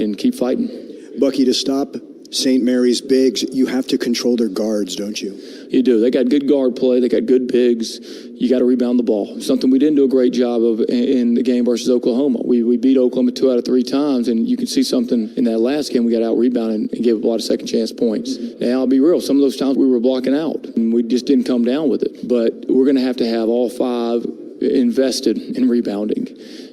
and keep fighting. Bucky, to stop St. Mary's bigs, you have to control their guards, don't you? You do. They got good guard play. They got good bigs. You got to rebound the ball. Something we didn't do a great job of in the game versus Oklahoma. We beat Oklahoma 2 out of 3 times, and you could see something in that last game. We got out-rebounded and gave up a lot of second-chance points. Now, I'll be real. Some of those times we were blocking out, and we just didn't come down with it. But we're going to have all 5 invested in rebounding.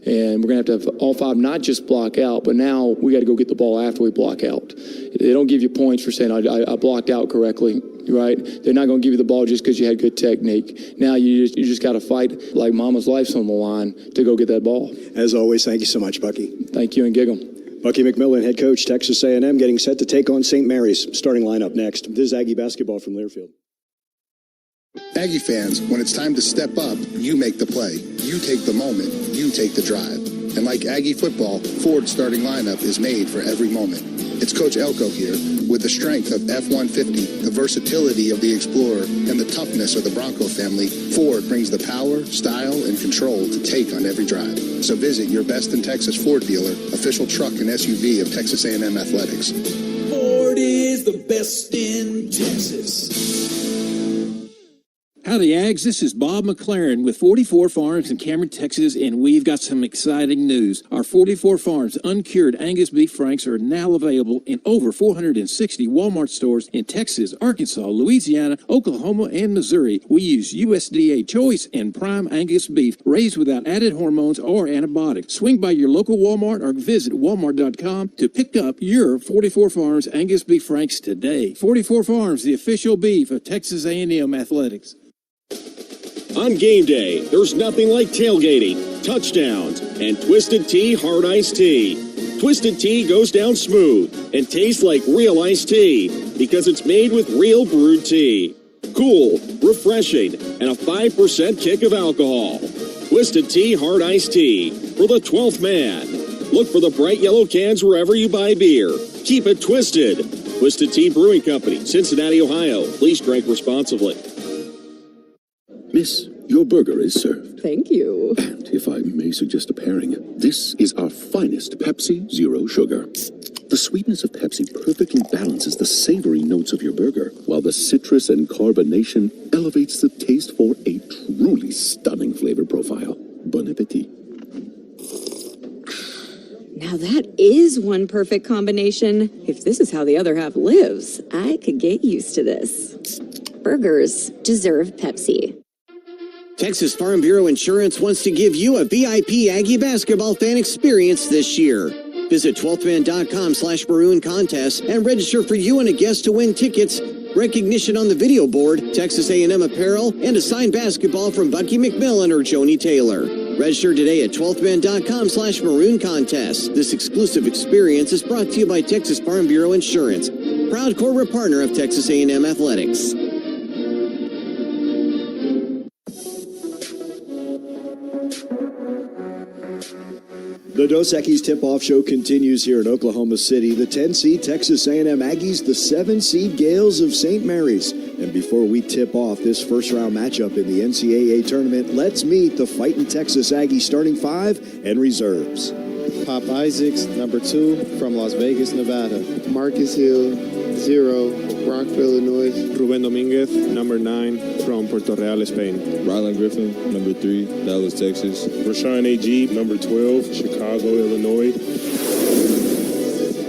And we're going to have all 5 not just block out, but now we got to go get the ball after we block out. They don't give you points for saying, I blocked out correctly, right? They're not going to give you the ball just because you had good technique. Now you just got to fight like mama's life's on the line to go get that ball. As always, thank you so much, Bucky. Thank you, and gig 'em. Bucky McMillan, head coach, Texas A&M, getting set to take on St. Mary's. Starting lineup next. This is Aggie basketball from Learfield. Aggie fans, when it's time to step up, you make the play. You take the moment. You take the drive. And like Aggie football, Ford's starting lineup is made for every moment. It's Coach Elko here. With the strength of F-150, the versatility of the Explorer, and the toughness of the Bronco family, Ford brings the power, style, and control to take on every drive. So visit your Best in Texas Ford dealer, official truck and SUV of Texas A&M Athletics. Ford is the best in Texas. Howdy, Aggs. This is Bob McLaren with 44 Farms in Cameron, Texas, and we've got some exciting news. Our 44 Farms uncured Angus beef franks are now available in over 460 Walmart stores in Texas, Arkansas, Louisiana, Oklahoma, and Missouri. We use USDA choice and prime Angus beef raised without added hormones or antibiotics. Swing by your local Walmart or visit walmart.com to pick up your 44 Farms Angus beef franks today. 44 Farms, the official beef of Texas A&M Athletics. On game day, there's nothing like tailgating, touchdowns, and Twisted Tea Hard Iced Tea. Twisted Tea goes down smooth and tastes like real iced tea because it's made with real brewed tea. Cool, refreshing, and a 5% kick of alcohol. Twisted Tea Hard Iced Tea for the 12th man. Look for the bright yellow cans wherever you buy beer. Keep it twisted. Twisted Tea Brewing Company, Cincinnati, Ohio. Please drink responsibly. Miss, your burger is served. Thank you. And if I may suggest a pairing, this is our finest Pepsi Zero Sugar. The sweetness of Pepsi perfectly balances the savory notes of your burger, while the citrus and carbonation elevates the taste for a truly stunning flavor profile. Bon appetit. Now that is one perfect combination. If this is how the other half lives, I could get used to this. Burgers deserve Pepsi. Texas Farm Bureau Insurance wants to give you a VIP Aggie basketball fan experience this year. Visit 12thman.com/maroon contest and register for you and a guest to win tickets, recognition on the video board, Texas A&M apparel, and a signed basketball from Bucky McMillan or Joni Taylor. Register today at 12thman.com/maroon contest. This exclusive experience is brought to you by Texas Farm Bureau Insurance, proud corporate partner of Texas A&M Athletics. The Dos Equis tip-off show continues here in Oklahoma City. The 10-seed Texas A&M Aggies, the 7-seed Gaels of St. Mary's. And before we tip off this first-round matchup in the NCAA tournament, let's meet the Fighting Texas Aggies starting 5 and reserves. Pop Isaacs, number 2, from Las Vegas, Nevada. Marcus Hill, 0, Rockville, Illinois. Ruben Dominguez, number 9, from Puerto Real, Spain. Rylan Griffin, number 3, Dallas, Texas. Rashawn Agee, number 12, Chicago, Illinois.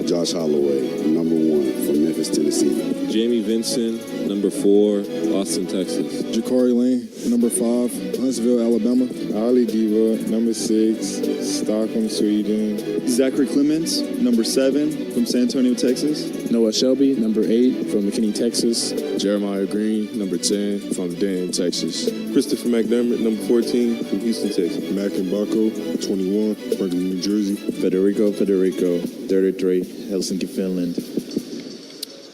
Josh Holloway, number 1, from Memphis, Tennessee. Jamie Vincent, number 4, Austin, Texas. Ja'Cory Lane, number 5, Huntsville, Alabama. Ali Diva, number 6, Stockholm, Sweden. Zachary Clemens, number 7, from San Antonio, Texas. Noah Shelby, number 8, from McKinney, Texas. Jeremiah Green, number 10, from Denton, Texas. Christopher McDermott, number 14, from Houston, Texas. Mac and Baco, 21, Franklin, New Jersey. Federico, 33, Helsinki, Finland.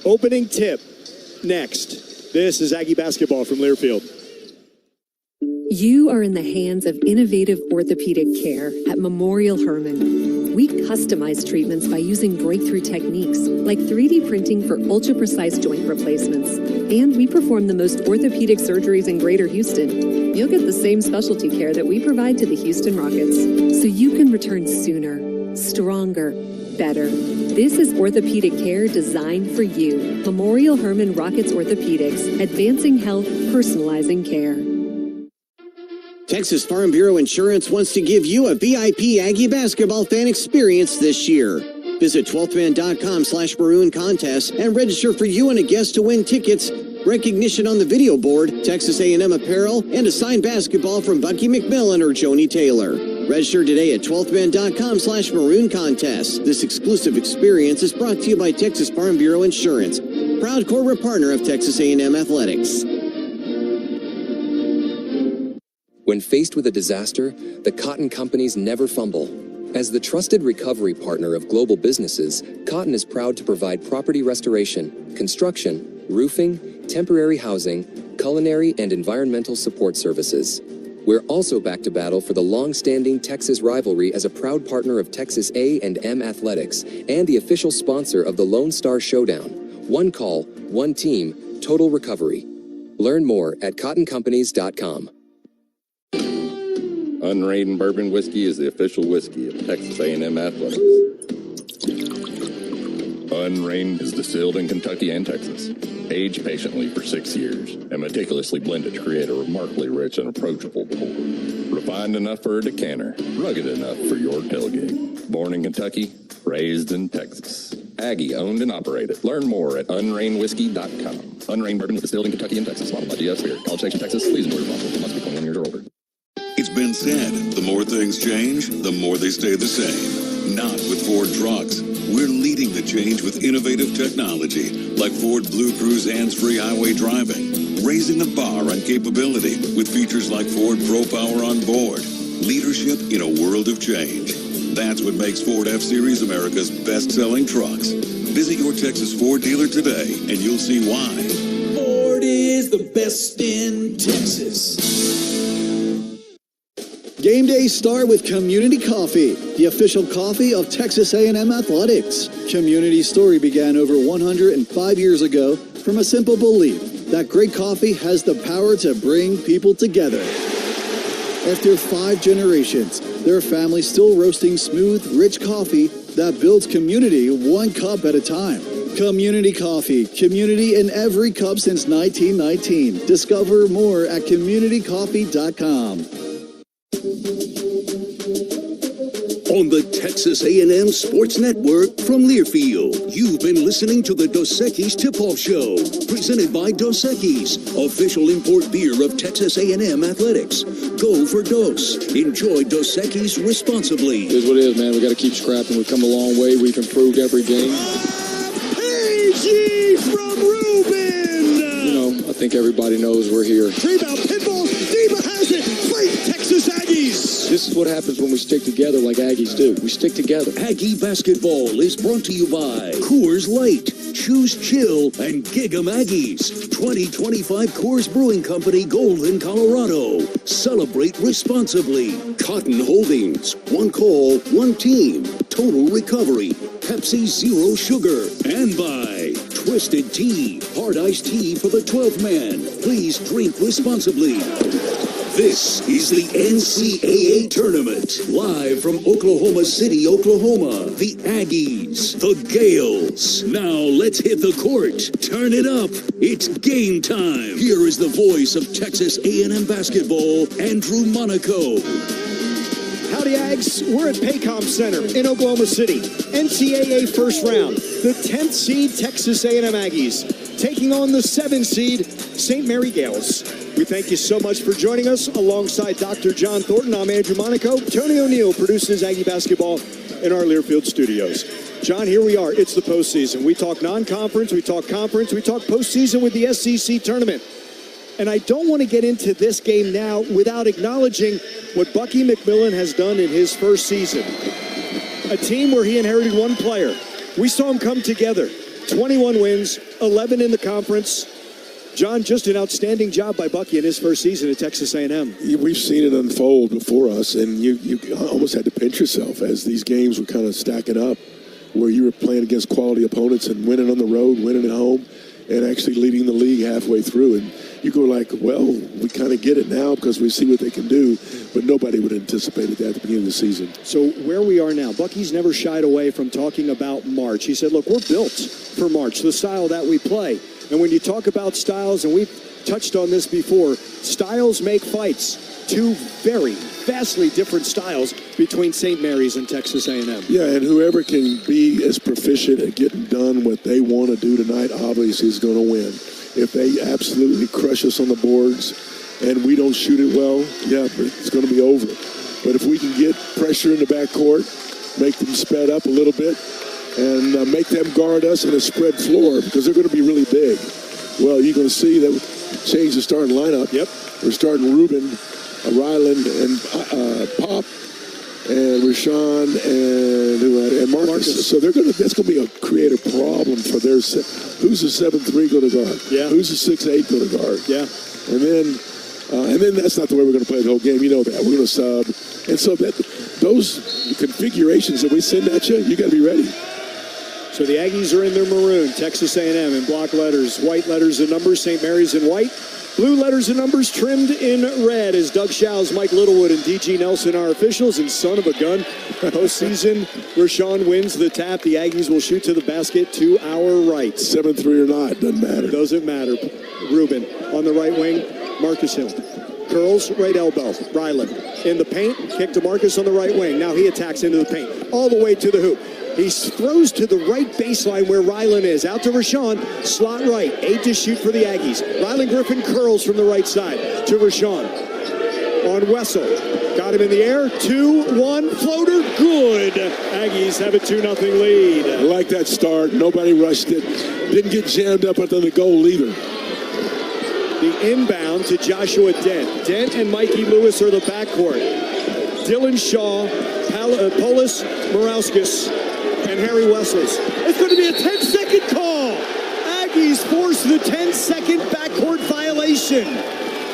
Opening tip next. This is Aggie basketball from Learfield. You are in the hands of innovative orthopedic care at Memorial Hermann. We customize treatments by using breakthrough techniques like 3D printing for ultra-precise joint replacements. And we perform the most orthopedic surgeries in Greater Houston. You'll get the same specialty care that we provide to the Houston Rockets, so you can return sooner, stronger, better. This is orthopedic care designed for you. Memorial Hermann Rockets Orthopedics, advancing health, personalizing care. Texas Farm Bureau Insurance wants to give you a VIP Aggie basketball fan experience this year. Visit 12thman.com/maroon contest and register for you and a guest to win tickets, recognition on the video board, Texas A&M apparel, and a signed basketball from Bucky McMillan or Joni Taylor. Register today at 12thman.com/maroon contest. This exclusive experience is brought to you by Texas Farm Bureau Insurance, proud corporate partner of Texas A&M Athletics. When faced with a disaster, the cotton companies never fumble. As the trusted recovery partner of global businesses, Cotton is proud to provide property restoration, construction, roofing, temporary housing, culinary, and environmental support services. We're also back to battle for the long-standing Texas rivalry as a proud partner of Texas A&M Athletics and the official sponsor of the Lone Star Showdown. One call, one team, total recovery. Learn more at cottoncompanies.com. Unrained Bourbon Whiskey is the official whiskey of Texas A&M Athletics. Unrained is distilled in Kentucky and Texas, aged patiently for 6 years, and meticulously blended to create a remarkably rich and approachable pour. Refined enough for a decanter, rugged enough for your tailgate. Born in Kentucky, raised in Texas. Aggie owned and operated. Learn more at unrainedwhiskey.com. Unrained Bourbon distilled in Kentucky and Texas. Bottled by GS Beer. College Station, Texas. Please enjoy responsibly. Must be 21 years or older. It's been said, the more things change, the more they stay the same. Not with Ford trucks. We're leading the change with innovative technology like Ford Blue Cruise hands-free highway driving, raising the bar on capability with features like Ford Pro Power on board. Leadership in a world of change. That's what makes Ford F-Series America's best-selling trucks. Visit your Texas Ford dealer today and you'll see why. Ford is the best in Texas. Game days start with Community Coffee, the official coffee of Texas A&M Athletics. Community's story began over 105 years ago from a simple belief that great coffee has the power to bring people together. After 5 generations, their family still roasting smooth, rich coffee that builds community one cup at a time. Community Coffee, community in every cup since 1919. Discover more at communitycoffee.com. On the Texas A&M Sports Network from Learfield, you've been listening to the Dos Equis Tip-Off Show, presented by Dos Equis, official import beer of Texas A&M Athletics. Go for Dos. Enjoy Dos Equis responsibly. It is what it is, man. We got to keep scrapping. We've come a long way. We've improved every game. Agee from Reuben! You know, I think everybody knows we're here. Rebound, pinball, Diva has it! Fight Texas Aggies! This is what happens when we stick together like Aggies do. We stick together. Aggie basketball is brought to you by Coors Light, Choose Chill, and Gig'em Aggies. 2025 Coors Brewing Company, Golden, Colorado. Celebrate responsibly. Cotton Holdings. One call, one team. Total recovery. Pepsi Zero Sugar. And by Twisted Tea. Hard iced tea for the 12th man. Please drink responsibly. This is the NCAA Tournament, live from Oklahoma City, Oklahoma. The Aggies, the Gaels. Now let's hit the court. Turn it up. It's game time. Here is the voice of Texas A&M basketball, Andrew Monaco. Howdy, Ags. We're at Paycom Center in Oklahoma City. NCAA first round. The 10th seed Texas A&M Aggies taking on the 7th seed St. Mary Gaels. We thank you so much for joining us. Alongside Dr. John Thornton, I'm Andrew Monaco. Tony O'Neill produces Aggie basketball in our Learfield studios. John, here we are. It's the postseason. We talk non-conference, we talk conference, we talk postseason with the SEC tournament. And I don't want to get into this game now without acknowledging what Bucky McMillan has done in his first season. A team where he inherited one player. We saw him come together. 21 wins, 11 in the conference. John, just an outstanding job by Bucky in his first season at Texas A&M. We've seen it unfold before us, and you almost had to pinch yourself as these games were kind of stacking up, where you were playing against quality opponents and winning on the road, winning at home. and actually leading the league halfway through. And you go like, well, we kind of get it now because we see what they can do, but nobody would have anticipated that at the beginning of the season. So where we are now, Bucky's never shied away from talking about March. He said, look, we're built for March, the style that we play. And when you talk about styles, and we've touched on this before, styles make fights. Two very vastly different styles between St. Mary's and Texas A&M. Yeah, and whoever can be as proficient at getting done what they want to do tonight, obviously is going to win. If they absolutely crush us on the boards and we don't shoot it well, yeah, it's going to be over. But if we can get pressure in the backcourt, make them sped up a little bit, and make them guard us in a spread floor because they're going to be really big, well, you're going to see that change the starting lineup. Yep. We're starting Ruben, Ryland, and Pop, and Rashawn, and Marcus. So that's going to be a creative problem for their. Who's the 7-3 going to guard? Yeah. Who's the 6-8 going to guard? Yeah. And then that's not the way we're going to play the whole game. You know that we're going to sub, and so that those configurations that we send at you, you got to be ready. So the Aggies are in their maroon, Texas A&M in block letters, white letters and numbers, St. Mary's in white. Blue letters and numbers trimmed in red as Doug Schaus, Mike Littlewood, and D.G. Nelson are officials. And son of a gun, postseason, Rashawn wins the tap. The Aggies will shoot to the basket to our right. 7-3 or not, doesn't matter. Doesn't matter. Ruben on the right wing, Marcus Hill. Curls, right elbow, Ryland. In the paint, kick to Marcus on the right wing. Now he attacks into the paint, all the way to the hoop. He throws to the right baseline where Ryland is. Out to Rashawn, slot right. 8 to shoot for the Aggies. Ryland Griffin curls from the right side to Rashawn. On Wessel. Got him in the air. 2-1 floater. Good. Aggies have a 2-0 lead. I like that start. Nobody rushed it. Didn't get jammed up under the goal either. The inbound to Joshua Dent. Dent and Mikey Lewis are the backcourt. Dylan Shaw, Polis Morauskas, and Harry Wessels. It's going to be a 10-second call. Aggies force the 10-second backcourt violation.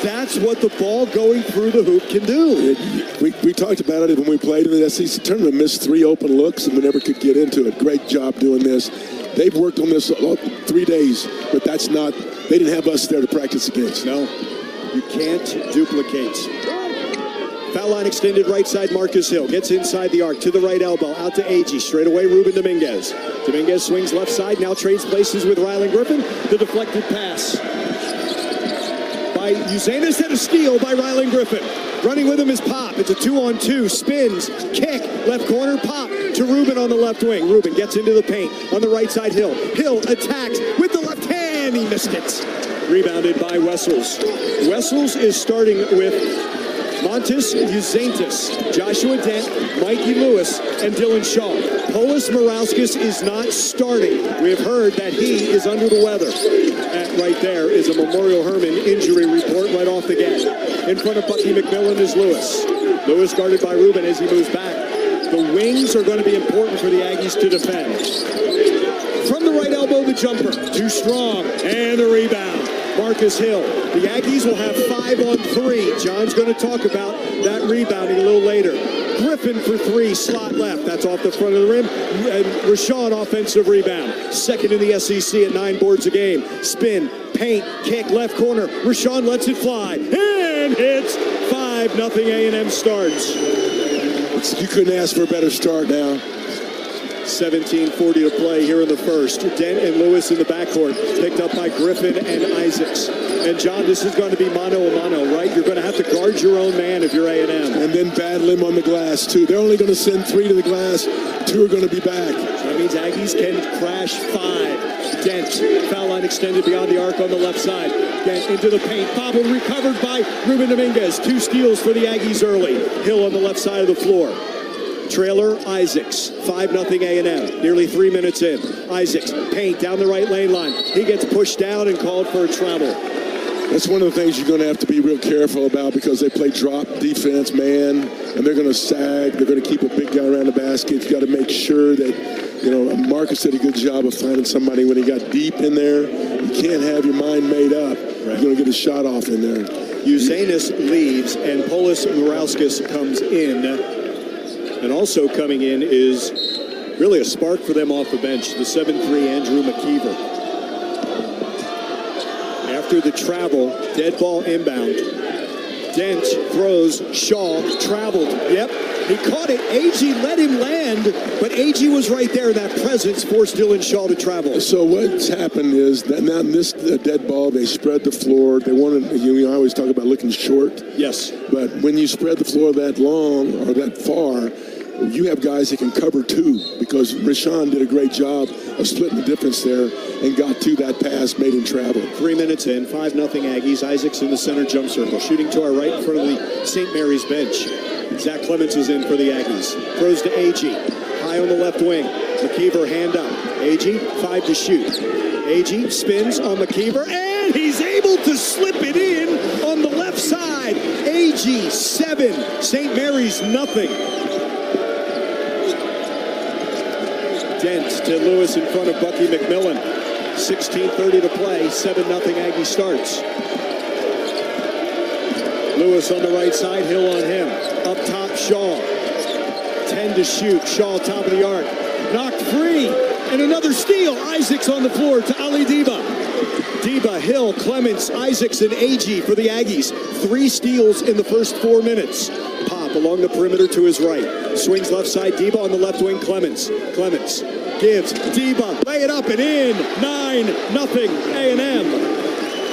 That's what the ball going through the hoop can do. We talked about it when we played in the SEC tournament. Missed 3 open looks and we never could get into it. Great job doing this. They've worked on this 3 days, but that's not. They didn't have us there to practice against. No, you can't duplicate. Foul line extended right side, Marcus Hill. Gets inside the arc to the right elbow. Out to Agee. Straight away, Ruben Dominguez. Dominguez swings left side. Now trades places with Ryland Griffin. The deflected pass by Uzanis and a steal by Ryland Griffin. Running with him is Pop. It's a 2-on-2. Spins. Kick. Left corner. Pop to Ruben on the left wing. Ruben gets into the paint. On the right side, Hill. Hill attacks with the left hand. He missed it. Rebounded by Wessels. Wessels is starting with Montes Uzanis, Joshua Dent, Mikey Lewis, and Dylan Shaw. Polis Morauskas is not starting. We have heard that he is under the weather. Right there is a Memorial Hermann injury report right off the gate. In front of Bucky McMillan is Lewis. Lewis guarded by Ruben as he moves back. The wings are going to be important for the Aggies to defend. From the right elbow, the jumper. Too strong. And the rebound. Marcus Hill. The Aggies will have 5 on 3. John's going to talk about that rebounding a little later. Griffin for 3, slot left. That's off the front of the rim. And Rashawn offensive rebound. Second in the SEC at 9 boards a game. Spin, paint, kick, left corner. Rashawn lets it fly. And hits. 5-0 A&M starts. You couldn't ask for a better start now. 17:40 to play here in the first. Dent and Lewis in the backcourt, picked up by Griffin and Isaacs. And John, this is going to be mano-a-mano, right? You're going to have to guard your own man if you're A&M. And then battle him on the glass, too. They're only going to send 3 to the glass. 2 are going to be back. That means Aggies can crash 5. Dent, foul line extended beyond the arc on the left side. Dent into the paint. Bobble recovered by Ruben Dominguez. 2 steals for the Aggies early. Hill on the left side of the floor. Trailer, Isaacs. 5-0 A&M. Nearly 3 minutes in. Isaacs, paint down the right lane line. He gets pushed down and called for a travel. That's one of the things you're going to have to be real careful about because they play drop defense, man, and they're going to sag. They're going to keep a big guy around the basket. You got to make sure that, Marcus did a good job of finding somebody when he got deep in there. You can't have your mind made up. You're going to get a shot off in there. Uzanis leaves and Polis Morauskas comes in. And also coming in is really a spark for them off the bench, the 7'3" Andrew McKeever. after the travel. Dead ball inbound. Dent throws. Shaw traveled. Yep. He caught it. Agee let him land, but Agee was right there. That presence forced Dylan Shaw to travel. So what's happened is that now in this dead ball, they spread the floor. They wanted, I always talk about looking short. Yes. But when you spread the floor that long or that far, you have guys that can cover too, because Rashawn did a great job of splitting the difference there and got to that pass, made him travel. 3 minutes in, 5-0 Aggies. Isaacs in the center jump circle, shooting to our right in front of the St. Mary's bench. Zach Clements is in for the Aggies. Throws to Agee, high on the left wing. McKeever hand up. Agee, 5 to shoot. Agee spins on McKeever, and he's able to slip it in on the left side. Agee, 7. St. Mary's, nothing. Dent to Lewis in front of Bucky McMillan. 16:30 to play. 7-0 Aggie starts. Lewis on the right side. Hill on him. Up top, Shaw. 10 to shoot. Shaw top of the arc. Knocked free. And another steal. Isaacs on the floor to Ali Diba. Diba, Hill, Clements, Isaacs, and Agee for the Aggies. 3 steals in the first 4 minutes. Pop along the perimeter to his right. Swings left side, Diba on the left wing, Clements. Clements gives, Diba, lay it up and in. 9-0 A&M.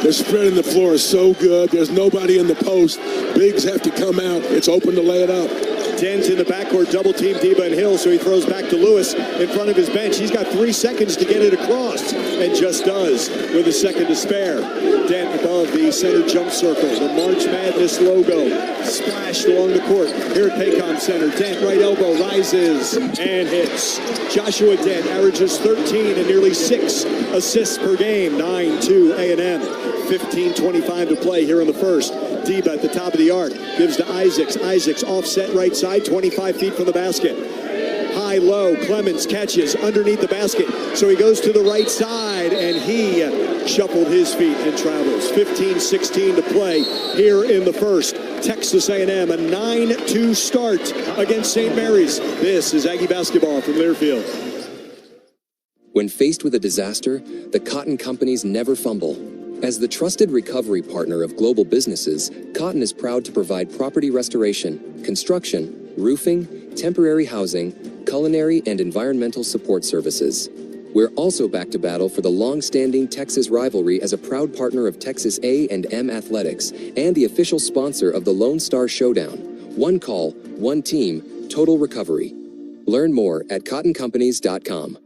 They're spreading the floor so good. There's nobody in the post. Bigs have to come out. It's open to lay it up. Dent in the backcourt, double team Diba and Hill, so he throws back to Lewis in front of his bench. He's got 3 seconds to get it across, and just does with a second to spare. Dent above the center jump circle, the March Madness logo splashed along the court. Here at Paycom Center, Dent right elbow rises and hits. Joshua Dent averages 13 and nearly 6 assists per game. 9-2 A&M. 15:25 to play here in the first. Diba at the top of the arc, gives to Isaacs. Isaacs offset right side, 25 feet from the basket. High, low, Clements catches underneath the basket. So he goes to the right side, and he shuffled his feet and travels. 15:16 to play here in the first. Texas A&M, a 9-2 start against St. Mary's. This is Aggie basketball from Learfield. When faced with a disaster, the cotton companies never fumble. As the trusted recovery partner of global businesses, Cotton is proud to provide property restoration, construction, roofing, temporary housing, culinary, and environmental support services. We're also back to battle for the long-standing Texas rivalry as a proud partner of Texas A&M Athletics and the official sponsor of the Lone Star Showdown. One call, one team, total recovery. Learn more at cottoncompanies.com.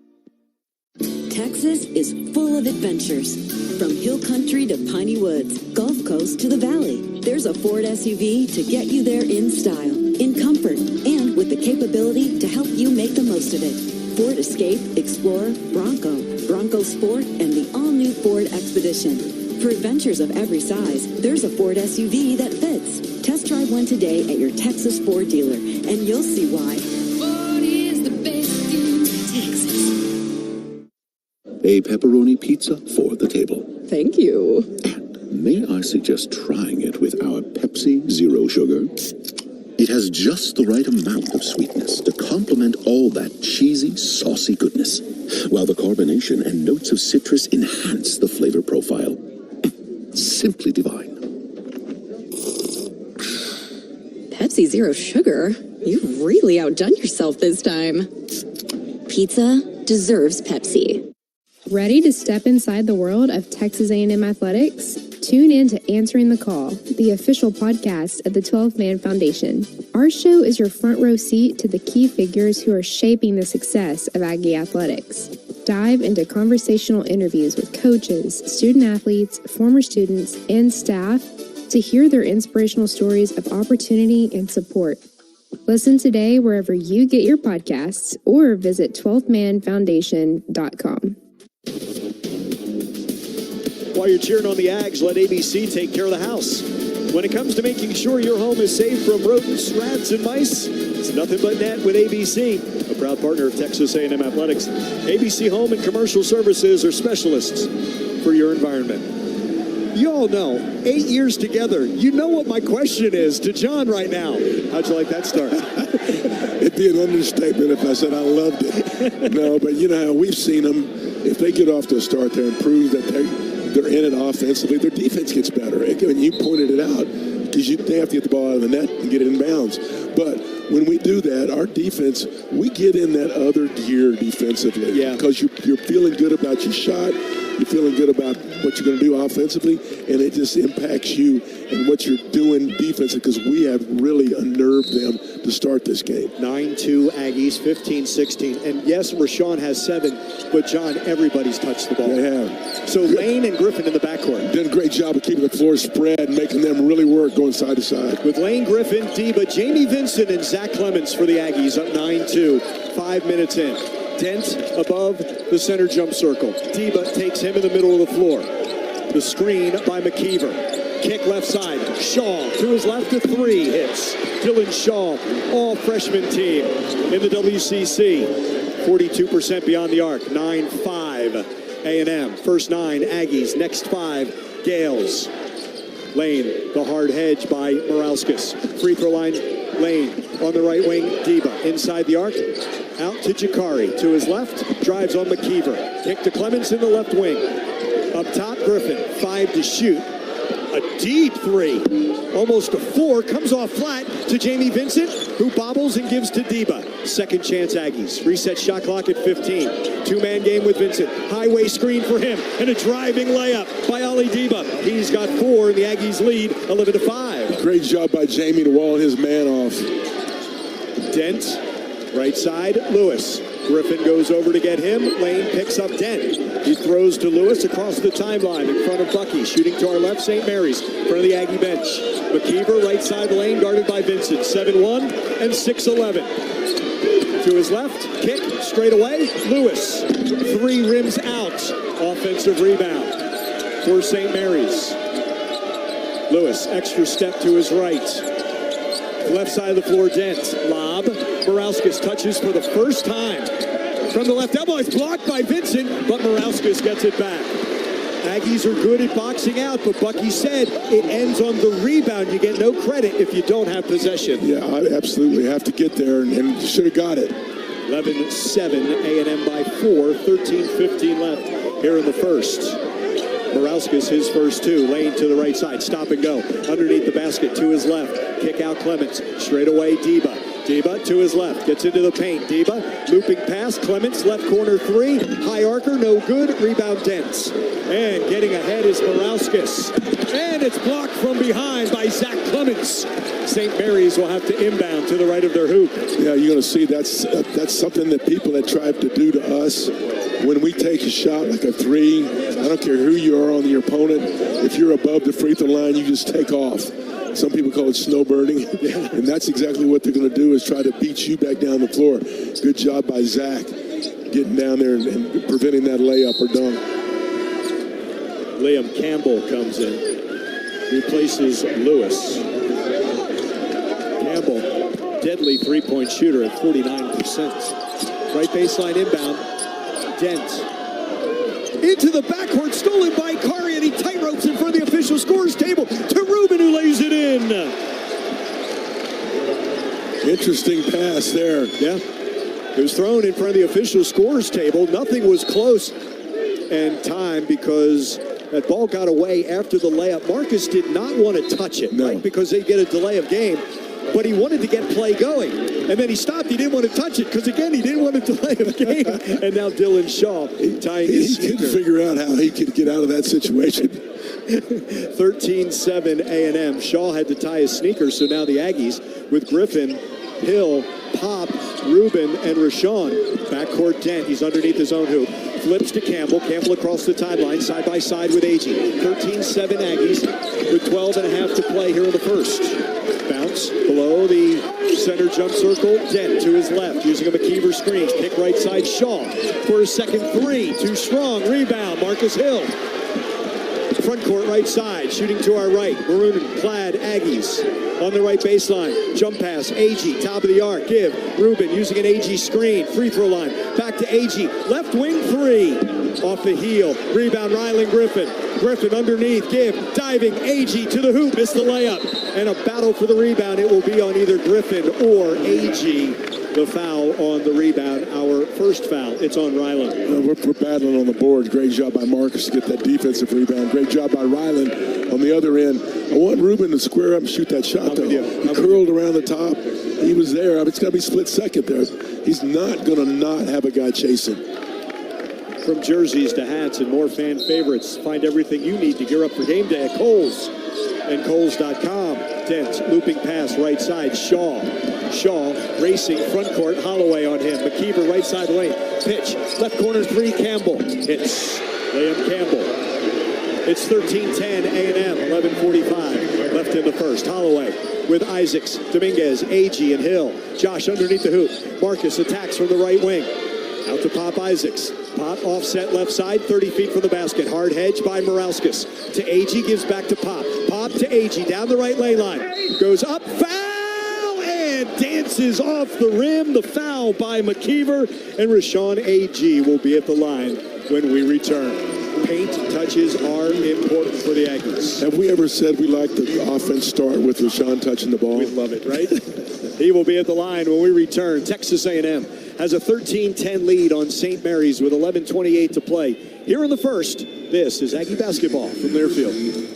Texas is full of adventures. From hill country to piney woods, Gulf Coast to the valley, there's a Ford SUV to get you there in style, in comfort, and with the capability to help you make the most of it. Ford Escape, Explorer, Bronco, Bronco Sport, and the all-new Ford Expedition. For adventures of every size, there's a Ford SUV that fits. Test drive one today at your Texas Ford dealer, and you'll see why. Ford is the best in Texas. A pepperoni pizza for the table. Thank you. And may I suggest trying it with our Pepsi Zero Sugar? It has just the right amount of sweetness to complement all that cheesy, saucy goodness, while the carbonation and notes of citrus enhance the flavor profile. Simply divine. Pepsi Zero Sugar? You've really outdone yourself this time. Pizza deserves Pepsi. Ready to step inside the world of Texas A&M athletics? Tune in to Answering the Call, the official podcast of the 12th Man Foundation. Our show is your front row seat to the key figures who are shaping the success of Aggie athletics. Dive into conversational interviews with coaches, student athletes, former students, and staff to hear their inspirational stories of opportunity and support. Listen today wherever you get your podcasts or visit 12thmanfoundation.com. While you're cheering on the Aggs, let ABC take care of the house. When it comes to making sure your home is safe from rodents, rats, and mice, it's nothing but net with ABC, a proud partner of Texas A&M Athletics. ABC Home and Commercial Services are specialists for your environment. You all know, 8 years together, you know what my question is to John right now. How'd you like that start? It'd be an understatement if I said I loved it. No, but you know how we've seen them. If they get off to a start, they improve that they're in it offensively. Their defense gets better. And you pointed it out because they have to get the ball out of the net and get it in bounds. But when we do that, our defense, we get in that other gear defensively. Yeah. Because you're feeling good about your shot. You're feeling good about what you're going to do offensively, and it just impacts you and what you're doing defensively because we have really unnerved them to start this game. 9-2 Aggies, 15-16. And yes, Rashawn has 7, but John, everybody's touched the ball. They have. So Lane and Griffin in the backcourt. Did a great job of keeping the floor spread and making them really work going side to side. With Lane Griffin, Deba, Jamie Vincent, and Zach Clements for the Aggies up 9-2. 5 minutes in. Dent above the center jump circle. Deba takes him in the middle of the floor. The screen by McKeever. Kick left side. Shaw to his left to 3 hits. Dylan Shaw, all freshman team in the WCC. 42% beyond the arc. 9-5 A&M. First 9 Aggies. Next 5 Gaels. Lane, the hard hedge by Morauskas. Free throw line, Lane on the right wing. Deba inside the arc. Out to Jakari, to his left, drives on McKeever. Kick to Clements in the left wing. Up top, Griffin, 5 to shoot. A deep 3, almost a 4, comes off flat to Jamie Vincent, who bobbles and gives to Deba. Second chance Aggies, reset shot clock at 15. Two-man game with Vincent, highway screen for him, and a driving layup by Ali Deba. He's got 4, and the Aggies lead 11-5. Great job by Jamie to wall his man off. Dent. Right side, Lewis. Griffin goes over to get him. Lane picks up Dent. He throws to Lewis across the timeline in front of Bucky. Shooting to our left, St. Mary's, in front of the Aggie bench. McKeever, right side lane, guarded by Vincent. 7-1 and 6-11. To his left, kick, straight away, Lewis. 3 rims out. Offensive rebound for St. Mary's. Lewis, extra step to his right. Left side of the floor, Dent. Lob. Morauskas touches for the first time. From the left elbow, it's blocked by Vincent, but Morauskas gets it back. Aggies are good at boxing out, but Bucky said it ends on the rebound. You get no credit if you don't have possession. Yeah, I absolutely have to get there, and should have got it. 11-7, A&M by 4, 13-15 left here in the first. Morauskas, his first 2. Lane to the right side. Stop and go. Underneath the basket to his left. Kick out Clements. Straight away Deba. Deba to his left. Gets into the paint. Deba looping pass. Clements left corner 3. High arcer. No good. Rebound Dents. And getting ahead is Morauskas. And it's blocked from behind by Zach Clements. St. Mary's will have to inbound to the right of their hoop. Yeah, you're going to see that's something that people that try to do to us. When we take a shot like a 3, I don't care who you are on your opponent. If you're above the free throw line, you just take off. Some people call it snowbirding, and that's exactly what they're going to do is try to beat you back down the floor. Good job by Zach getting down there and preventing that layup or dunk. Liam Campbell comes in, replaces Lewis. Campbell, deadly three-point shooter at 49%. Right baseline inbound. Dent. Into the backcourt, stolen by Kari, and he tight ropes in front of the official scores table to Rubin, who lays it in. Interesting pass there. Yeah. It was thrown in front of the official scores table. Nothing was close. And time, because that ball got away after the layup. Marcus did not want to touch it, right? Because they get a delay of game. But he wanted to get play going. And then he stopped. He didn't want to touch it because, again, he didn't want to delay the game. And now Dylan Shaw tying his He couldn't figure out how he could get out of that situation. 13-7 A&M. Shaw had to tie his sneakers, so now the Aggies with Griffin, Hill, Pop, Rubin, and Rashawn. Backcourt Dent. He's underneath his own hoop. Flips to Campbell. Campbell across the timeline, side by side with Agee. 13-7 Aggies with 12.5 to play here in the first. Bounce below the center jump circle. Dent to his left using a McKeever screen. Kick right side Shaw for his second 3. Too strong. Rebound. Marcus Hill. Front court right side. Shooting to our right. Maroon and plaid Aggies on the right baseline. Jump pass. Agee. Top of the arc. Give. Rubin using an Agee screen. Free throw line. Back to Agee. Left wing 3. Off the heel. Rebound Rylan Griffin. Griffin underneath. Give. Diving. Agee to the hoop. Missed the layup. And a battle for the rebound. It will be on either Griffin or Agee. the foul on the rebound. Our first foul, it's on Ryland. We're battling on the board. Great job by Marcus to get that defensive rebound. Great job by Ryland on the other end. I want Ruben to square up and shoot that shot, though. He curled around the top. He was there. It's got to be split second there. He's not going to not have a guy chasing. From jerseys to hats and more fan favorites, find everything you need to gear up for game day at Kohl's and Kohl's.com. Dent, looping pass right side, Shaw racing front court, Holloway on him. McKeever right side lane, pitch, left corner three, Campbell. Hits Liam Campbell. It's 13-10 A&M, 11:45 left in the first. Holloway with Isaacs, Dominguez, Agee, and Hill. Josh underneath the hoop. Marcus attacks from the right wing. Out to Pop Isaacs. Pop offset left side, 30 feet from the basket. Hard hedge by Morauskas. To Agee, gives back to Pop. Pop to Agee, down the right lane line. Goes up, foul, and dances off the rim. The foul by McKeever, and Rashawn Agee will be at the line when we return. Paint touches are important for the Aggies. Have we ever said we like the offense start with Rashawn touching the ball? We love it, right? He will be at the line when we return. Texas A&M has a 13-10 lead on St. Mary's with 11:28 to play. Here in the first, this is Aggie basketball from Learfield.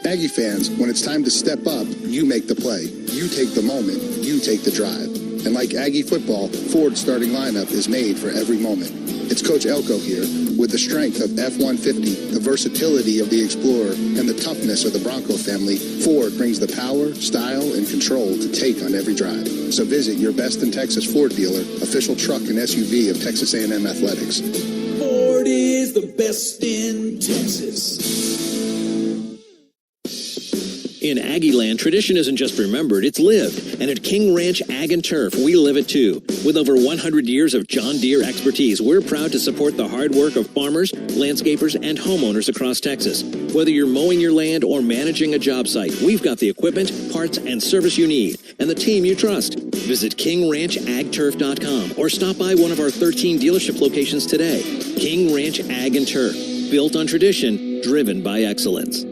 Aggie fans, when it's time to step up, you make the play. You take the moment. You take the drive. And like Aggie football, Ford's starting lineup is made for every moment. It's Coach Elko here. With the strength of F-150, the versatility of the Explorer, and the toughness of the Bronco family, Ford brings the power, style, and control to take on every drive. So visit your Best in Texas Ford dealer, official truck and SUV of Texas A&M Athletics. Ford is the best in Texas. In Aggieland, tradition isn't just remembered, it's lived. And at King Ranch Ag and Turf, we live it too. With over 100 years of John Deere expertise, we're proud to support the hard work of farmers, landscapers, and homeowners across Texas. Whether you're mowing your land or managing a job site, we've got the equipment, parts, and service you need, and the team you trust. Visit KingRanchAgTurf.com or stop by one of our 13 dealership locations today. King Ranch Ag and Turf, built on tradition, driven by excellence.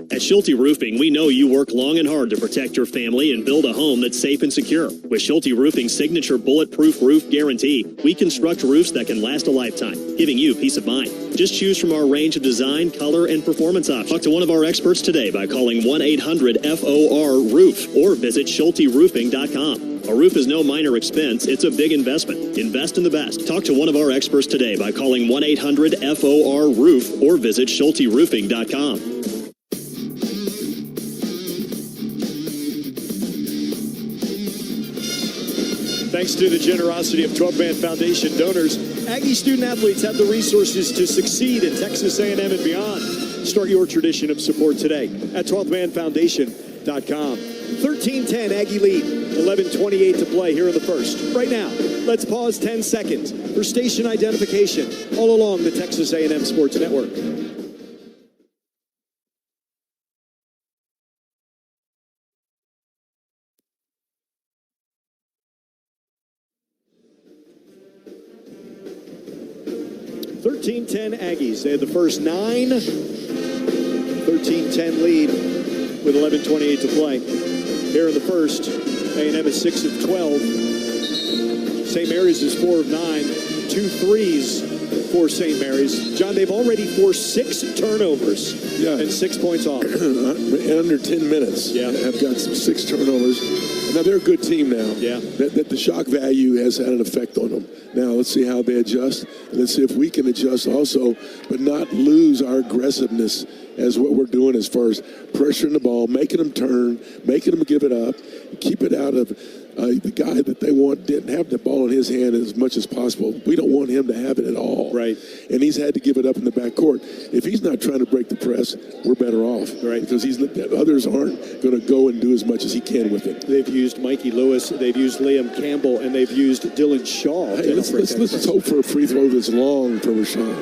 At Schulte Roofing, we know you work long and hard to protect your family and build a home that's safe and secure. With Schulte Roofing's signature bulletproof roof guarantee, we construct roofs that can last a lifetime, giving you peace of mind. Just choose from our range of design, color, and performance options. Talk to one of our experts today by calling 1-800-FOR-ROOF or visit SchulteRoofing.com. A roof is no minor expense, it's a big investment. Invest in the best. Talk to one of our experts today by calling 1-800-FOR-ROOF or visit SchulteRoofing.com. Thanks to the generosity of 12-Man Foundation donors, Aggie student-athletes have the resources to succeed in Texas A&M and beyond. Start your tradition of support today at 12manfoundation.com. 13-10 Aggie lead, 11:28 to play here in the first. Right now, let's pause 10 seconds for station identification all along the Texas A&M Sports Network. Aggies. They had the first 9. 13-10 lead with 11:28 to play. Here in the first, A&M is 6 of 12. St. Mary's is 4 of 9. 2 threes for St. Mary's. John, they've already forced 6 turnovers and 6 points off. In under 10 minutes. Yeah. Have got some 6 turnovers. Now, they're a good team now. Yeah. That the shock value has had an effect on them. Now, let's see how they adjust. And let's see if we can adjust also, but not lose our aggressiveness as what we're doing as far as pressuring the ball, making them turn, making them give it up, keep it out of the guy that they want didn't have the ball in his hand as much as possible. We don't want him to have it at all. Right. And he's had to give it up in the backcourt. If he's not trying to break the press, we're better off. Right. Because others aren't going to go and do as much as he can with it. They've used Mikey Lewis, they've used Liam Campbell, and they've used Dylan Shaw. Hey, let's hope for a free throw that's long for Rashawn.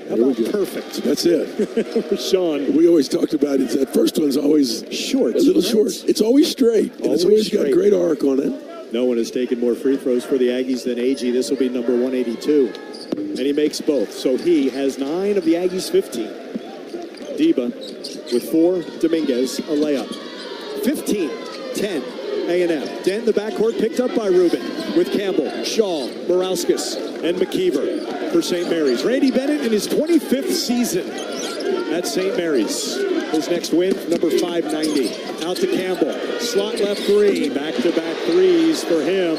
How about perfect? That's it. Rashawn. We always talked about it. That first one's always short. A little short. It's always straight. It's always got a great arc on it. No one has taken more free throws for the Aggies than Agee. This will be number 182. And he makes both. So he has 9 of the Aggies' 15. Deba with 4. Dominguez, a layup. 15-10. A&M. Dent in the backcourt, picked up by Rubin with Campbell, Shaw, Morauskas, and McKeever for St. Mary's. Randy Bennett in his 25th season at St. Mary's. His next win, number 590. Out to Campbell. Slot left three. Back-to-back threes for him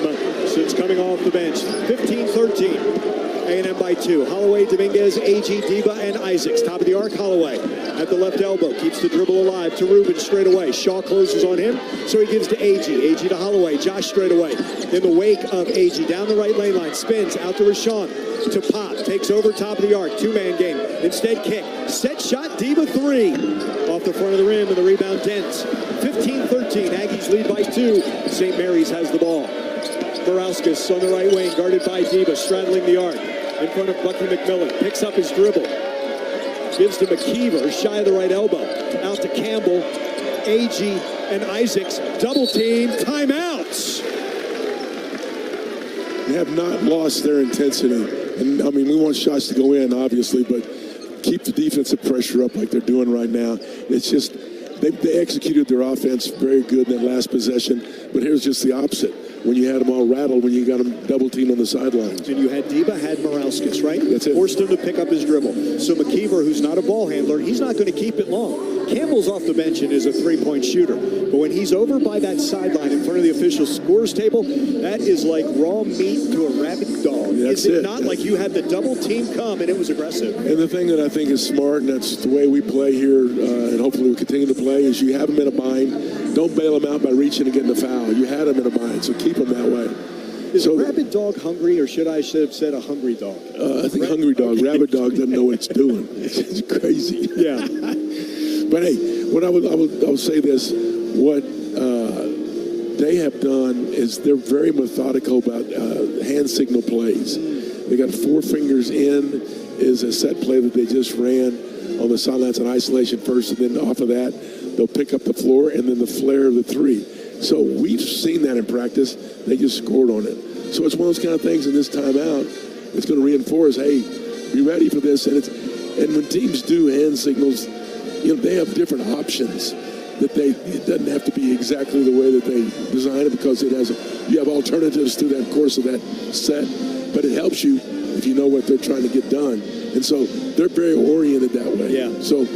since coming off the bench. 15-13. A&M by 2. Holloway, Dominguez, Agee, Diba, and Isaacs. Top of the arc, Holloway at the left elbow. Keeps the dribble alive to Rubin straight away. Shaw closes on him, so he gives to Agee. Agee to Holloway. Josh straight away. In the wake of Agee, down the right lane line. Spins out to Rashawn. To Pop. Takes over top of the arc. Two-man game. Instead kick. Set shot. Diba 3. Off the front of the rim and the rebound Dent. 15-13. Aggies lead by 2. St. Mary's has the ball. Morauskas on the right wing, guarded by Diba, straddling the arc. In front of Bucky McMillan. Picks up his dribble. Gives to McKeever, shy of the right elbow. Out to Campbell, Agee, and Isaacs. Double team. Timeouts. They have not lost their intensity. And, I mean, we want shots to go in, obviously, but keep the defensive pressure up like they're doing right now. It's just, they executed their offense very good in that last possession, but here's just the opposite. When you had them all rattled, when you got them double-teamed on the sidelines. And you had Diba, had Morauskas, right? That's it. Forced him to pick up his dribble. So McKeever, who's not a ball handler, he's not going to keep it long. Campbell's off the bench and is a three-point shooter. But when he's over by that sideline in front of the official scores table, that is like raw meat to a rabid dog. That's is it not like you had the double team come and it was aggressive? And the thing that I think is smart, and that's the way we play here, and hopefully we continue to play, is you have them in a bind. Don't bail them out by reaching and getting the foul. You had them in a bind, so keep them that way. Is a rabid dog hungry, or should I have said a hungry dog? I think hungry dog. Rabid dog doesn't know what it's doing. It's crazy. Yeah. But hey, what I will say this: what they have done is they're very methodical about hand signal plays. They got 4 fingers in is a set play that they just ran on the sidelines in isolation first, and then off of that they'll pick up the floor and then the flare of the 3. So we've seen that in practice. They just scored on it. So it's one of those kind of things in this timeout. It's going to reinforce, hey, be ready for this. And when teams do hand signals, you know, they have different options. It doesn't have to be exactly the way that they design it, because you have alternatives through that course of that set. But it helps you if you know what they're trying to get done. And so they're very oriented that way. Yeah. So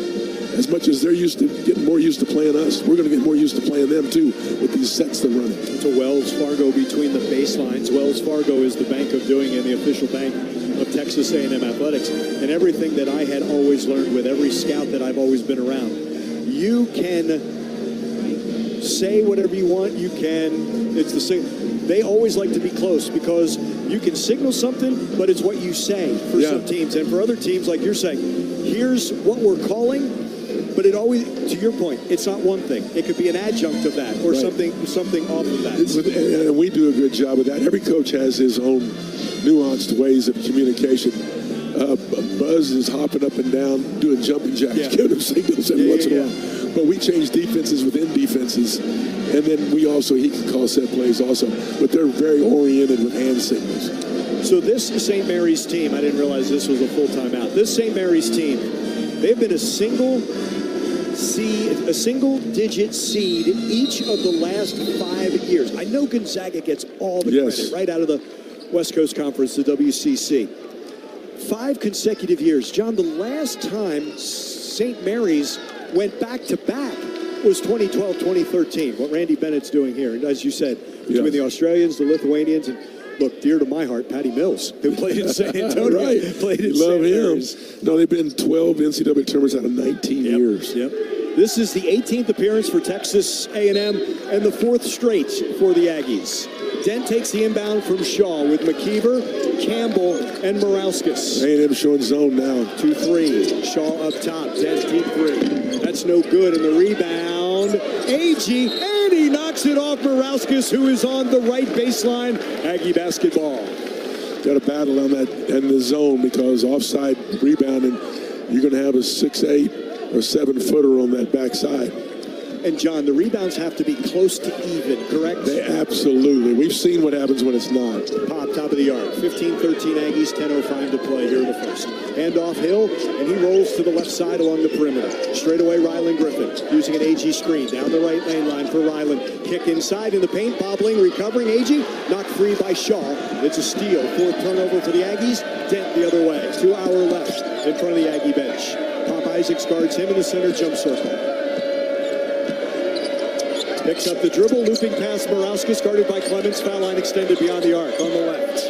as much as they're getting more used to playing us, we're going to get more used to playing them too with these sets they're running. To Wells Fargo between the baselines. Wells Fargo is the bank of doing and the official bank of Texas A&M athletics. And everything that I had always learned with every scout that I've always been around, you can say whatever you want. You can. It's the same. They always like to be close because you can signal something, but it's what you say for some teams. And for other teams, like you're saying, here's what we're calling. But it always, to your point, it's not one thing. It could be an adjunct of that, or something off of that. And we do a good job of that. Every coach has his own nuanced ways of communication. Buzz is hopping up and down, doing jumping jacks, giving them signals every once in a while. But we change defenses within defenses, and then he can call set plays also. But they're very oriented with hand signals. So this St. Mary's team, I didn't realize this was a full timeout. This St. Mary's team, they've been a single-digit seed each of the last 5 years. I know Gonzaga gets all the credit right out of the West Coast Conference, the WCC. 5 consecutive years. John, the last time St. Mary's went back-to-back was 2012-2013, what Randy Bennett's doing here. And as you said, between the Australians, the Lithuanians, and look, dear to my heart, Patty Mills, who played in San Antonio. Played in Love St. him. Mary's. No, they've been 12 NCAA tournaments out of 19 years. Yep. This is the 18th appearance for Texas A&M and the 4th straight for the Aggies. Dent takes the inbound from Shaw with McKeever, Campbell, and Morauskas. A&M showing zone now. 2-3. Shaw up top. Dent deep 3. That's no good. And the rebound, Agee, and he knocks it off Morauskas, who is on the right baseline. Aggie basketball. Got a battle on that in the zone, because offside rebounding, you're going to have a 6'8" or 7-footer on that backside. And John, the rebounds have to be close to even, correct? They absolutely. We've seen what happens when it's not. Pop, top of the arc. 15-13 Aggies, 10:05 to play here in the first. Hand off Hill, and he rolls to the left side along the perimeter. Straight away, Ryland Griffin using an Agee screen. Down the right lane line for Ryland. Kick inside in the paint, bobbling, recovering. Agee knocked free by Shaw. It's a steal. Fourth turnover for the Aggies. Dent the other way. 2 hour left in front of the Aggie bench. Pop Isaacs guards him in the center jump circle. Picks up the dribble, looping past Morauskas, guarded by Clements. Foul line extended beyond the arc on the left.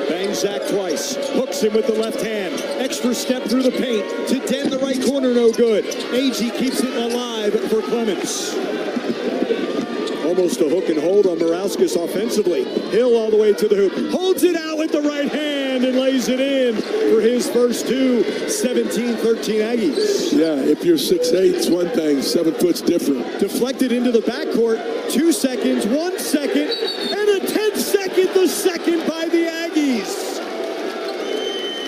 Bangs Zach twice. Hooks him with the left hand. Extra step through the paint. To Dent the right corner, no good. Agee keeps it alive for Clements. Almost a hook and hold on Morauskas offensively. Hill all the way to the hoop. Holds it out with the right hand and lays it in for his first two. 17-13 Aggies. Yeah, if you're 6'8", it's one thing. 7 foot's different. Deflected into the backcourt. 2 seconds, 1 second, and a 10-second, the second by the Aggies.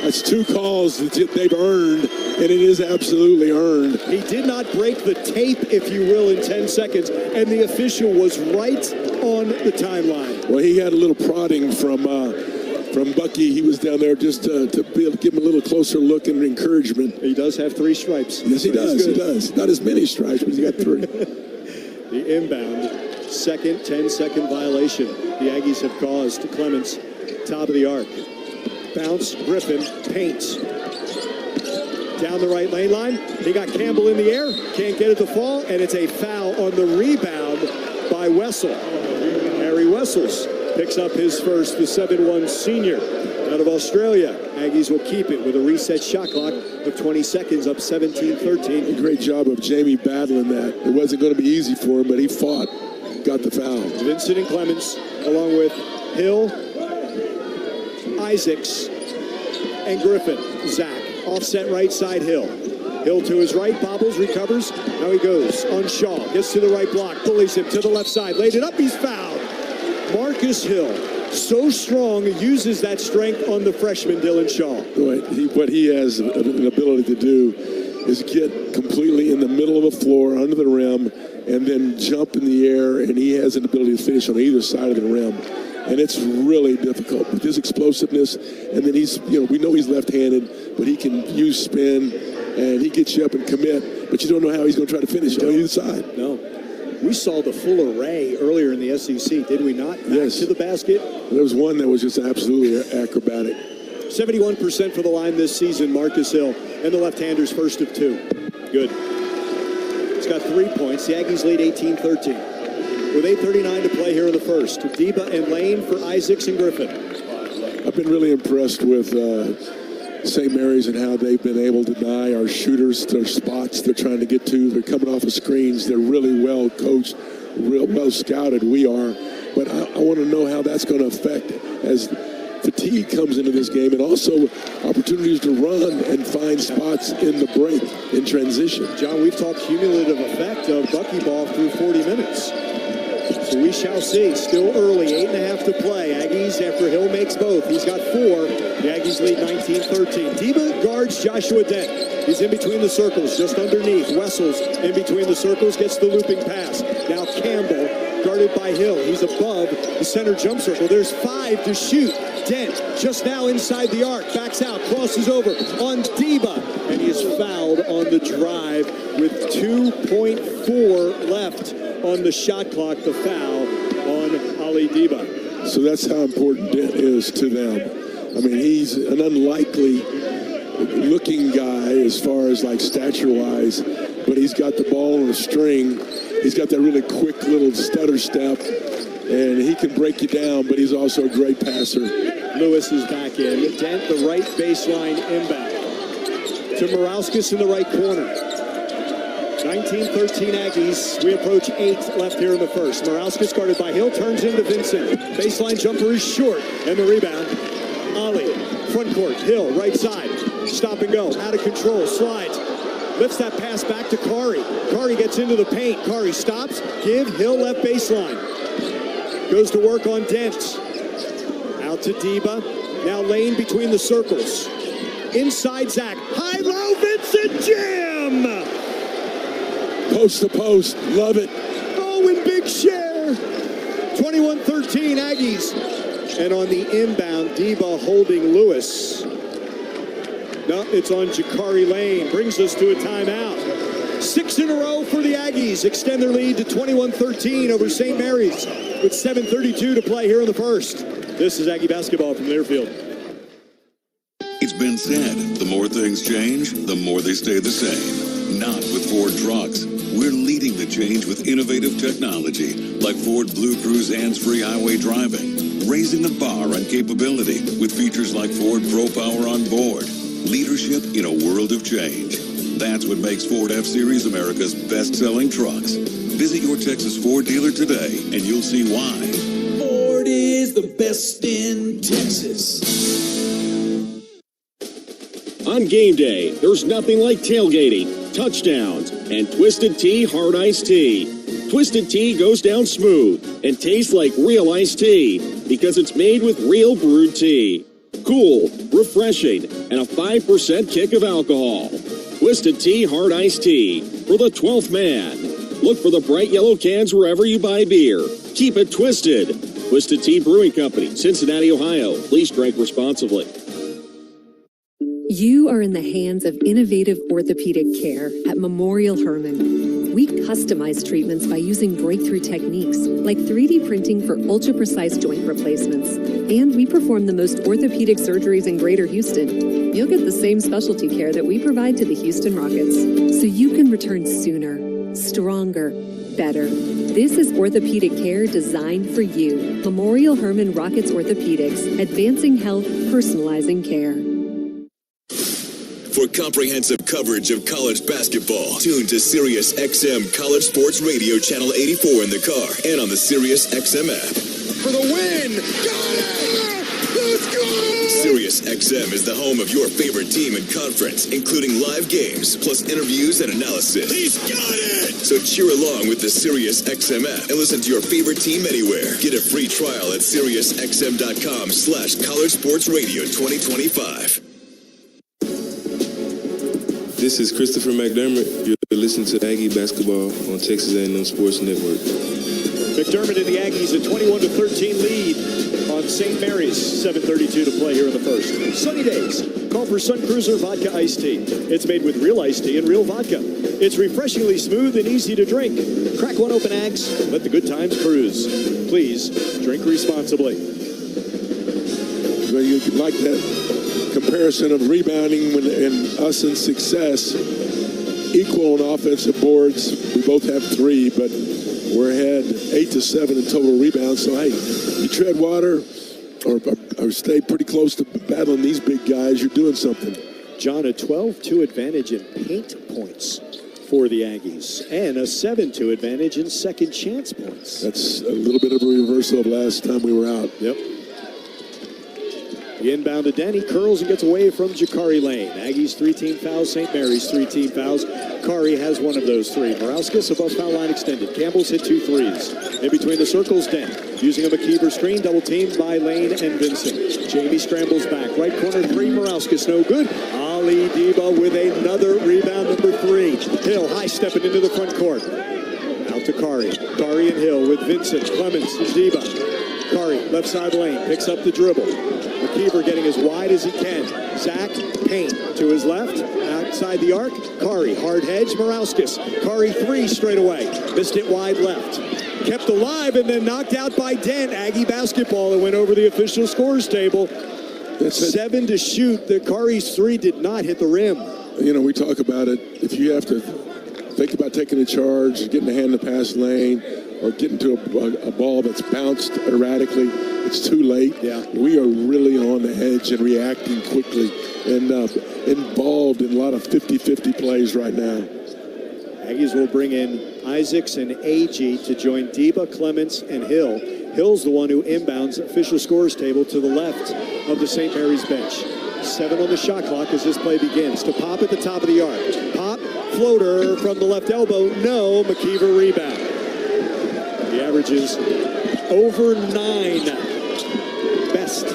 That's 2 calls that they've earned, and it is absolutely earned. He did not break the tape, if you will, in 10 seconds, and the official was right on the timeline. Well, he had a little prodding from Bucky. He was down there just to be able to give him a little closer look and encouragement. He does have 3 stripes. Yes, he does. He does. Not as many stripes, but he's got 3. The inbound, second 10-second violation the Aggies have caused to Clements, top of the arc. Bounce, Griffin, paints. Down the right lane line. He got Campbell in the air. Can't get it to fall, and it's a foul on the rebound by Wessel. Harry Wessels picks up his first, the 7'1" senior out of Australia. Aggies will keep it with a reset shot clock of 20 seconds, up 17-13. A great job of Jamie battling that. It wasn't going to be easy for him, but he fought, got the foul. Vincent and Clements, along with Hill, Isaacs, and Griffin. Zach, offset right side Hill. Hill to his right, bobbles, recovers. Now he goes on Shaw, gets to the right block, bullies him to the left side, laid it up, he's fouled. Marcus Hill, so strong, uses that strength on the freshman Dylan Shaw. What he has an ability to do is get completely in the middle of the floor, under the rim, and then jump in the air, and he has an ability to finish on either side of the rim. And it's really difficult with his explosiveness. And then he's, we know he's left-handed, but he can use spin, and he gets you up and commit. But you don't know how he's going to try to finish on either side. No. We saw the full array earlier in the SEC, did we not? Yes. To the basket. There was one that was just absolutely acrobatic. 71% for the line this season, Marcus Hill. And the left-hander's first of 2. Good. He's got 3 points. The Aggies lead 18-13. With 8:39 to play here in the first. Deba and Lane for Isaacs and Griffin. I've been really impressed with St. Mary's and how they've been able to deny our shooters their spots they're trying to get to. They're coming off of screens. They're really well coached, real well scouted. We are. But I want to know how that's going to affect as fatigue comes into this game, and also opportunities to run and find spots in the break, in transition. John, we've talked cumulative effect of Bucky ball through 40 minutes. So we shall see. Still early, 8.5 to play. Aggies, after Hill makes both, he's got 4. The Aggies lead 19-13. Deba guards Joshua Dent. He's in between the circles, just underneath. Wessels in between the circles, gets the looping pass. Now Campbell, guarded by Hill. He's above the center jump circle. There's 5 to shoot. Dent just now inside the arc, backs out, crosses over on Deba, and he is fouled on the drive with 2.4 left on the shot clock. The foul on Ali Deba. So that's how important Dent is to them. I mean, he's an unlikely looking guy as far as like stature-wise, but he's got the ball on a string. He's got that really quick little stutter step, and he can break you down, but he's also a great passer. Lewis is back in. Dent, the right baseline inbound to Morauskas in the right corner. 19-13 Aggies. We approach 8 left here in the first. Morauskas guarded by Hill, turns into Vincent. Baseline jumper is short, and the rebound. Ali, front court, Hill, right side. Stop and go, out of control, slides. Lifts that pass back to Kari. Kari gets into the paint. Kari stops, give, Hill left baseline. Goes to work on Dent. Out to Deba. Now Lane between the circles. Inside Zach. High-low Vincent Jam! Post to post. Love it. Oh, and big share. 21-13 Aggies. And on the inbound, Deba holding Lewis. No, it's on Jakari Lane. Brings us to a timeout. 6 in a row for the Aggies. Extend their lead to 21-13 over St. Mary's with 7:32 to play here in the first. This is Aggie basketball from Learfield. It's been said, the more things change, the more they stay the same. Not with Ford trucks. We're leading the change with innovative technology like Ford Blue Cruise hands-free highway driving, raising the bar on capability with features like Ford Pro Power on board. Leadership in a world of change. That's what makes Ford F-Series America's best-selling trucks. Visit your Texas Ford dealer today, and you'll see why. Ford is the best in Texas. On game day, there's nothing like tailgating, touchdowns, and Twisted Tea Hard Iced Tea. Twisted Tea goes down smooth and tastes like real iced tea because it's made with real brewed tea. Cool, refreshing, and a 5% kick of alcohol. Twisted Tea Hard Iced Tea for the 12th man. Look for the bright yellow cans wherever you buy beer. Keep it twisted. Twisted Tea Brewing Company, Cincinnati, Ohio. Please drink responsibly. You are in the hands of innovative orthopedic care at Memorial Hermann. We customize treatments by using breakthrough techniques like 3D printing for ultra-precise joint replacements. And we perform the most orthopedic surgeries in Greater Houston. You'll get the same specialty care that we provide to the Houston Rockets, so you can return sooner, stronger, better. This is orthopedic care designed for you. Memorial Hermann Rockets Orthopedics, advancing health, personalizing care. For comprehensive coverage of college basketball, tune to Sirius XM College Sports Radio Channel 84 in the car and on the Sirius XM app. For the win! Got it! Let's go! Sirius XM is the home of your favorite team and conference, including live games, plus interviews and analysis. He's got it! So cheer along with the Sirius XM app and listen to your favorite team anywhere. Get a free trial at SiriusXM.com/College Sports Radio 2025. This is Christopher McDermott. You're listening to Aggie basketball on Texas A&M Sports Network. McDermott and the Aggies a 21-13 lead on St. Mary's. 7:32 to play here in the first. Sunny days. Call for Sun Cruiser Vodka Iced Tea. It's made with real iced tea and real vodka. It's refreshingly smooth and easy to drink. Crack one open, Ags. Let the good times cruise. Please drink responsibly. Well, you like that comparison of rebounding and us in success, equal on offensive boards. We both have 3, but we're ahead 8-7 in total rebounds. So, hey, you tread water or stay pretty close to battling these big guys, you're doing something. John, a 12-2 advantage in paint points for the Aggies and a 7-2 advantage in second chance points. That's a little bit of a reversal of last time we were out. Yep. The inbound to Denny, curls and gets away from Jakari Lane. Aggies 3-team fouls, St. Mary's 3-team fouls. Kari has one of those 3. Morauskas above foul line extended. Campbell's hit 2 threes. In between the circles, Den. Using a McKeever screen, double teamed by Lane and Vincent. Jamie scrambles back. Right corner 3, Morauskas no good. Ali Deba with another rebound, number 3. Hill high stepping into the front court. Out to Kari. Kari and Hill with Vincent, Clemens, and Deba. Kari, left side lane, picks up the dribble. McKeever getting as wide as he can. Zach Payne to his left, outside the arc. Kari, hard hedge, Morauskas. Kari 3 straight away. Missed it wide left. Kept alive and then knocked out by Dent. Aggie basketball that went over the official scores table. 7 to shoot. The Kari's 3 did not hit the rim. You know, we talk about it. If you have to think about taking a charge, getting a hand in the pass lane, or getting to a ball that's bounced erratically, it's too late. Yeah. We are really on the edge and reacting quickly and involved in a lot of 50-50 plays right now. Aggies will bring in Isaacs and Agee to join Deba, Clements, and Hill. Hill's the one who inbounds official scores table to the left of the St. Mary's bench. 7 on the shot clock as this play begins. To Pop at the top of the arc. Pop, floater from the left elbow. No, McKeever rebound. He averages over 9. Best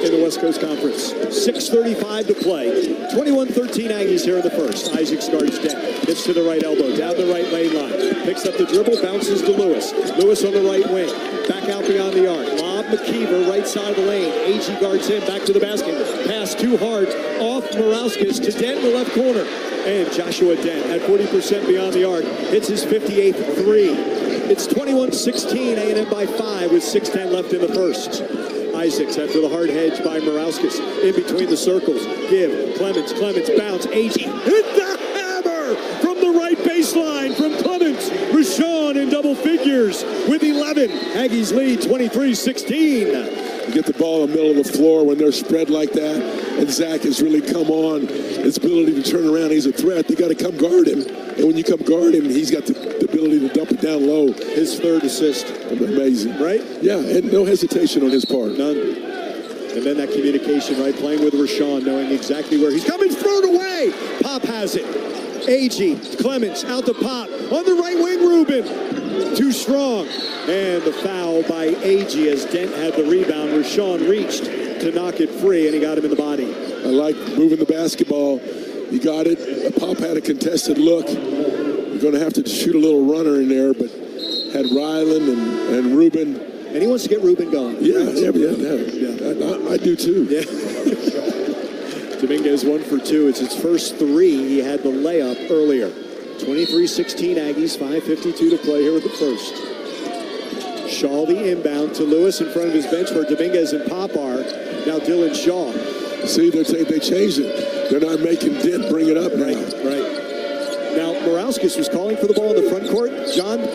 in the West Coast Conference. 6:35 to play. 21-13 Aggies here in the first. Isaacs guards Dent. Gets to the right elbow, down the right lane line. Picks up the dribble, bounces to Lewis. Lewis on the right wing. Back out beyond the arc. Lob McKeever, right side of the lane. Agee guards him, back to the basket. Pass too hard, off Morauskas to Dent in the left corner. And Joshua Dent at 40% beyond the arc. Hits his 58th three. It's 21-16, A&M by 5 with 6:10 left in the first. Isaacs after the hard hedge by Morauskas. In between the circles. Give. Clements bounce. Agee hit the hammer from the right baseline from Clements. Rashawn in double figures with 11. Aggies lead 23-16. You get the ball in the middle of the floor when they're spread like that, and Zach has really come on. His ability to turn around, he's a threat. They got to come guard him. And when you come guard him, he's got the ability to dump it down low. His third assist. Amazing. Right? Yeah, and no hesitation on his part. None. And then that communication, right? Playing with Rashawn, knowing exactly where he's coming. Thrown away. Pop has it. Agee, Clements out to Pop. On the right wing, Rubin. Too strong. And the foul by Agee as Dent had the rebound. Rashawn reached to knock it free, and he got him in the body. I like moving the basketball. You got it. Pop had a contested look. You're going to have to shoot a little runner in there, but had Ryland and Rubin. And he wants to get Rubin going. Yeah. I do too. Yeah. Dominguez 1 for 2. It's his first three. He had the layup earlier. 23-16 Aggies, 5:52 to play here with the first. Shaw the inbound to Lewis in front of his bench where Dominguez and Pop are. Now Dylan Shaw. See, they changed it. They're not making Dent bring it up now. Right. Now, Morauskas was calling for the ball in the front court. John,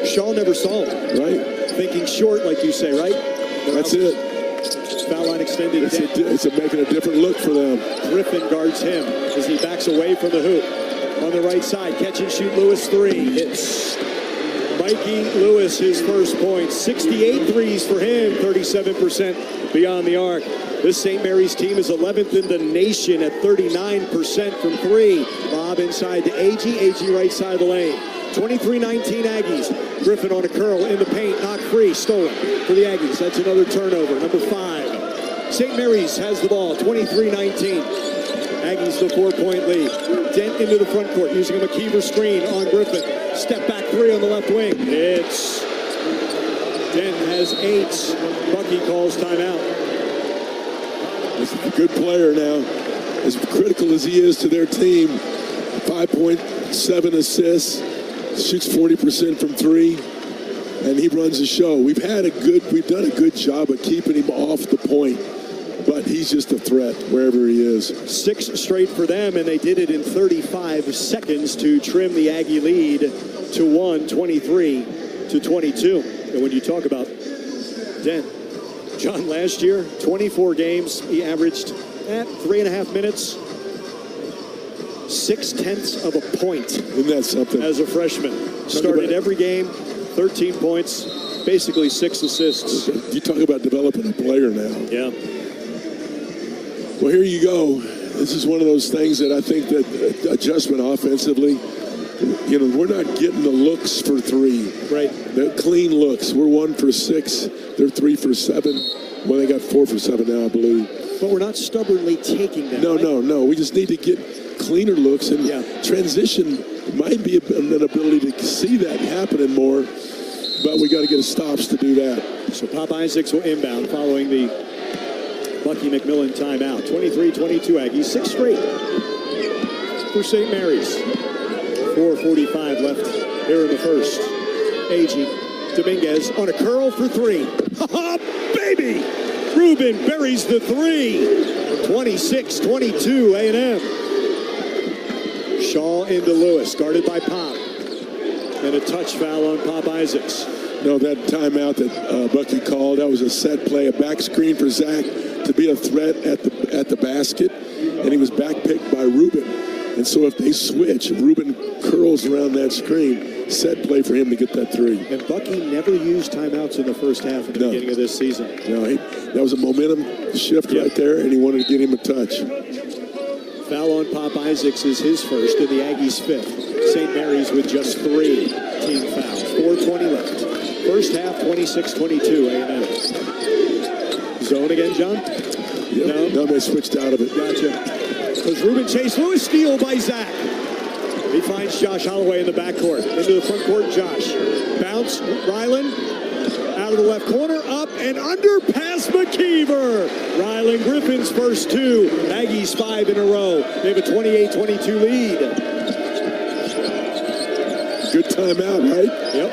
Shaw never saw him. Right. Thinking short, like you say, right? That's it. Foul line extended. It's making a different look for them. Griffin guards him as he backs away from the hoop. On the right side, catch and shoot Lewis 3. Hits Mikey Lewis his first point. 68 threes for him, 37% beyond the arc. This St. Mary's team is 11th in the nation at 39% from 3. Lob inside to Agee. Agee right side of the lane. 23-19 Aggies. Griffin on a curl in the paint, knocked free, stolen for the Aggies. That's another turnover. Number 5. St. Mary's has the ball, 23-19. Aggies the 4-point lead. Dent into the front court using a McKeever screen on Griffin. Step back 3 on the left wing. It's Dent has 8. Bucky calls timeout. He's a good player now. As critical as he is to their team, 5.7 assists, shoots 40% from 3, and he runs the show. We've done a good job of keeping him off the point. But he's just a threat wherever he is. 6 straight for them, and they did it in 35 seconds to trim the Aggie lead to 1, 23-22. And when you talk about Dent, John, last year, 24 games, he averaged at 3.5 minutes, 0.6 of a point. Isn't that something? As a freshman. Started every game, 13 points, basically 6 assists. You talk about developing a player now. Yeah. Well, here you go. This is one of those things that I think that adjustment offensively, we're not getting the looks for 3. Right. They're clean looks. We're 1 for 6. They're 3 for 7. Well, they got 4 for 7 now, I believe. But we're not stubbornly taking them. No. We just need to get cleaner looks, and transition might be an ability to see that happening more, but we got to get a stops to do that. So Pop Isaacs will inbound following the Bucky McMillan timeout. 23-22 Aggies, 6 straight for St. Mary's. 4:45 left here in the first. Agee, Dominguez on a curl for 3. Ha-ha, baby! Rubin buries the 3. 26-22 A&M. Shaw into Lewis, guarded by Pop. And a touch foul on Pop Isaacs. No, that timeout that Bucky called, that was a set play, a back screen for Zach to be a threat at the basket, and he was backpicked by Rubin. And so if they switch, Rubin curls around that screen, set play for him to get that 3. And Bucky never used timeouts in the first half at the beginning of this season. No, that was a momentum shift right there, and he wanted to get him a touch. Foul on Pop Isaacs is his first, and the Aggies 5th. St. Mary's with just 3 team fouls. 4:20 left. First half, 26-22 A&M. Zone again, John? No, they switched out of it. Gotcha. Because Ruben Chase Lewis, steal by Zach. He finds Josh Holloway in the backcourt. Into the front court, Josh. Bounce, Ryland. Out of the left corner, up and under, past McKeever. Ryland Griffin's first two. Aggies 5 in a row. They have a 28-22 lead. Good timeout, right? Yep.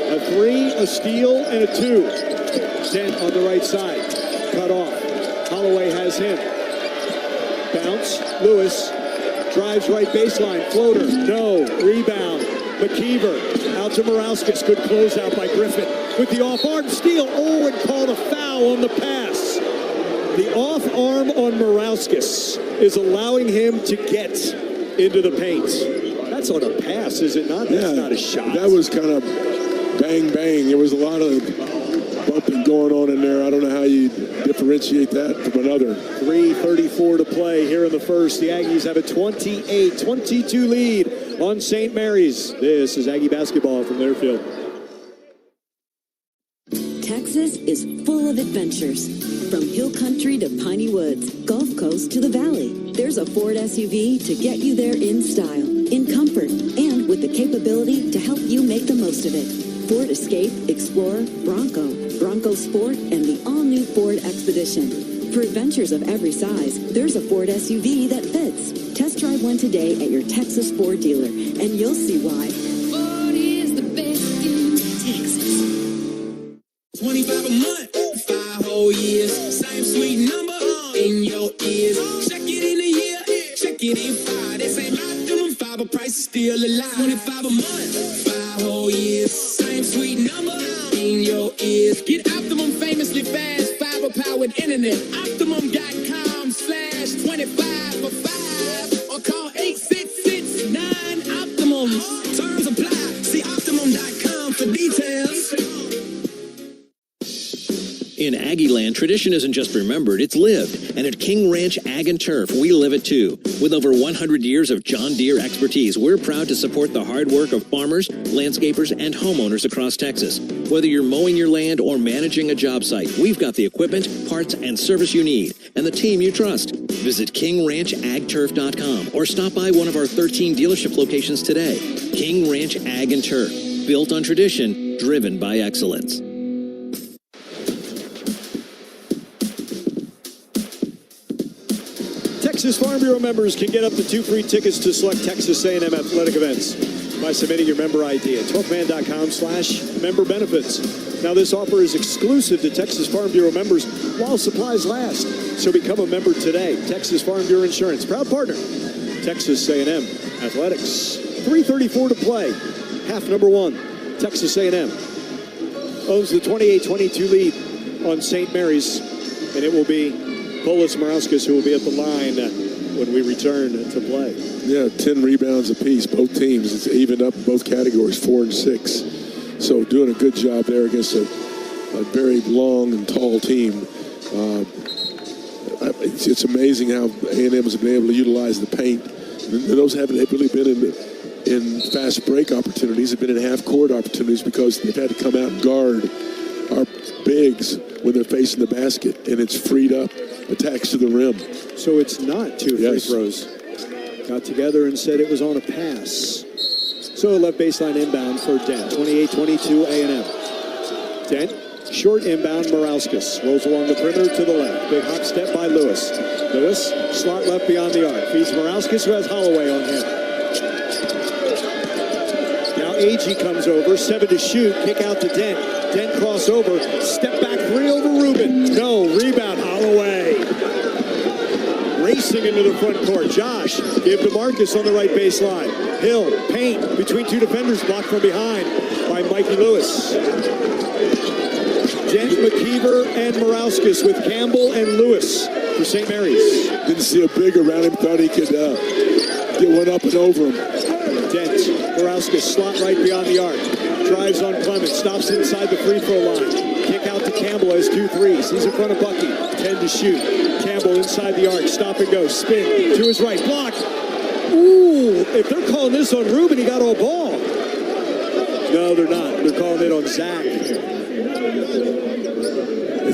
A 3, a steal, and a 2. Dent on the right side. Cut off. Holloway has him. Bounce. Lewis drives right baseline. Floater. No. Rebound. McKeever. Out to Morauskas. Good closeout by Griffin. With the off-arm steal. Oh, and called a foul on the pass. The off-arm on Morauskas is allowing him to get into the paint. That's on a pass, is it not? That's not a shot. That was kind of bang, bang. There was a lot of bumping going on in there. I don't know how you differentiate that from another. 3:34 to play here in the first. The Aggies have a 28-22 lead on St. Mary's. This is Aggie basketball from their field. Texas is full of adventures. From hill country to piney woods, Gulf Coast to the valley, there's a Ford SUV to get you there in style, in comfort, and with the capability to help you make the most of it. Ford Escape, Explorer, Bronco Sport, and the all-new Ford Expedition. For adventures of every size, there's a Ford SUV that fits. Test drive one today at your Texas Ford dealer, and you'll see why. Ford is the best in Texas. 25 a month, 5 whole years. Same sweet number in your ears. Check it in a year, check it in 5. This ain't my doing 5, but price is still alive. 25 a month, 5 whole years. Same sweet number in your ears. Get Optimum famously fast, fiber-powered internet. Optimum.com/25 for 5. Or call 866-9-OPTIMUM. Terms apply. See Optimum.com for details. In Aggie land, tradition isn't just remembered, it's lived. And at King Ranch Ag and Turf, we live it too. With over 100 years of John Deere expertise, we're proud to support the hard work of farmers, landscapers, and homeowners across Texas. Whether you're mowing your land or managing a job site, we've got the equipment, parts, and service you need, and the team you trust. Visit KingRanchAgTurf.com or stop by one of our 13 dealership locations today. King Ranch Ag and Turf, built on tradition, driven by excellence. Texas Farm Bureau members can get up to 2 free tickets to select Texas A&M athletic events by submitting your member ID at 12man.com/member benefits. Now, this offer is exclusive to Texas Farm Bureau members while supplies last. So become a member today. Texas Farm Bureau Insurance, proud partner. Texas A&M athletics. 3:34 to play. Half number 1. Texas A&M owns the 28-22 lead on St. Mary's, and it will be Polis Morauskas who will be at the line when we return to play. Yeah, 10 rebounds apiece, both teams. It's evened up in both categories, 4 and 6. So doing a good job there against a very long and tall team. It's amazing how A&M has been able to utilize the paint. Those haven't really been in fast break opportunities. They've been in half-court opportunities because they've had to come out and guard our bigs when they're facing the basket, and it's freed up attacks to the rim. So it's not 2 free throws. Got together and said it was on a pass. So left baseline inbound for Dent. 28-22 A&M. Dent, short inbound, Morauskas. Rolls along the perimeter to the left. Big hop step by Lewis. Lewis, slot left beyond the arc. Feeds Morauskas, who has Holloway on him. Now Agee comes over, 7 to shoot, kick out to Dent. Dent crossover, step back 3 over Rubin. No, rebound, Holloway. Racing into the front court. Josh, give to Marcus on the right baseline. Hill, paint between 2 defenders, blocked from behind by Mikey Lewis. Dent, McKeever, and Morauskas with Campbell and Lewis for St. Mary's. Didn't see a big around him, thought he could get one up and over him. Dent, Morauskas, slot right beyond the arc. Drives on Clement, stops inside the free throw line. Kick out to Campbell, has 2 threes. He's in front of Bucky, 10 to shoot. Campbell inside the arc, stop and go, spin to his right, block. Ooh, if they're calling this on Rubin, he got all ball. No, they're not. They're calling it on Zach.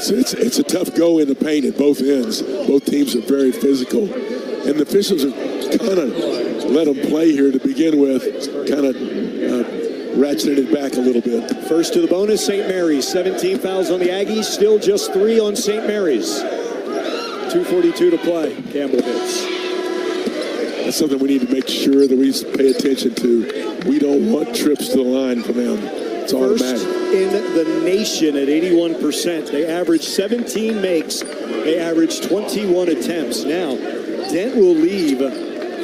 It's a tough go in the paint at both ends. Both teams are very physical. And the officials are kind of let them play here to begin with, kind of ratcheted it back a little bit. First to the bonus, St. Mary's. 17 fouls on the Aggies, still just 3 on St. Mary's. 2:42 to play. Campbell hits. That's something we need to make sure that we pay attention to. We don't want trips to the line from them. It's automatic. First in the nation at 81%. They average 17 makes. They average 21 attempts. Now, Dent will leave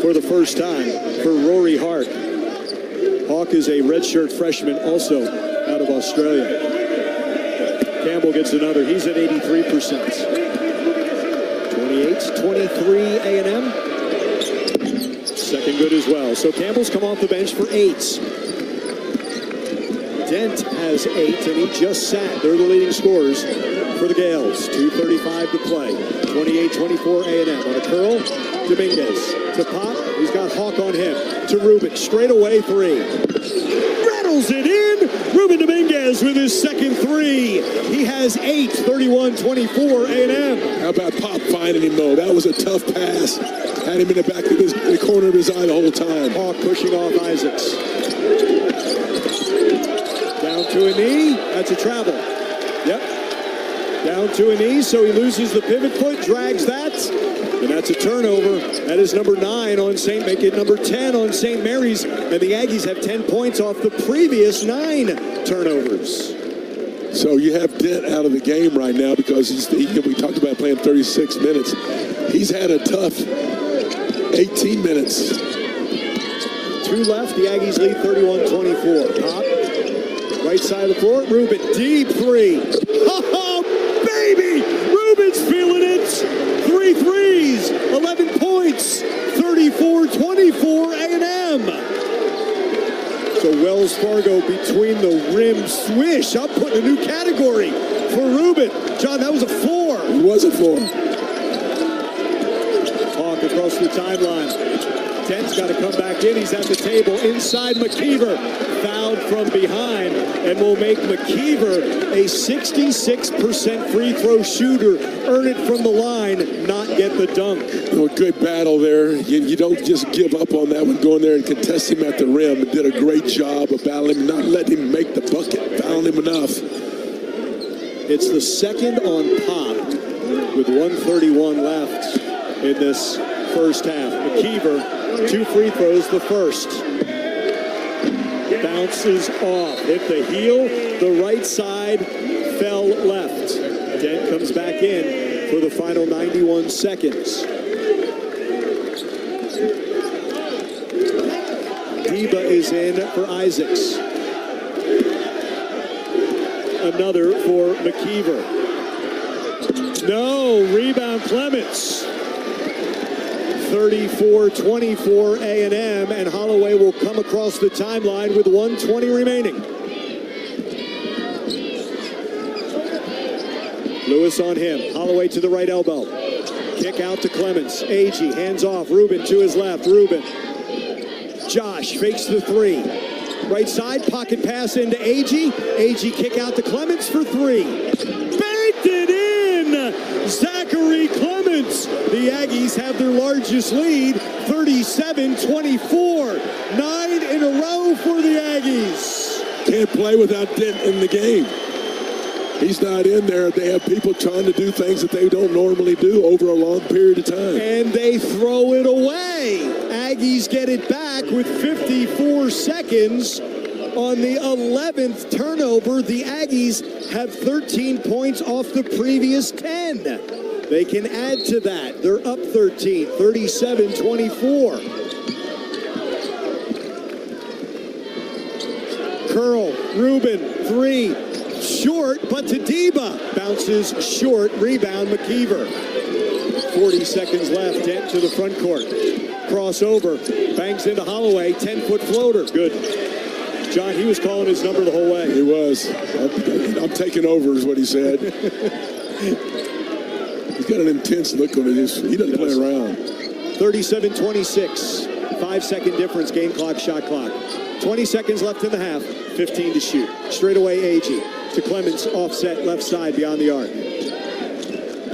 for the first time for Rory Hart. Hawk is a redshirt freshman, also out of Australia. Campbell gets another. He's at 83%. 28-23 A&M. Second good as well. So Campbell's come off the bench for 8. Dent has 8, and he just sat. They're the leading scorers for the Gaels. 2:35 to play. 28-24 A&M. On a curl, Dominguez to Pop. He's got Hawk on him. To Ruben. Straight away 3. Rattles it in. Ruben Dominguez with his second 3. He has 8. 31-24 A&M. How about Pop finding him, though? That was a tough pass. Had him in the back of the corner of his eye the whole time. Hawk pushing off Isaacs. Down to a knee. That's a travel. Yep. Down to a knee, so he loses the pivot foot, drags that, and that's a turnover. That is number 9 on make it number 10 on St. Mary's, and the Aggies have 10 points off the previous 9 turnovers. So you have Dent out of the game right now because we talked about playing 36 minutes. He's had a tough 18 minutes. 2 left. The Aggies lead 31-24. Pop. Right side of the floor. Ruben. Deep 3. Oh, baby! Ruben's feeling it. 3 threes. 11 points. 34-24 A&M. So Wells Fargo between the rim swish. I'm putting a new category for Ruben. John, that was a 4. It was a 4. Hawk across the timeline. Dent's got to come back in. He's at the table. Inside McKeever. Fouled from behind and will make McKeever a 66% free throw shooter. Earn it from the line, not get the dunk. A good battle there. You don't just give up on that one, going there and contest him at the rim. And did a great job of battling him, not letting him make the bucket. Found him enough. It's the second on Pop with 1:31 left in this first half. McKeever, 2 free throws, the first. Bounces off, hit the heel, the right side, fell left. Dent comes back in for the final 91 seconds. Deba is in for Isaacs. Another for McKeever. No, rebound Clements. 34-24 A&M, and Holloway will come across the timeline with 1:20 remaining. Lewis on him. Holloway to the right elbow. Kick out to Clements. Agee hands off. Ruben to his left. Ruben. Josh fakes the 3. Right side, pocket pass into Agee. Agee kick out to Clements for 3. Banked it in! Zachary Clements. The Aggies have their largest lead, 37-24. 9 in a row for the Aggies. Can't play without Dent in the game. He's not in there. They have people trying to do things that they don't normally do over a long period of time. And they throw it away. Aggies get it back with 54 seconds. On the 11th turnover, the Aggies have 13 points off the previous 10. They can add to that. They're up 13, 37-24. Curl, Ruben, 3. Short, but to Deba. Bounces short, rebound McKeever. 40 seconds left, Dent to the front court. Crossover, bangs into Holloway, 10-foot floater. Good. John, he was calling his number the whole way. He was. I'm taking over is what he said. He's got an intense look on it. He doesn't play around. 37-26. 5-second difference, game clock, shot clock. 20 seconds left in the half. 15 to shoot. Straight away, Agee. to Clemens, offset left side beyond the arc.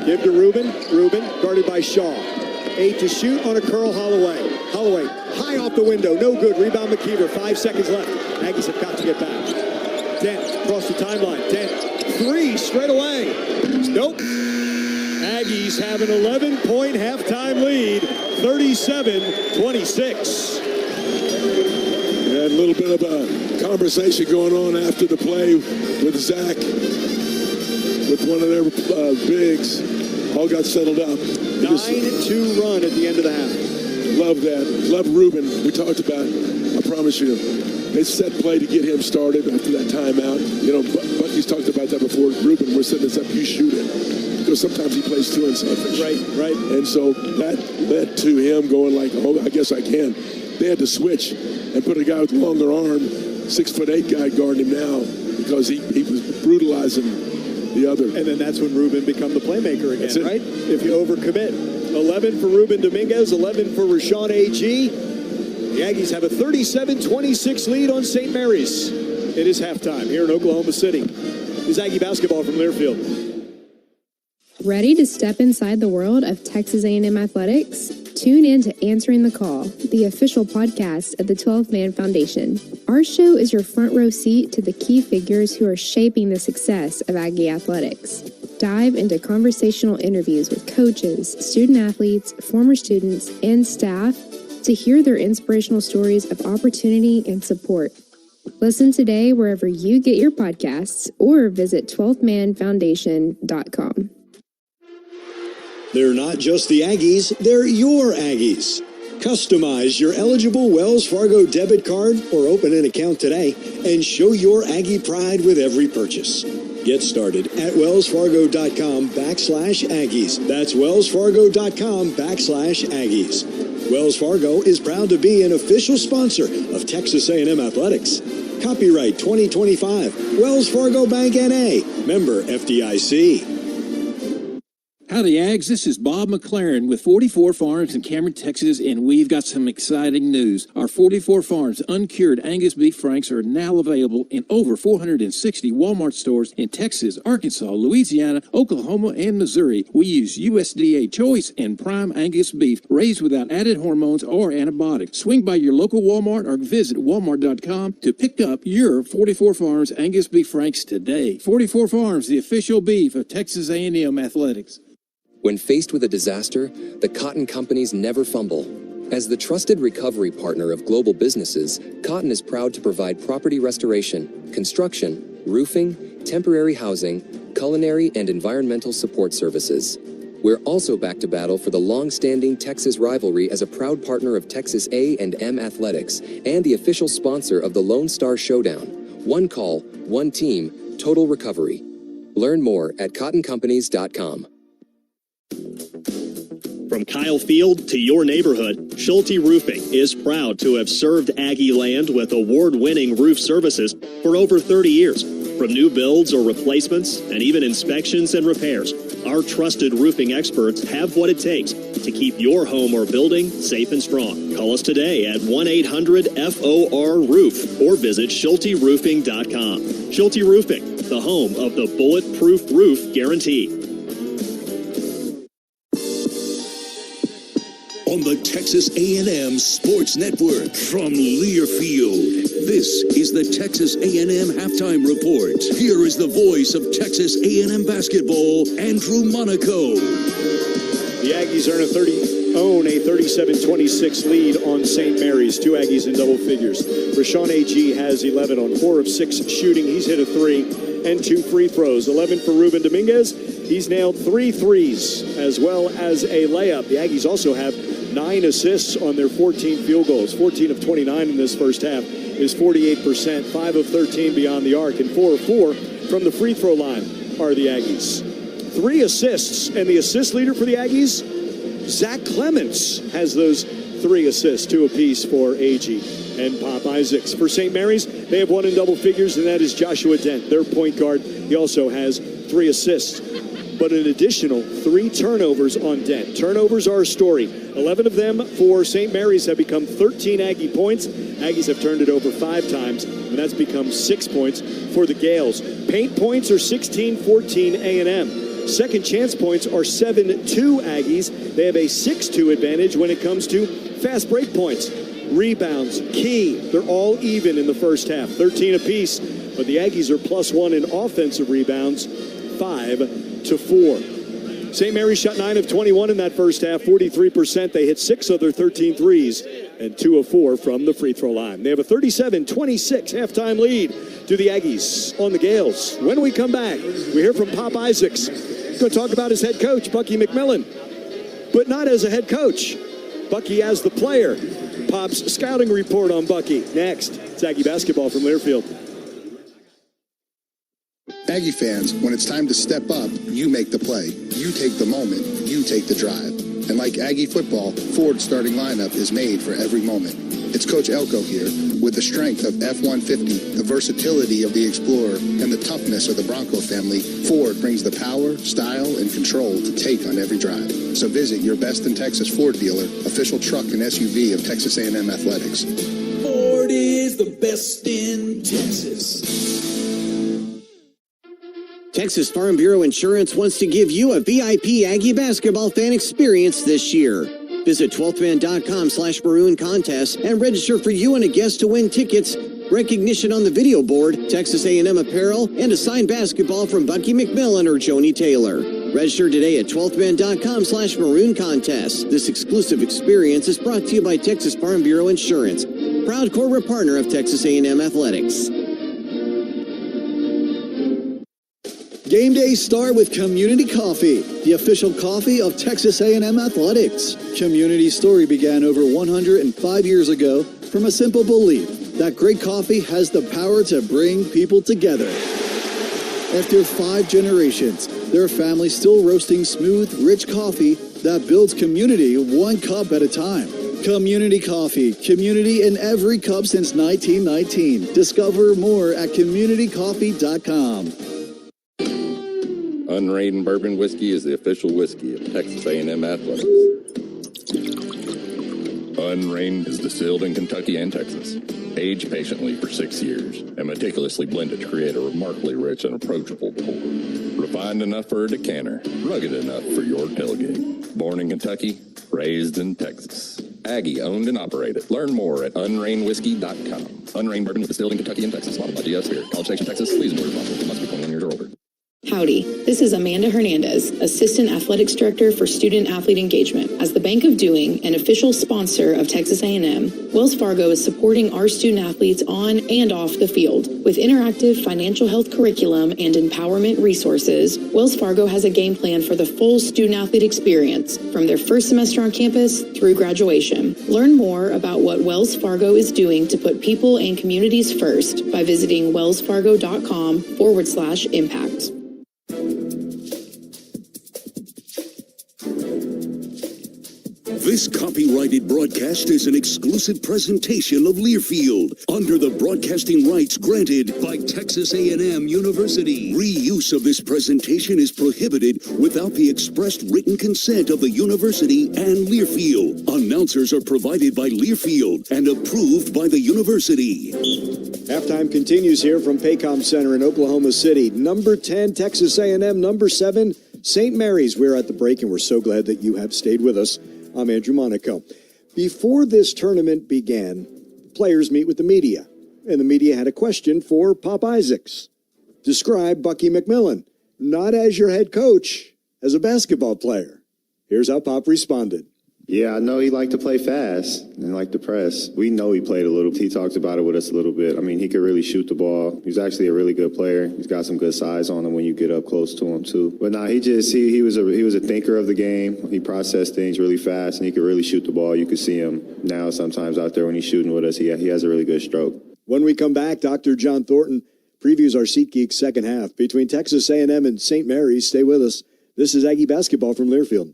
Give to Rubin. Rubin guarded by Shaw. 8 to shoot on a curl. Holloway. Holloway high off the window. No good. Rebound McKeever. 5 seconds left. Aggies have got to get back. Dent across the timeline. Dent. 3 straight away. Nope. Aggies have an 11-point halftime lead. 37-26. We had a little bit of a conversation going on after the play with Zach, with one of their bigs. All got settled up. 9-2 run at the end of the half. Love that. Love Rubin. We talked about it. I promise you. They set play to get him started after that timeout. You know, Bucky's talked about that before. Rubin, we're setting this up. You shoot it. Because sometimes he plays too unselfish. Right. And so that led to him going like, oh, I guess I can. They had to switch and put a guy with a longer arm, 6'8" guy guarding him now because he was brutalizing the other. And then that's when Rubin become the playmaker again, right? If you overcommit. 11 for Ruben Dominguez, 11 for Rashawn Agee. The Aggies have a 37-26 lead on St. Mary's. It is halftime here in Oklahoma City. This is Aggie basketball from Learfield. Ready to step inside the world of Texas A&M athletics? Tune in to Answering the Call, the official podcast of the 12-Man Foundation. Our show is your front row seat to the key figures who are shaping the success of Aggie athletics. Dive into conversational interviews with coaches, student athletes, former students, and staff to hear their inspirational stories of opportunity and support. Listen today wherever you get your podcasts or visit 12thmanfoundation.com. They're not just the Aggies, they're your Aggies. Customize your eligible Wells Fargo debit card or open an account today and show your Aggie pride with every purchase. Get started at wellsfargo.com/Aggies. That's wellsfargo.com/Aggies. Wells Fargo is proud to be an official sponsor of Texas A&M Athletics. Copyright 2025, Wells Fargo Bank N.A., member FDIC. Howdy, Ags. This is Bob McLaren with 44 Farms in Cameron, Texas, and we've got some exciting news. Our 44 Farms uncured Angus beef franks are now available in over 460 Walmart stores in Texas, Arkansas, Louisiana, Oklahoma, and Missouri. We use USDA choice and prime Angus beef raised without added hormones or antibiotics. Swing by your local Walmart or visit walmart.com to pick up your 44 Farms Angus beef franks today. 44 Farms, the official beef of Texas A&M athletics. When faced with a disaster, the cotton companies never fumble. As the trusted recovery partner of global businesses, Cotton is proud to provide property restoration, construction, roofing, temporary housing, culinary, and environmental support services. We're also back to battle for the long-standing Texas rivalry as a proud partner of Texas A&M Athletics and the official sponsor of the Lone Star Showdown. One call, one team, total recovery. Learn more at cottoncompanies.com. From Kyle Field to your neighborhood, Schulte Roofing is proud to have served Aggie land with award-winning roof services for over 30 years. From new builds or replacements and even inspections and repairs, our trusted roofing experts have what it takes to keep your home or building safe and strong. Call us today at 1-800-FOR-ROOF or visit SchulteRoofing.com. Schulte Roofing, the home of the bulletproof roof guarantee. On the Texas A&M Sports Network from Learfield, this is the Texas A&M Halftime Report. Here is the voice of Texas A&M basketball, Andrew Monaco. The Aggies own a 37-26 lead on St. Mary's. 2 Aggies in double figures. Rashawn Agee has 11 on 4 of 6 shooting. He's hit a 3 and 2 free throws. 11 for Ruben Dominguez. He's nailed 3 threes as well as a layup. The Aggies also have 9 assists on their 14 field goals. 14 of 29 in this first half is 48%. 5 of 13 beyond the arc, and 4 of 4 from the free throw line are the Aggies. 3 assists, and the assist leader for the Aggies, Zach Clemens, has those 3 assists, 2 apiece for Agee and Pop Isaacs. For St. Mary's, they have 1 in double figures, and that is Joshua Dent, their point guard. He also has 3 assists. but an additional 3 turnovers on Dent. Turnovers are a story. 11 of them for St. Mary's have become 13 Aggie points. Aggies have turned it over 5 times, and that's become 6 points for the Gaels. Paint points are 16-14 A&M. Second chance points are 7-2 Aggies. They have a 6-2 advantage when it comes to fast break points. Rebounds, key. They're all even in the first half, 13 apiece. But the Aggies are +1 in offensive rebounds, 5-4. St. Mary's shot 9 of 21 in that first half, 43%. They hit 6 of their 13 threes and 2 of 4 from the free throw line. They have a 37-26 halftime lead to the Aggies on the Gaels. When we come back, we hear from Pop Isaacs. He's going to talk about his head coach, Bucky McMillan, but not as a head coach. Bucky as the player. Pop's scouting report on Bucky. Next, it's Aggie basketball from Learfield. Aggie fans, when it's time to step up, you make the play. You take the moment. You take the drive. And like Aggie football, Ford's starting lineup is made for every moment. It's Coach Elko here. With the strength of F-150, the versatility of the Explorer, and the toughness of the Bronco family, Ford brings the power, style, and control to take on every drive. So visit your Best in Texas Ford dealer, official truck and SUV of Texas A&M Athletics. Ford is the best in Texas. Texas Farm Bureau Insurance wants to give you a VIP Aggie basketball fan experience this year. Visit 12thman.com/maroon contest and register for you and a guest to win tickets, recognition on the video board, Texas A&M apparel, and a signed basketball from Bucky McMillan or Joni Taylor. Register today at 12thman.com/maroon contest. This exclusive experience is brought to you by Texas Farm Bureau Insurance, proud corporate partner of Texas A&M Athletics. Game days start with Community Coffee, the official coffee of Texas A&M Athletics. Community's story began over 105 years ago from a simple belief that great coffee has the power to bring people together. After 5 generations, their family still roasting smooth, rich coffee that builds community 1 cup at a time. Community Coffee, community in every cup since 1919. Discover more at communitycoffee.com. Unrained Bourbon Whiskey is the official whiskey of Texas A&M Athletics. Unrained is distilled in Kentucky and Texas, aged patiently for 6 years, and meticulously blended to create a remarkably rich and approachable pour. Refined enough for a decanter, rugged enough for your tailgate. Born in Kentucky, raised in Texas. Aggie owned and operated. Learn more at unrainedwhiskey.com. Unrained Bourbon distilled in Kentucky and Texas, bottled by GS Spirit. College Station, Texas. Please enjoy responsibly. Must be 21 years or older. Howdy, this is Amanda Hernandez, Assistant Athletics Director for Student Athlete Engagement. As the Bank of Doing, an official sponsor of Texas A&M, Wells Fargo is supporting our student athletes on and off the field. With interactive financial health curriculum and empowerment resources, Wells Fargo has a game plan for the full student athlete experience, from their first semester on campus through graduation. Learn more about what Wells Fargo is doing to put people and communities first by visiting wellsfargo.com/impact. This copyrighted broadcast is an exclusive presentation of Learfield under the broadcasting rights granted by Texas A&M University. Reuse of this presentation is prohibited without the expressed written consent of the university and Learfield. Announcers are provided by Learfield and approved by the university. Halftime continues here from Paycom Center in Oklahoma City. Number 10, Texas A&M. Number 7, St. Mary's. We're at the break, and we're so glad that you have stayed with us. I'm Andrew Monaco. Before this tournament began, players meet with the media, and the media had a question for Pop Isaacs. Describe Bucky McMillan, not as your head coach, as a basketball player. Here's how Pop responded. Yeah, I know he liked to play fast and liked to press. We know he played a little. He talked about it with us a little bit. I mean, he could really shoot the ball. He's actually a really good player. He's got some good size on him when you get up close to him too. But nah, he was a thinker of the game. He processed things really fast, and he could really shoot the ball. You could see him now sometimes out there when he's shooting with us. He has a really good stroke. When we come back, Dr. John Thornton previews our SeatGeek second half between Texas A&M and St. Mary's. Stay with us. This is Aggie basketball from Learfield.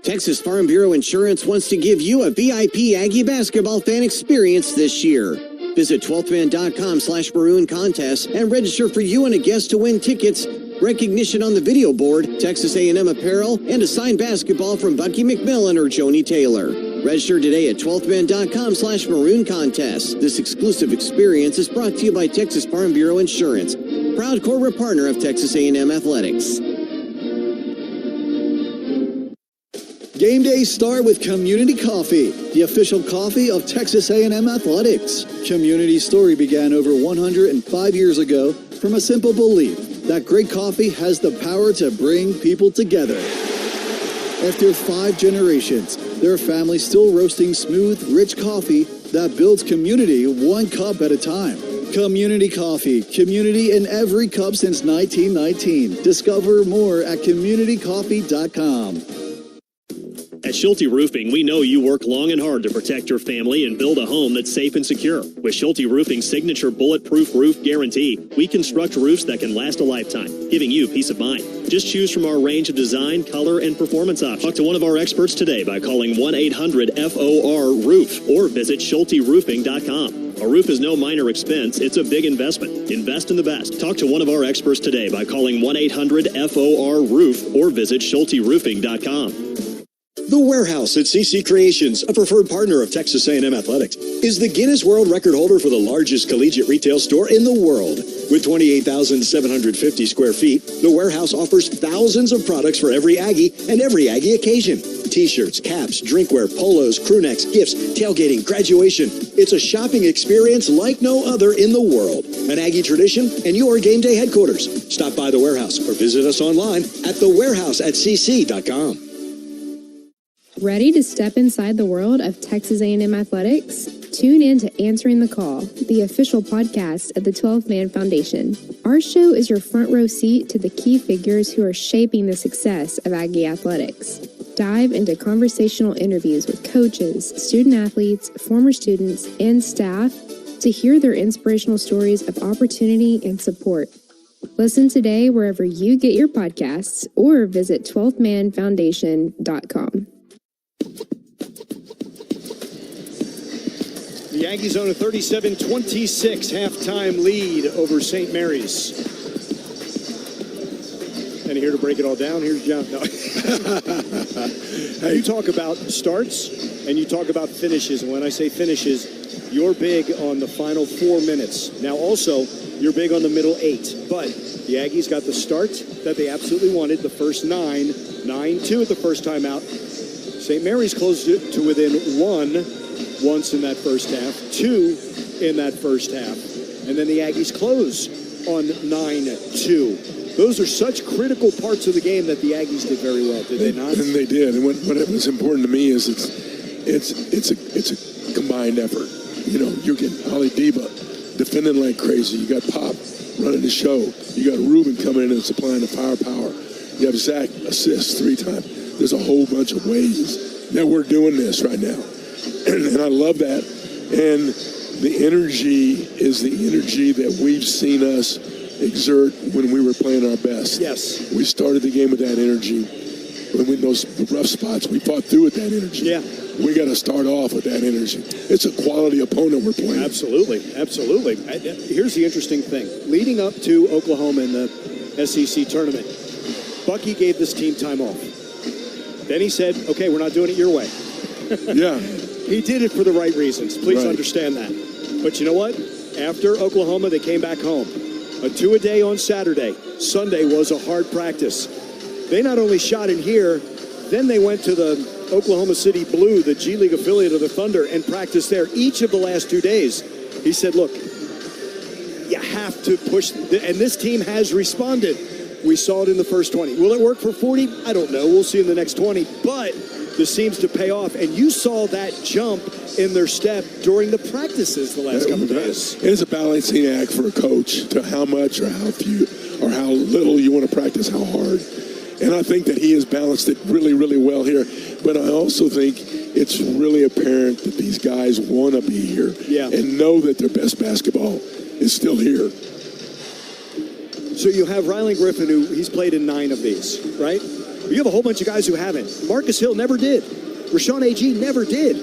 Texas Farm Bureau Insurance wants to give you a VIP Aggie basketball fan experience this year. Visit 12thman.com/maroon contest and register for you and a guest to win tickets, recognition on the video board, Texas A&M apparel, and a signed basketball from Bucky McMillan or Joni Taylor. Register today at 12thman.com/maroon contest. This exclusive experience is brought to you by Texas Farm Bureau Insurance, proud corporate partner of Texas A&M Athletics. Game days start with Community Coffee, the official coffee of Texas A&M Athletics. Community's story began over 105 years ago from a simple belief that great coffee has the power to bring people together. After 5 generations, their family still roasting smooth, rich coffee that builds community one cup at a time. Community Coffee, community in every cup since 1919. Discover more at communitycoffee.com. At Schulte Roofing, we know you work long and hard to protect your family and build a home that's safe and secure. With Schulte Roofing's signature bulletproof roof guarantee, we construct roofs that can last a lifetime, giving you peace of mind. Just choose from our range of design, color, and performance options. Talk to one of our experts today by calling 1-800-FOR-ROOF or visit SchulteRoofing.com. A roof is no minor expense. It's a big investment. Invest in the best. Talk to one of our experts today by calling 1-800-FOR-ROOF or visit SchulteRoofing.com. The Warehouse at CC Creations, a preferred partner of Texas A&M Athletics, is the Guinness World Record holder for the largest collegiate retail store in the world. With 28,750 square feet, the Warehouse offers thousands of products for every Aggie and every Aggie occasion. T-shirts, caps, drinkware, polos, crew necks, gifts, tailgating, graduation. It's a shopping experience like no other in the world. An Aggie tradition and your game day headquarters. Stop by the Warehouse or visit us online at thewarehouse@cc.com. Ready to step inside the world of Texas A&M Athletics? Tune in to Answering the Call, the official podcast of the 12-Man Foundation. Our show is your front row seat to the key figures who are shaping the success of Aggie athletics. Dive into conversational interviews with coaches, student athletes, former students, and staff to hear their inspirational stories of opportunity and support. Listen today wherever you get your podcasts or visit 12thmanfoundation.com. The Aggies own a 37-26 halftime lead over St. Mary's. And here to break it all down, here's John. No. You talk about starts and you talk about finishes. And when I say finishes, you're big on the final 4 minutes. Now also, you're big on the middle 8. But the Aggies got the start that they absolutely wanted, the first 9-2 at the first time out. St. Mary's closed it to within 1 once in that first half, 2 in that first half. And then the Aggies close on 9-2. Those are such critical parts of the game that the Aggies did very well, did they not? And they did. And what was important to me is it's a combined effort. You know, you get Ali Diba defending like crazy. You got Pop running the show. You got Ruben coming in and supplying the firepower. You have Zach assists 3 times. There's a whole bunch of ways that we're doing this right now. And I love that. And the energy is the energy that we've seen us exert when we were playing our best. Yes. We started the game with that energy. When we those rough spots, we fought through with that energy. Yeah. We got to start off with that energy. It's a quality opponent we're playing. Absolutely. Absolutely. Here's the interesting thing. Leading up to Oklahoma in the SEC tournament, Bucky gave this team time off. Then he said, okay, we're not doing it your way. Yeah. He did it for the right reasons. Please understand that. But you know what? After Oklahoma, they came back home. A 2-a-day on Saturday. Sunday was a hard practice. They not only shot in here, then they went to the Oklahoma City Blue, the G League affiliate of the Thunder, and practiced there each of the last 2 days. He said, look, you have to push, and this team has responded. We saw it in the first 20. Will it work for 40? I don't know. We'll see in the next 20. But this seems to pay off. And you saw that jump in their step during the practices the last couple of days. It is a balancing act for a coach to how much or how few or how little you want to practice, how hard. And I think that he has balanced it really, really well here. But I also think it's really apparent that these guys want to be here and know that their best basketball is still here. So you have Rylan Griffin, who he's played in 9 of these, right? You have a whole bunch of guys who haven't. Marcus Hill never did. Rashawn Agee never did.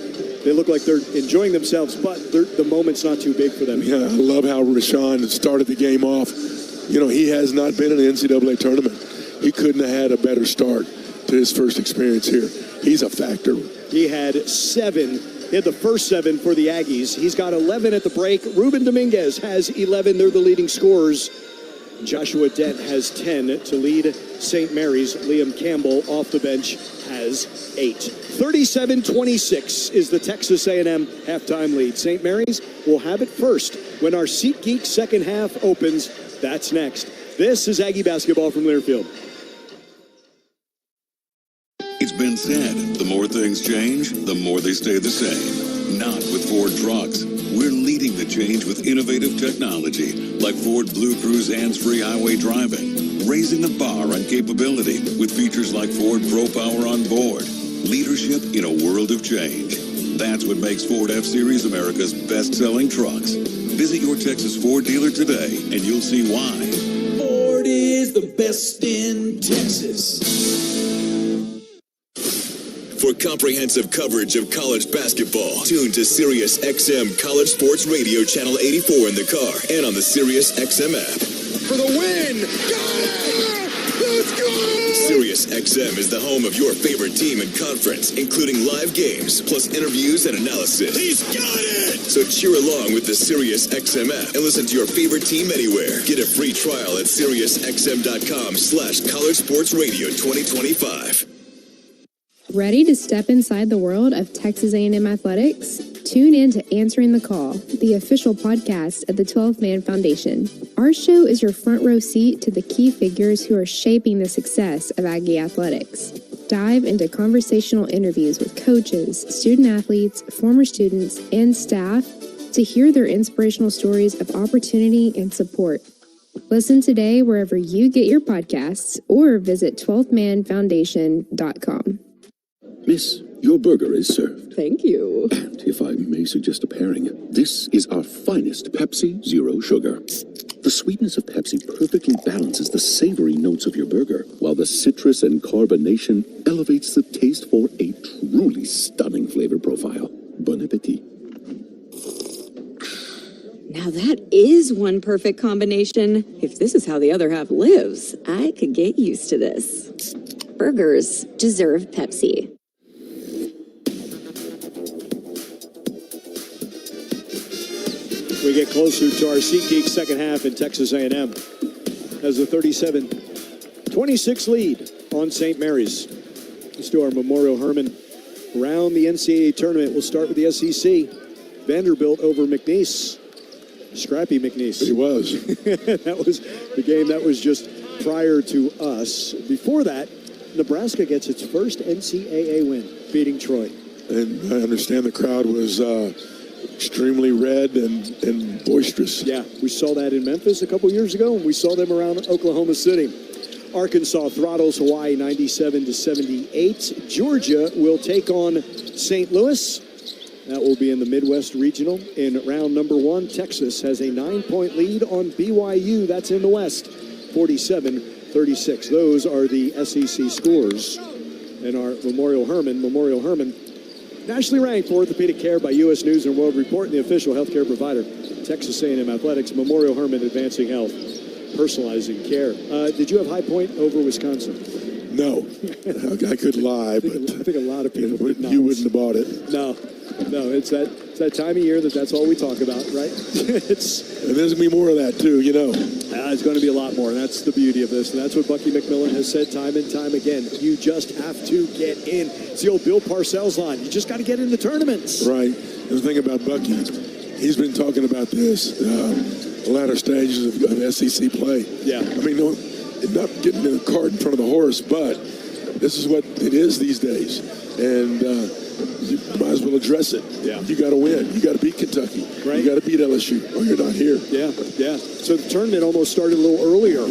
They look like they're enjoying themselves, but the moment's not too big for them. Yeah, I love how Rashawn started the game off he has not been in the NCAA tournament. He couldn't have had a better start to his first experience here. He's a factor. He had 7. He had the first 7 for the Aggies. He's got 11 at the break. Ruben Dominguez has 11. They're the leading scorers. Joshua Dent has 10 to lead St. Mary's. Liam Campbell off the bench has 8. 37-26 is the Texas A&M halftime lead. St. Mary's will have it first when our SeatGeek second half opens. That's next. This is Aggie basketball from Learfield. It's been said, the more things change, the more they stay the same. Not with Ford trucks. We're leading the change with innovative technology like Ford Blue Cruise hands-free highway driving, raising the bar on capability with features like Ford Pro Power on board. Leadership in a world of change. That's what makes Ford F-Series America's best-selling trucks. Visit your Texas Ford dealer today and you'll see why. Ford is the best in Texas. For comprehensive coverage of college basketball, tune to Sirius XM College Sports Radio Channel 84 in the car and on the Sirius XM app. For the win! Got it! Let's go! Sirius XM is the home of your favorite team and conference, including live games, plus interviews and analysis. He's got it! So cheer along with the Sirius XM app and listen to your favorite team anywhere. Get a free trial at SiriusXM.com/College Sports Radio 2025. Ready to step inside the world of Texas A&M athletics? Tune in to Answering the Call, the official podcast of the 12th Man Foundation. Our show is your front row seat to the key figures who are shaping the success of Aggie athletics. Dive into conversational interviews with coaches, student athletes, former students, and staff to hear their inspirational stories of opportunity and support. Listen today wherever you get your podcasts or visit 12thmanfoundation.com. Miss, your burger is served. Thank you. And if I may suggest a pairing, this is our finest Pepsi Zero Sugar. The sweetness of Pepsi perfectly balances the savory notes of your burger, while the citrus and carbonation elevates the taste for a truly stunning flavor profile. Bon appetit. Now that is one perfect combination. If this is how the other half lives, I could get used to this. Burgers deserve Pepsi. We get closer to our SeatGeek second half, in Texas A&M has a 37-26 lead on St. Mary's. Let's do our Memorial Hermann around the NCAA tournament. We'll start with the SEC. Vanderbilt over McNeese. Scrappy McNeese. He was. That was the game that was just prior to us. Before that, Nebraska gets its first NCAA win, beating Troy. And I understand the crowd was extremely red and boisterous. Yeah, we saw that in Memphis a couple years ago, and we saw them around Oklahoma City. Arkansas throttles Hawaii 97-78. Georgia will take on St. Louis. That will be in the Midwest Regional in round number 1. Texas has a 9-point lead on BYU. That's in the West, 47-36. Those are the SEC scores. And our Memorial Hermann, nationally ranked for orthopedic care by U.S. News and World Report, and the official healthcare provider, Texas A&M Athletics. Memorial Hermann, advancing health, personalizing care. Did you have High Point over Wisconsin? No, I could lie, but I think a lot of people would not. You wouldn't have bought it. No, it's that time of year that's all we talk about, right? And there's going to be more of that, too, you know. It's going to be a lot more, and that's the beauty of this. And that's what Bucky McMillan has said time and time again. You just have to get in. It's the old Bill Parcells line. You just got to get in the tournaments. Right. And the thing about Bucky, he's been talking about this, the latter stages of SEC play. Yeah. I mean, not getting the cart in front of the horse, but this is what it is these days. And you might as well address it. Yeah. You got to win. You got to beat Kentucky. Right. You got to beat LSU, or you're not here. Yeah. So the tournament almost started a little earlier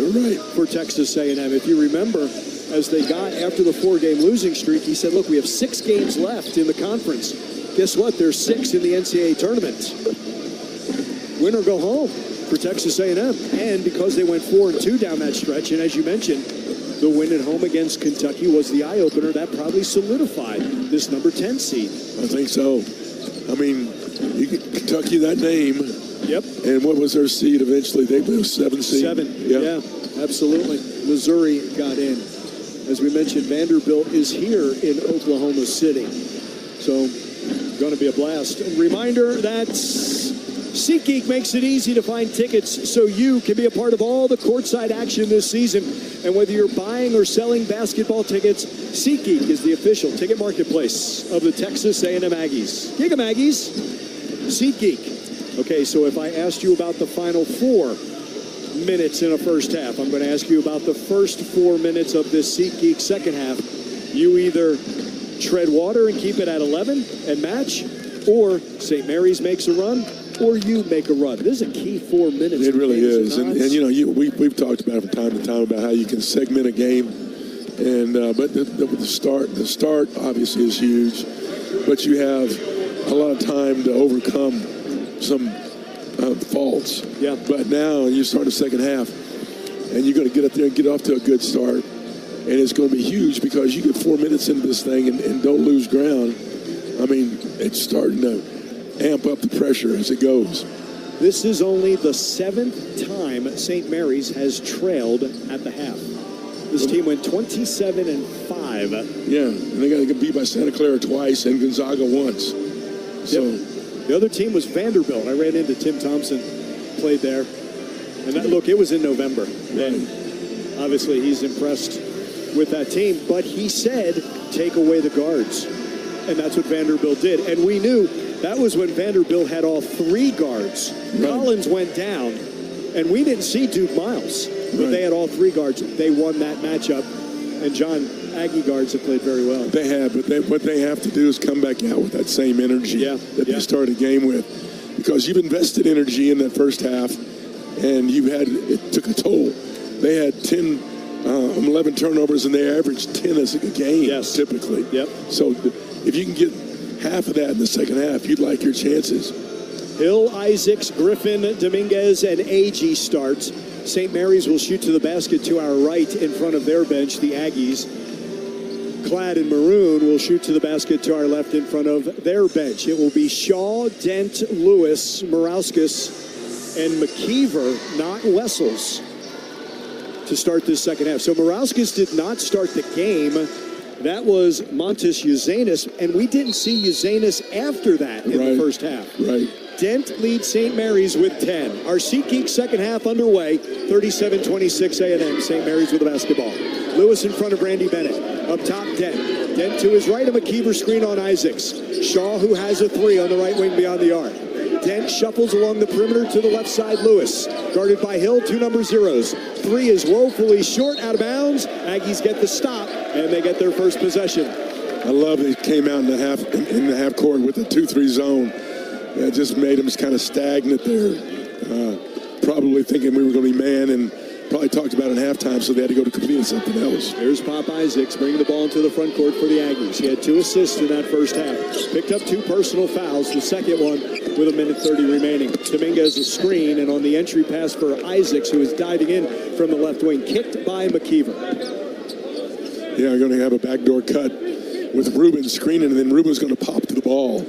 for Texas A&M. If you remember, as they got after the 4-game losing streak, he said, look, we have 6 games left in the conference. Guess what? There's 6 in the NCAA tournament. Win or go home for Texas A&M. And because they went 4-2 down that stretch, and as you mentioned, the win at home against Kentucky was the eye-opener. That probably solidified this number 10 seed. I think so. I mean, Kentucky, that name, Yep. And what was their seed eventually? They were 7 seed. 7. Yeah, absolutely. Missouri got in. As we mentioned, Vanderbilt is here in Oklahoma City. So, going to be a blast. A reminder that SeatGeek makes it easy to find tickets so you can be a part of all the courtside action this season. And whether you're buying or selling basketball tickets, SeatGeek is the official ticket marketplace of the Texas A&M Aggies. Giga Aggies, SeatGeek. Okay, so if I asked you about the final 4 minutes in a first half, I'm going to ask you about the first 4 minutes of this SeatGeek second half. You either tread water and keep it at 11 and match, or St. Mary's makes a run, or you make a run. This is a key 4 minutes. It really is. And you know, we've talked about it from time to time about how you can segment a game. And but the start obviously is huge. But you have a lot of time to overcome some faults. Yeah. But now you start the second half, and you're going to get up there and get off to a good start. And it's going to be huge because you get 4 minutes into this thing and don't lose ground. I mean, it's starting to amp up the pressure as it goes. This is only the 7th time St. Mary's has trailed at the half. This team went 27-5. Yeah, and they got to get beat by Santa Clara twice and Gonzaga once. So the other team was Vanderbilt. I ran into Tim Thompson, played there. And that, look, it was in November. And obviously he's impressed with that team. But he said, take away the guards. And that's what Vanderbilt did. And we knew that was when Vanderbilt had all 3 guards. Right. Collins went down, and we didn't see Duke Miles. But they had all 3 guards. They won that matchup. And John, Aggie guards have played very well. They have, but what they have to do is come back out with that same energy that they started the game with. Because you've invested energy in that first half, and it took a toll. They had 11 turnovers, and they averaged 10 as a game, typically. Yep. So if you can get half of that in the second half, you'd like your chances. Hill, Isaacs, Griffin, Dominguez, and Agee starts. St. Mary's will shoot to the basket to our right in front of their bench, the Aggies. Clad in maroon will shoot to the basket to our left in front of their bench. It will be Shaw, Dent, Lewis, Morauskas, and McKeever, not Wessels, to start this second half. So Morauskas did not start the game. That was Montes Uzanis, and we didn't see Uzanis after that in the first half. Right. Dent leads St. Mary's with 10. Our SeatGeek second half underway, 37-26 A&M. St. Mary's with the basketball. Lewis in front of Randy Bennett. Up top, Dent. Dent to his right, a McKeever screen on Isaacs. Shaw, who has a 3 on the right wing beyond the arc. Dent shuffles along the perimeter to the left side. Lewis, guarded by Hill, 2 number zeros. 3 is woefully short, out of bounds. Aggies get the stop, and they get their first possession. I love it came out in the half court with the 2-3 zone. It just made them kind of stagnant there. Probably thinking we were going to be man, and probably talked about it at halftime, so they had to go to completing something else. Here's Pop Isaacs bringing the ball into the front court for the Aggies. He had 2 assists in that first half. Picked up 2 personal fouls, the second one with 1:30 remaining. Dominguez a screen, and on the entry pass for Isaacs, who is diving in from the left wing, kicked by McKeever. Yeah, they're going to have a backdoor cut with Rubin screening, and then Rubin's going to pop to the ball.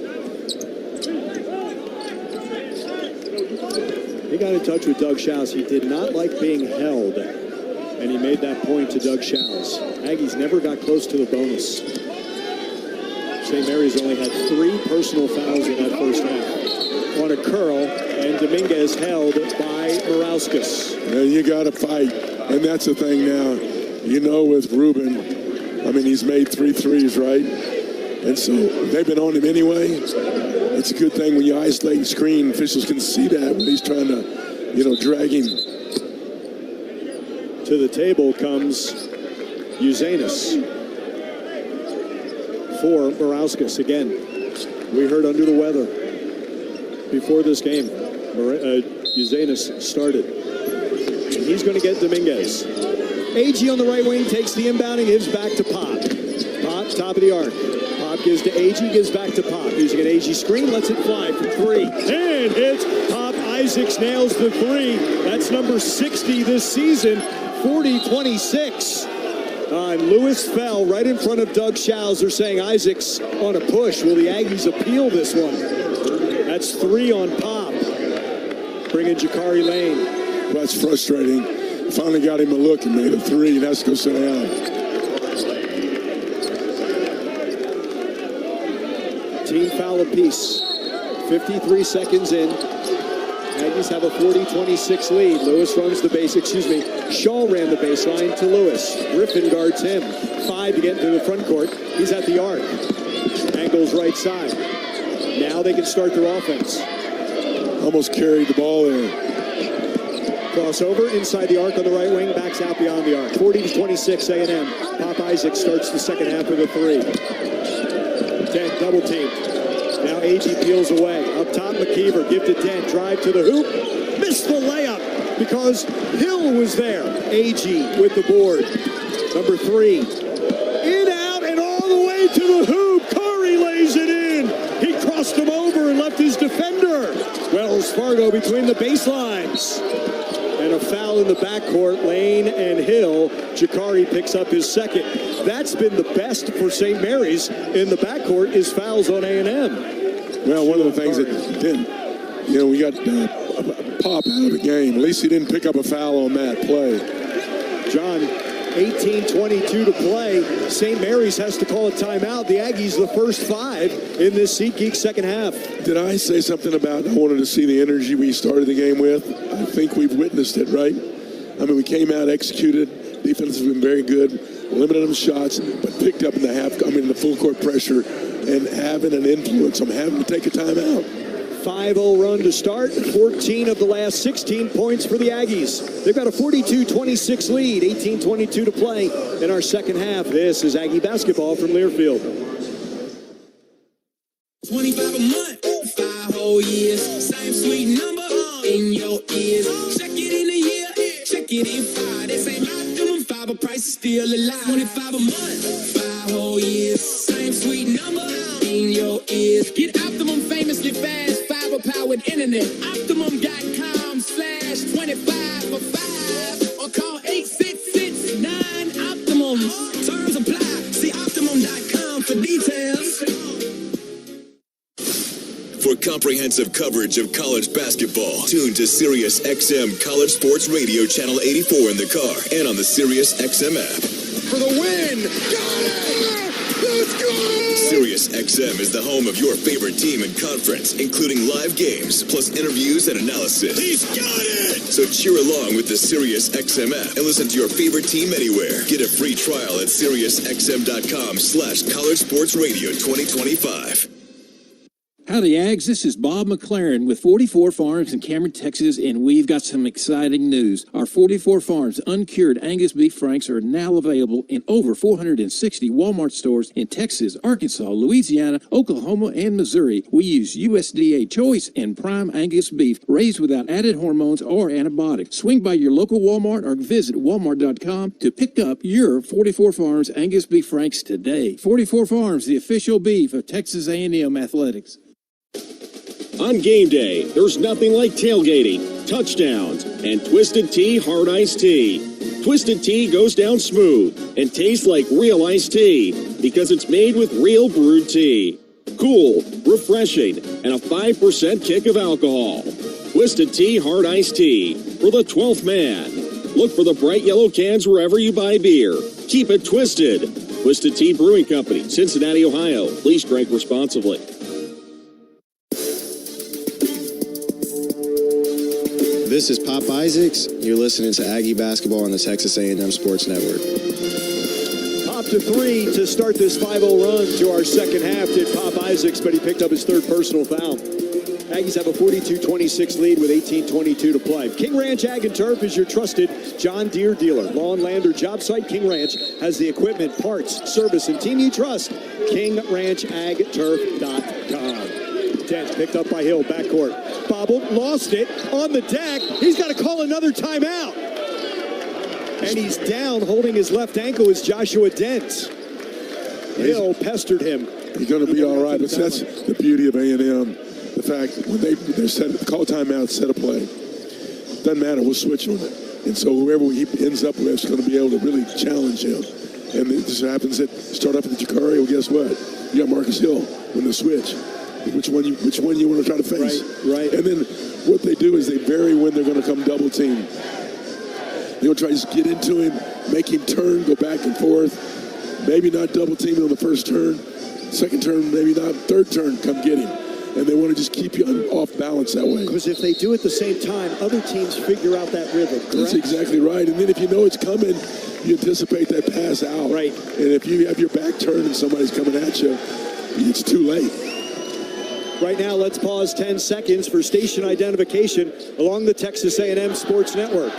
He got in touch with Doug Schaus. He did not like being held, and he made that point to Doug Schaus. Aggies never got close to the bonus. St. Mary's only had 3 personal fouls in that first half. On a curl, and Dominguez held by Morauskas. Yeah, you got to fight, and that's the thing now. You know, with Rubin, I mean, he's made 3 threes, right? And so they've been on him anyway. It's a good thing when you isolate and screen, officials can see that when he's trying to, drag him. To the table comes Uzanis for Morauskas again. We heard under the weather before this game. Uzanis started. And he's going to get Dominguez. Agee on the right wing takes the inbounding, gives back to Pop. Pop, top of the arc. Pop gives to Agee, gives back to Pop. Here's an Agee screen, lets it fly for 3. And hits. Pop Isaacs nails the 3. That's number 60 this season, 40-26. And Lewis fell right in front of Doug Schaus. They're saying Isaacs on a push. Will the Aggies appeal this one? That's 3 on Pop. Bring in Jakari Lane. Well, that's frustrating. Finally got him a look and made a three, and has to go sit down. Team foul apiece. 53 seconds in. Aggies have a 40-26 lead. Lewis runs the base, Shaw ran the baseline to Lewis. Griffin guards him. 5 to get into the front court. He's at the arc. Angles right side. Now they can start their offense. Almost carried the ball there. Crossover inside the arc on the right wing, backs out beyond the arc. 40-26 A&M. Pop Isaac starts the second half with a 3. Dent double teamed. Now Agee peels away. Up top, McKeever, give to Dent, drive to the hoop. Missed the layup because Hill was there. Agee with the board. Number 3. In, out, and all the way to the hoop. Curry lays it in. He crossed him over and left his defender. Wells Fargo between the baselines. And a foul in the backcourt, Lane and Hill. Jakari picks up his second. That's been the best for St. Mary's in the backcourt is fouls on A&M. Well, one of the things that didn't, we got Pop out of the game. At least he didn't pick up a foul on that play. John, 18:22 to play. St. Mary's has to call a timeout. The Aggies the first 5 in this SeatGeek second half. Did I say something about I wanted to see the energy we started the game with? I think we've witnessed it, right? I mean, we came out, executed. Defense has been very good. Limited them shots, but picked up in the full court pressure and having an influence. I'm having to take a timeout. 5-0 run to start. 14 of the last 16 points for the Aggies. They've got a 42-26 lead. 18:22 to play in our second half. This is Aggie basketball from Learfield. 25 a month, 5 whole years. Same sweet number in your ears. Check it in a year, check it in 5. This ain't optimum, 5 a price is still alive. 25 a month, 5 whole years. Same sweet number in your ears. Get Optimum famously fast, fiber powered internet. Optimum.com/25 for 5 or call 866-9 Optimum. Terms apply. See Optimum.com for details. For comprehensive coverage of college basketball, tune to Sirius XM College Sports Radio Channel 84 in the car and on the Sirius XM app. For the win! Got it! Let's go! Sirius XM is the home of your favorite team and conference, including live games, plus interviews and analysis. He's got it! So cheer along with the Sirius XM app and listen to your favorite team anywhere. Get a free trial at SiriusXM.com/College Sports Radio 2025. Howdy, Aggs. This is Bob McLaren with 44 Farms in Cameron, Texas, and we've got some exciting news. Our 44 Farms uncured Angus beef franks are now available in over 460 Walmart stores in Texas, Arkansas, Louisiana, Oklahoma, and Missouri. We use USDA choice and prime Angus beef raised without added hormones or antibiotics. Swing by your local Walmart or visit walmart.com to pick up your 44 Farms Angus beef franks today. 44 Farms, the official beef of Texas A&M Athletics. On game day, there's nothing like tailgating, touchdowns, and Twisted Tea Hard Iced Tea. Twisted Tea goes down smooth and tastes like real iced tea because it's made with real brewed tea. Cool, refreshing, and a 5% kick of alcohol. Twisted Tea Hard Iced Tea for the 12th man. Look for the bright yellow cans wherever you buy beer. Keep it twisted. Twisted Tea Brewing Company, Cincinnati, Ohio. Please drink responsibly. This is Pop Isaacs. You're listening to Aggie Basketball on the Texas A&M Sports Network. Pop to 3 to start this 5-0 run to our second half did Pop Isaacs, but he picked up his third personal foul. Aggies have a 42-26 lead with 18:22 to play. King Ranch Ag and Turf is your trusted John Deere dealer. Lawn, land, or job site, King Ranch has the equipment, parts, service, and team you trust. KingRanchAgTurf.com. Dent picked up by Hill, backcourt. Bobbled, lost it, on the deck. He's got to call another timeout. And he's down, holding his left ankle is Joshua Dent. Hill pestered him. He's going to be all right, but that's the beauty of A&M. The fact that when they call timeout, set a play. Doesn't matter, we'll switch on it. And so whoever he ends up with is going to be able to really challenge him. And it just happens that start up at the Jakari, well, guess what? You got Marcus Hill when they switch. which one you want to try to face. Right. And then what they do is they vary when they're going to come double team. They'll try to just get into him, make him turn, go back and forth. Maybe not double teaming on the first turn. Second turn, maybe not. Third turn, come get him. And they want to just keep you off balance that way. Because if they do at the same time, other teams figure out that rhythm, correct? That's exactly right. And then if you know it's coming, you anticipate that pass out. Right. And if you have your back turned and somebody's coming at you, it's too late. Right now, let's pause 10 seconds for station identification along the Texas A&M Sports Network.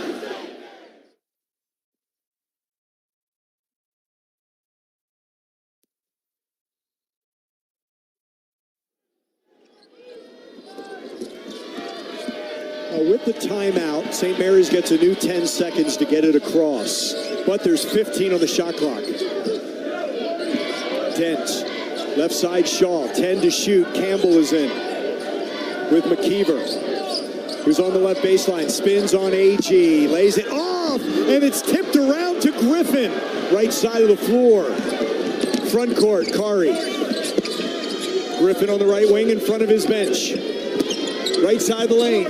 With the timeout, St. Mary's gets a new 10 seconds to get it across. But there's 15 on the shot clock. Dent, left side Shaw, 10 to shoot. Campbell is in with McKeever, who's on the left baseline. Spins on Agee, lays it off, and it's tipped around to Griffin. Right side of the floor. Front court, Kari. Griffin on the right wing in front of his bench. Right side of the lane.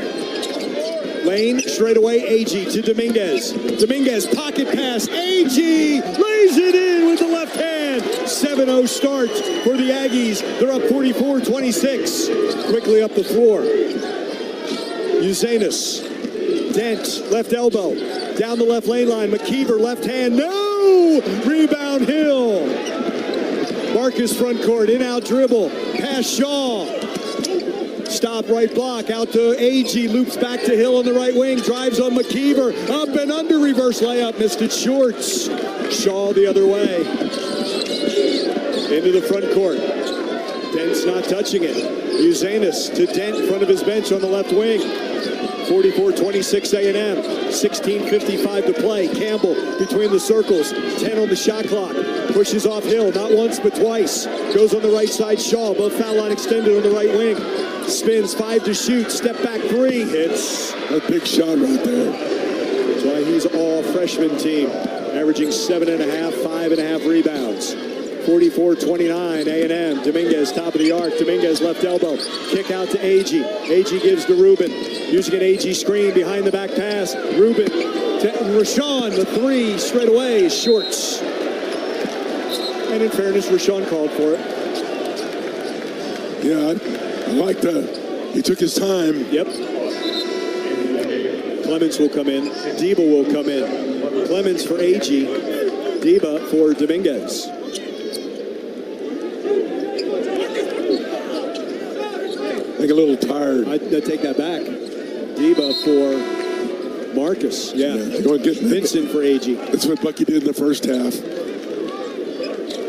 Lane, straight away, Agee to Dominguez. Dominguez, pocket pass, Agee lays it in with the left hand. 7-0 start for the Aggies. They're up 44-26. Quickly up the floor. Uzanis, Dent, left elbow, down the left lane line. McKeever, left hand, no! Rebound Hill. Marcus front court, in-out dribble, pass Shaw. Stop, right block, out to Agee, loops back to Hill on the right wing, drives on McKeever, up and under, reverse layup, missed it short. Shaw the other way. Into the front court. Dent's not touching it. Uzanis to Dent in front of his bench on the left wing. 44-26 A&M, 16:55 to play. Campbell between the circles, 10 on the shot clock. Pushes off Hill, not once but twice. Goes on the right side, Shaw, both foul line extended on the right wing. Spins, 5 to shoot, step back 3, hits. A big shot right there. That's why he's all freshman team, averaging 7.5, 5.5 rebounds. 44-29 A&M. Dominguez, top of the arc. Dominguez, left elbow. Kick out to Agee. Agee gives to Rubin. Using an Agee screen behind the back pass. Rubin to Rashawn. The 3 straight away is shorts. And in fairness, Rashawn called for it. Yeah, I like that. He took his time. Yep. Clemens will come in. Deba will come in. Clemens for Agee. Deba for Dominguez. I think a little tired. I take that back. Deba for Marcus. Yeah. Vincent for Agee. That's what Bucky did in the first half.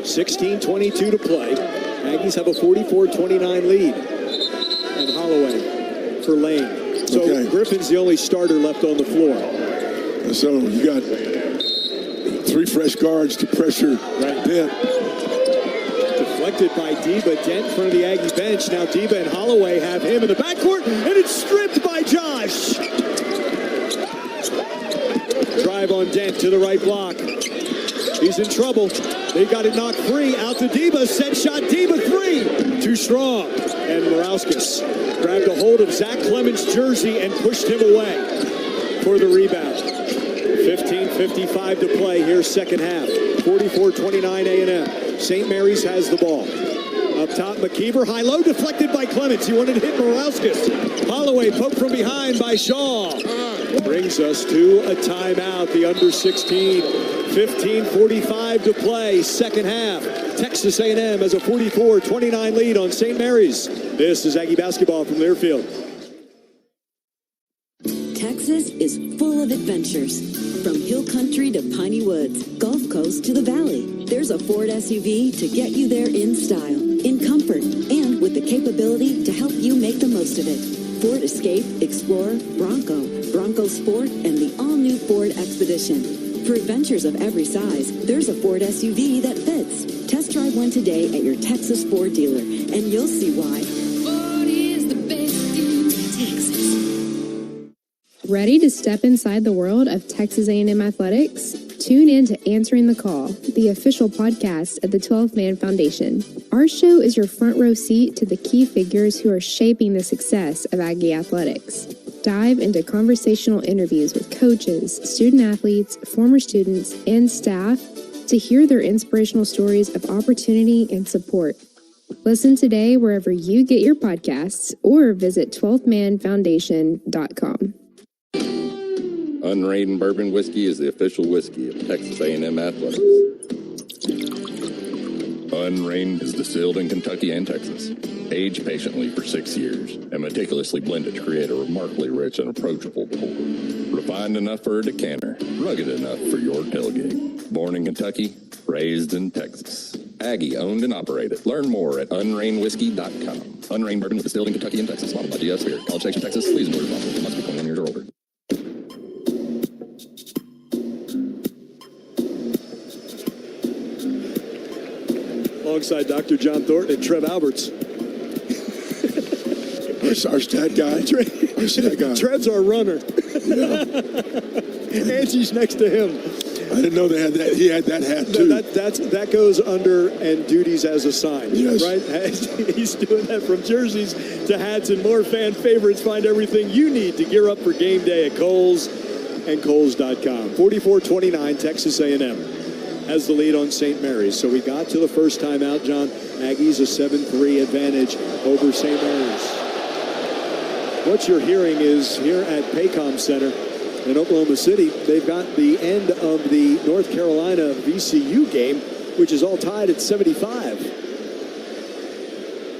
16:22 to play. Aggies have a 44-29 lead. And Holloway for Lane. So Griffin's the only starter left on the floor. So you got 3 fresh guards to pressure Dent. Deflected by Deba. Dent in front of the Aggie bench. Now Deba and Holloway have him in the backcourt, and it's stripped by Josh. Drive on Dent to the right block. He's in trouble. They got it knocked free. Out to Deba. Set shot. Deba 3. Too strong. And Morauskas grabbed a hold of Zach Clemens' jersey and pushed him away for the rebound. 15:55 to play here, second half. 44-29 A&M. St. Mary's has the ball. Up top, McKeever, high-low, deflected by Clemens. He wanted to hit Morauskas. Holloway poked from behind by Shaw. Brings us to a timeout, the under 16. 15:45 to play, second half. Texas A&M has a 44-29 lead on St. Mary's. This is Aggie basketball from Learfield. Texas is full of adventures. From hill country to piney woods, Gulf Coast to the valley, there's a Ford SUV to get you there in style, in comfort, and with the capability to help you make the most of it. Ford Escape, Explorer, Bronco, Bronco Sport, and the all-new Ford Expedition. For adventures of every size, there's a Ford SUV that fits. Test drive one today at your Texas Ford dealer, and you'll see why. Ford is the best in Texas. Ready to step inside the world of Texas A&M athletics? Tune in to Answering the Call, the official podcast of the 12-Man Foundation. Our show is your front row seat to the key figures who are shaping the success of Aggie athletics. Dive into conversational interviews with coaches, student athletes, former students, and staff to hear their inspirational stories of opportunity and support. Listen today wherever you get your podcasts or visit 12thmanfoundation.com. Unrated Bourbon Whiskey is the official whiskey of Texas A&M Athletics. Unrated is distilled in Kentucky and Texas, aged patiently for 6 years, and meticulously blended to create a remarkably rich and approachable pour. Refined enough for a decanter, rugged enough for your tailgate. Born in Kentucky, raised in Texas. Aggie owned and operated. Learn more at unrainedwhiskey.com. Unrained Bourbon distilled in Kentucky and Texas. Bottled by DS Beer. College Station, Texas. Please enjoy your bottle. Must be 21 years or older. Alongside Dr. John Thornton and Trev Alberts. Our stat guy. Our stat guy. Trev's our runner. Yeah. Angie's next to him. I didn't know they had that. He had that hat too. That goes under and duties as assigned. Yes. Right? He's doing that from jerseys to hats and more fan favorites. Find everything you need to gear up for game day at Kohl's and Kohl's.com. 44-29, Texas A&M has the lead on St. Mary's. So we got to the first timeout, John. Aggies a 7-3 advantage over St. Mary's. What you're hearing is here at Paycom Center in Oklahoma City, they've got the end of the North Carolina VCU game, which is all tied at 75.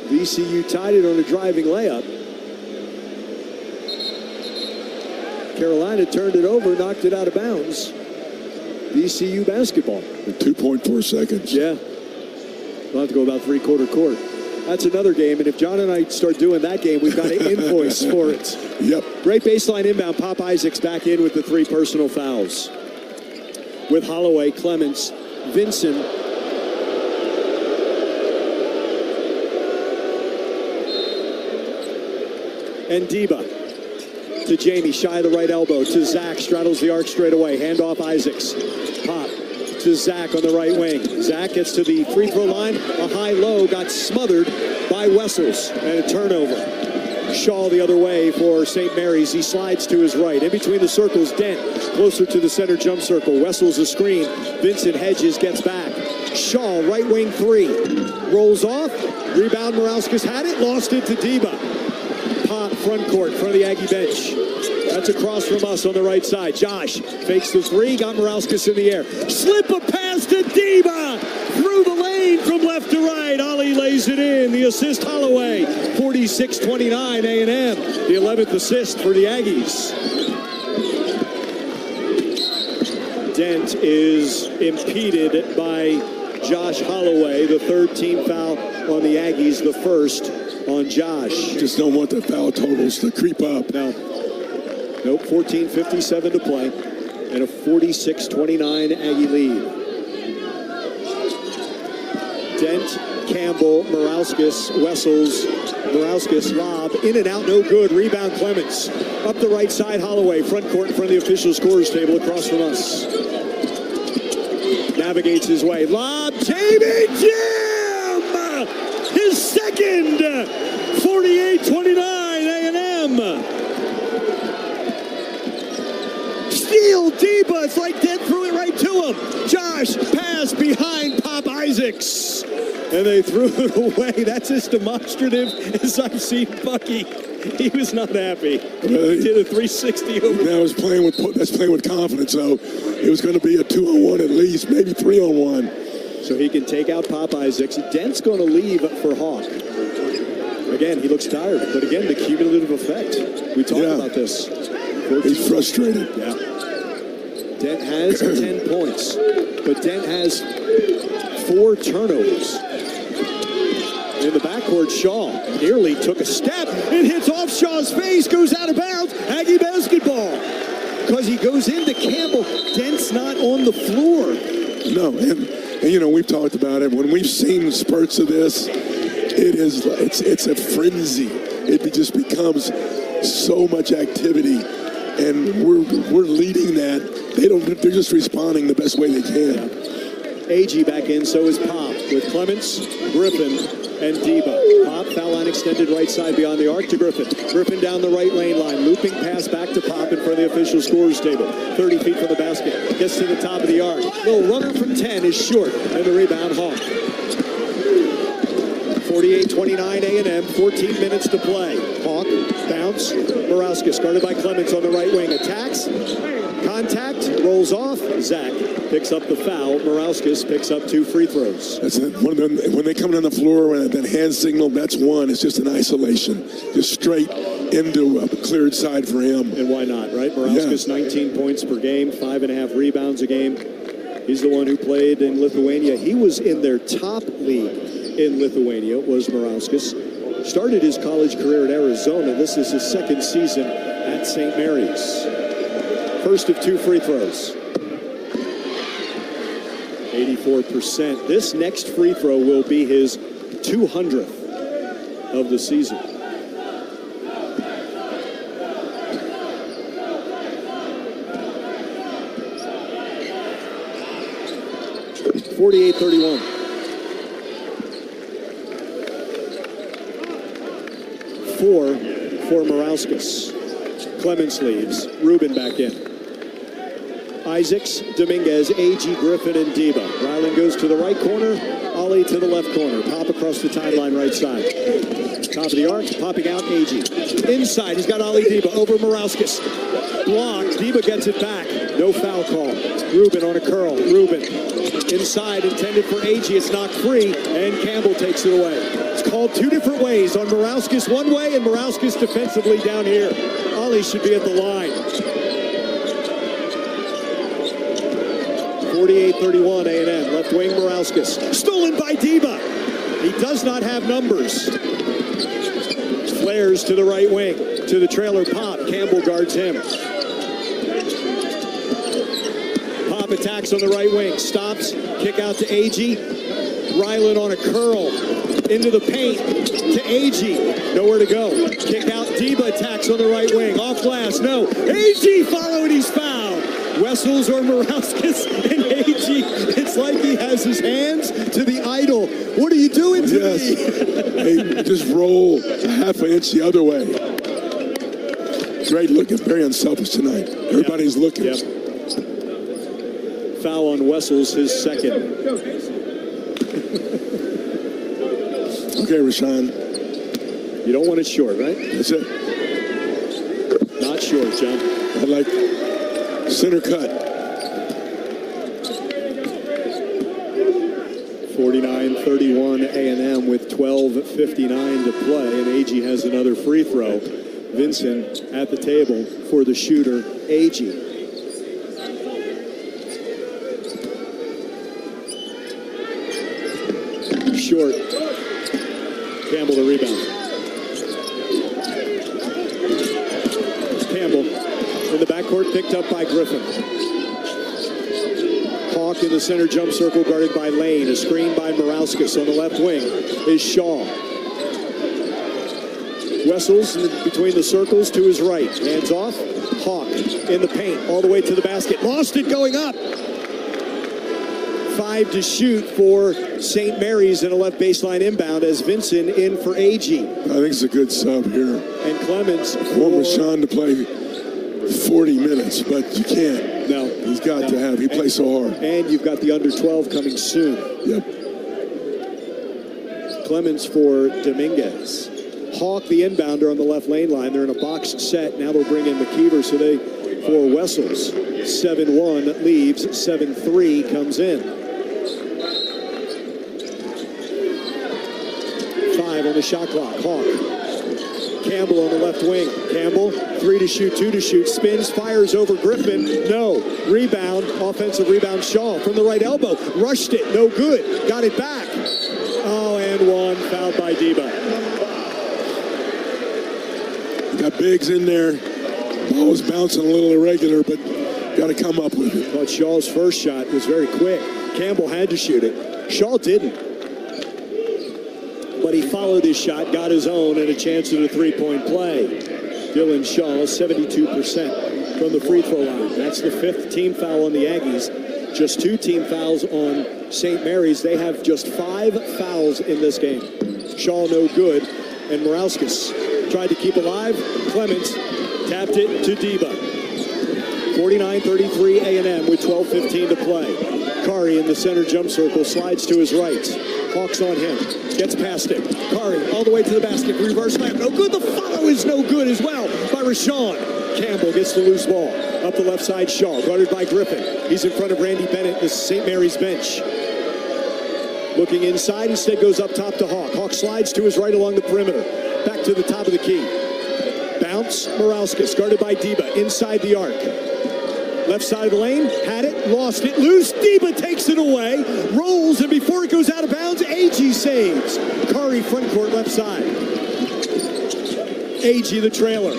VCU tied it on a driving layup. Carolina turned it over, knocked it out of bounds. VCU basketball. 2.4 seconds. Yeah. We'll have to go about three-quarter court. That's another game, and if John and I start doing that game, we've got to invoice for it. Yep. Great baseline inbound. Pop Isaacs back in with the 3 personal fouls. With Holloway, Clements, Vinson, and Deba. To Jamie, shy of the right elbow. To Zach, straddles the arc straight away. Hand off Isaacs. Pop to Zach on the right wing. Zach gets to the free throw line. A high-low got smothered by Wessels. And a turnover. Shaw the other way for St. Mary's. He slides to his right. In between the circles, Dent closer to the center jump circle. Wessels a screen. Vincent Hedges gets back. Shaw, right wing 3. Rolls off. Rebound, Morauskas had it. Lost it to Deba. Pop, front court, front of the Aggie bench. That's across from us on the right side. Josh fakes the 3, got Morauskas in the air. Slip a pass to Deba! Through the lane from left to right. Ollie lays it in. The assist, Holloway. 46-29 A&M. The 11th assist for the Aggies. Dent is impeded by Josh Holloway. The 3rd team foul on the Aggies, the 1st on Josh. Just don't want the foul totals to creep up. No. Nope, 14:57 to play. And a 46-29 Aggie lead. Dent, Campbell, Morauskas, Wessels, Morauskas, lob, in and out, no good. Rebound, Clements. Up the right side, Holloway, front court in front of the official scorers table across from us. Navigates his way. Lob, Jamie Jim! His second! 48-29 A&M! Steal, Deba, it's like Dent threw it right to him. Josh, pass behind Pop Isaacs. And they threw it away. That's as demonstrative as I've seen Bucky. He was not happy. He did a 360 over. That's playing with confidence, though. It was going to be a 2-on-1 at least, maybe 3-on-1. So he can take out Pop Isaacs. Dent's going to leave for Hawk. Again, he looks tired, but again, the cumulative effect. We talked about this. He's frustrated. Yeah. Dent has 10 points, but Dent has 4 turnovers. In the backcourt, Shaw nearly took a step. It hits off Shaw's face, goes out of bounds. Aggie basketball. Because he goes into Campbell. Dent's not on the floor. No, and you know, we've talked about it. When we've seen spurts of this, it's a frenzy. It just becomes so much activity. and we're leading that. They're just responding the best way they can. Agee back in, so is Pop, with Clements, Griffin, and Deba. Pop, foul line extended right side beyond the arc to Griffin. Griffin down the right lane line, looping pass back to Pop in front of the official scorers table. 30 feet from the basket, gets to the top of the arc. Little runner from 10 is short, and the rebound Hawk. 48-29 A&M, 14 minutes to play. Hawk, bounce, Morauskas guarded by Clements on the right wing. Attacks, contact, rolls off. Zach picks up the foul. Morauskas picks up 2 free throws. That's one of them. When they come on the floor, that hand signal, that's one. It's just an isolation. Just straight into a cleared side for him. And why not, right? Morauskas, 19 points per game, 5.5 rebounds a game. He's the one who played in Lithuania. He was in their top league in Lithuania, was Morauskas. Started his college career at Arizona. This is his second season at St. Mary's. First of 2 free throws. 84%. This next free throw will be his 200th of the season. .48-31. For Morauskas. Clements leaves. Rubin back in. Isaacs, Dominguez, Agee, Griffin, and Deba. Ryland goes to the right corner. Ollie to the left corner. Pop across the timeline right side. Top of the arc, popping out Agee. Inside, he's got Ollie Deba over Morauskas. Blocked, Deba gets it back. No foul call. Rubin on a curl. Rubin inside, intended for Agee. It's knocked free, and Campbell takes it away. It's called 2 different ways. On Morauskas one way, and Morauskas defensively down here. Ollie should be at the line. 48-31 A&M. Left wing Morauskas. Stolen by Deba. He does not have numbers. Flares to the right wing. To the trailer Pop. Campbell guards him. Pop attacks on the right wing. Stops. Kick out to Agee. Ryland on a curl. Into the paint. To Agee. Nowhere to go. Kick out. Deba attacks on the right wing. Off glass. No. Agee followed. He's fouled. Wessels or Morauskas and Agee. It's like he has his hands to the idol. What are you doing to me? Hey, just roll a half an inch the other way. Great looking, very unselfish tonight. Everybody's looking. Yep. Foul on Wessels, his second. Okay, Rashawn. You don't want it short, right? That's it. Not short, John. I like center cut. 49-31 A&M with 12:59 to play, and Agee has another free throw. Vincent at the table for the shooter, Agee. Short. Campbell the rebound. Campbell in the backcourt, picked up by Griffin. Hawk in the center jump circle, guarded by Lane. A screen by Morauskas. On the left wing is Shaw. Wessels between the circles to his right. Hands off. Hawk in the paint, all the way to the basket. Lost it going up. 5 to shoot for St. Mary's in a left baseline inbound as Vincent in for Agee. I think it's a good sub here. And Clements. I want Rashawn to play 40 minutes, but you can't. No. He's got to have. He plays so hard. And you've got the under 12 coming soon. Yep. Clements for Dominguez. Hawk, the inbounder on the left lane line. They're in a box set. Now they'll bring in McKeever for Wessels. 7-1 leaves. 7-3 comes in. 5 on the shot clock. Hawk. Campbell on the left wing. Campbell, 3 to shoot, 2 to shoot. Spins, fires over Griffin. No. Rebound. Offensive rebound. Shaw from the right elbow. Rushed it. No good. Got it back. Oh, and one. Fouled by Deba. Got Biggs in there. Ball was bouncing a little irregular, but got to come up with it. But Shaw's first shot was very quick. Campbell had to shoot it. Shaw didn't. But he followed his shot, got his own, and a chance at a three-point play. Dylan Shaw, 72%. from the free throw line. That's the 5th team foul on the Aggies. Just 2 team fouls on St. Mary's. They have just 5 fouls in this game. Shaw no good, and Morauskas tried to keep alive. Clements tapped it to Deba. 49-33 A&M with 12:15 to play. Kari in the center jump circle, slides to his right. Hawks on him, gets past it. Kari all the way to the basket, reverse layup, no good. The follow is no good as well by Rashawn. Campbell gets the loose ball. Up the left side, Shaw, guarded by Griffin. He's in front of Randy Bennett, the St. Mary's bench. Looking inside, instead goes up top to Hawk. Hawk slides to his right along the perimeter. Back to the top of the key. Bounce, Morauskas, guarded by Deba, inside the arc. Left side of the lane, had it, lost it, loose. Deba takes it away, rolls, and before it goes out of bounds, Agee saves. Kari front court left side. Agee the trailer.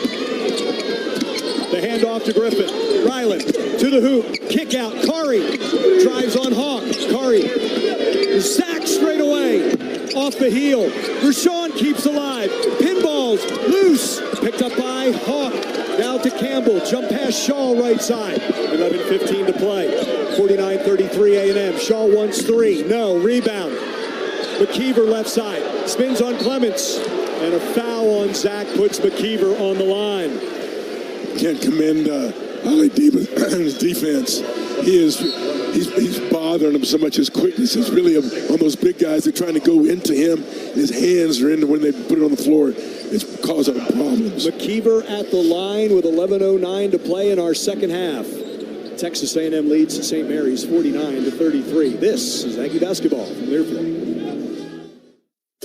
The handoff to Griffin. Ryland to the hoop. Kick out. Kari drives on Hawk. Kari. Sack straight away. Off the heel. Rashawn keeps alive. Pinballs. Loose. Picked up by Hawk. Now to Campbell. Jump past Shaw right side. 11:15 to play. 49-33 A&M. Shaw wants 3. No. Rebound. McKeever left side. Spins on Clements. And a foul on Zach puts McKeever on the line. Can't commend Ali Deba's defense. He's bothering him so much. His quickness is really on those big guys. They're trying to go into him. His hands are into when they put it on the floor. It's causing problems. McKeever at the line with 11:09 to play in our second half. Texas A&M leads St. Mary's 49-33. This is Aggie basketball from Learfield.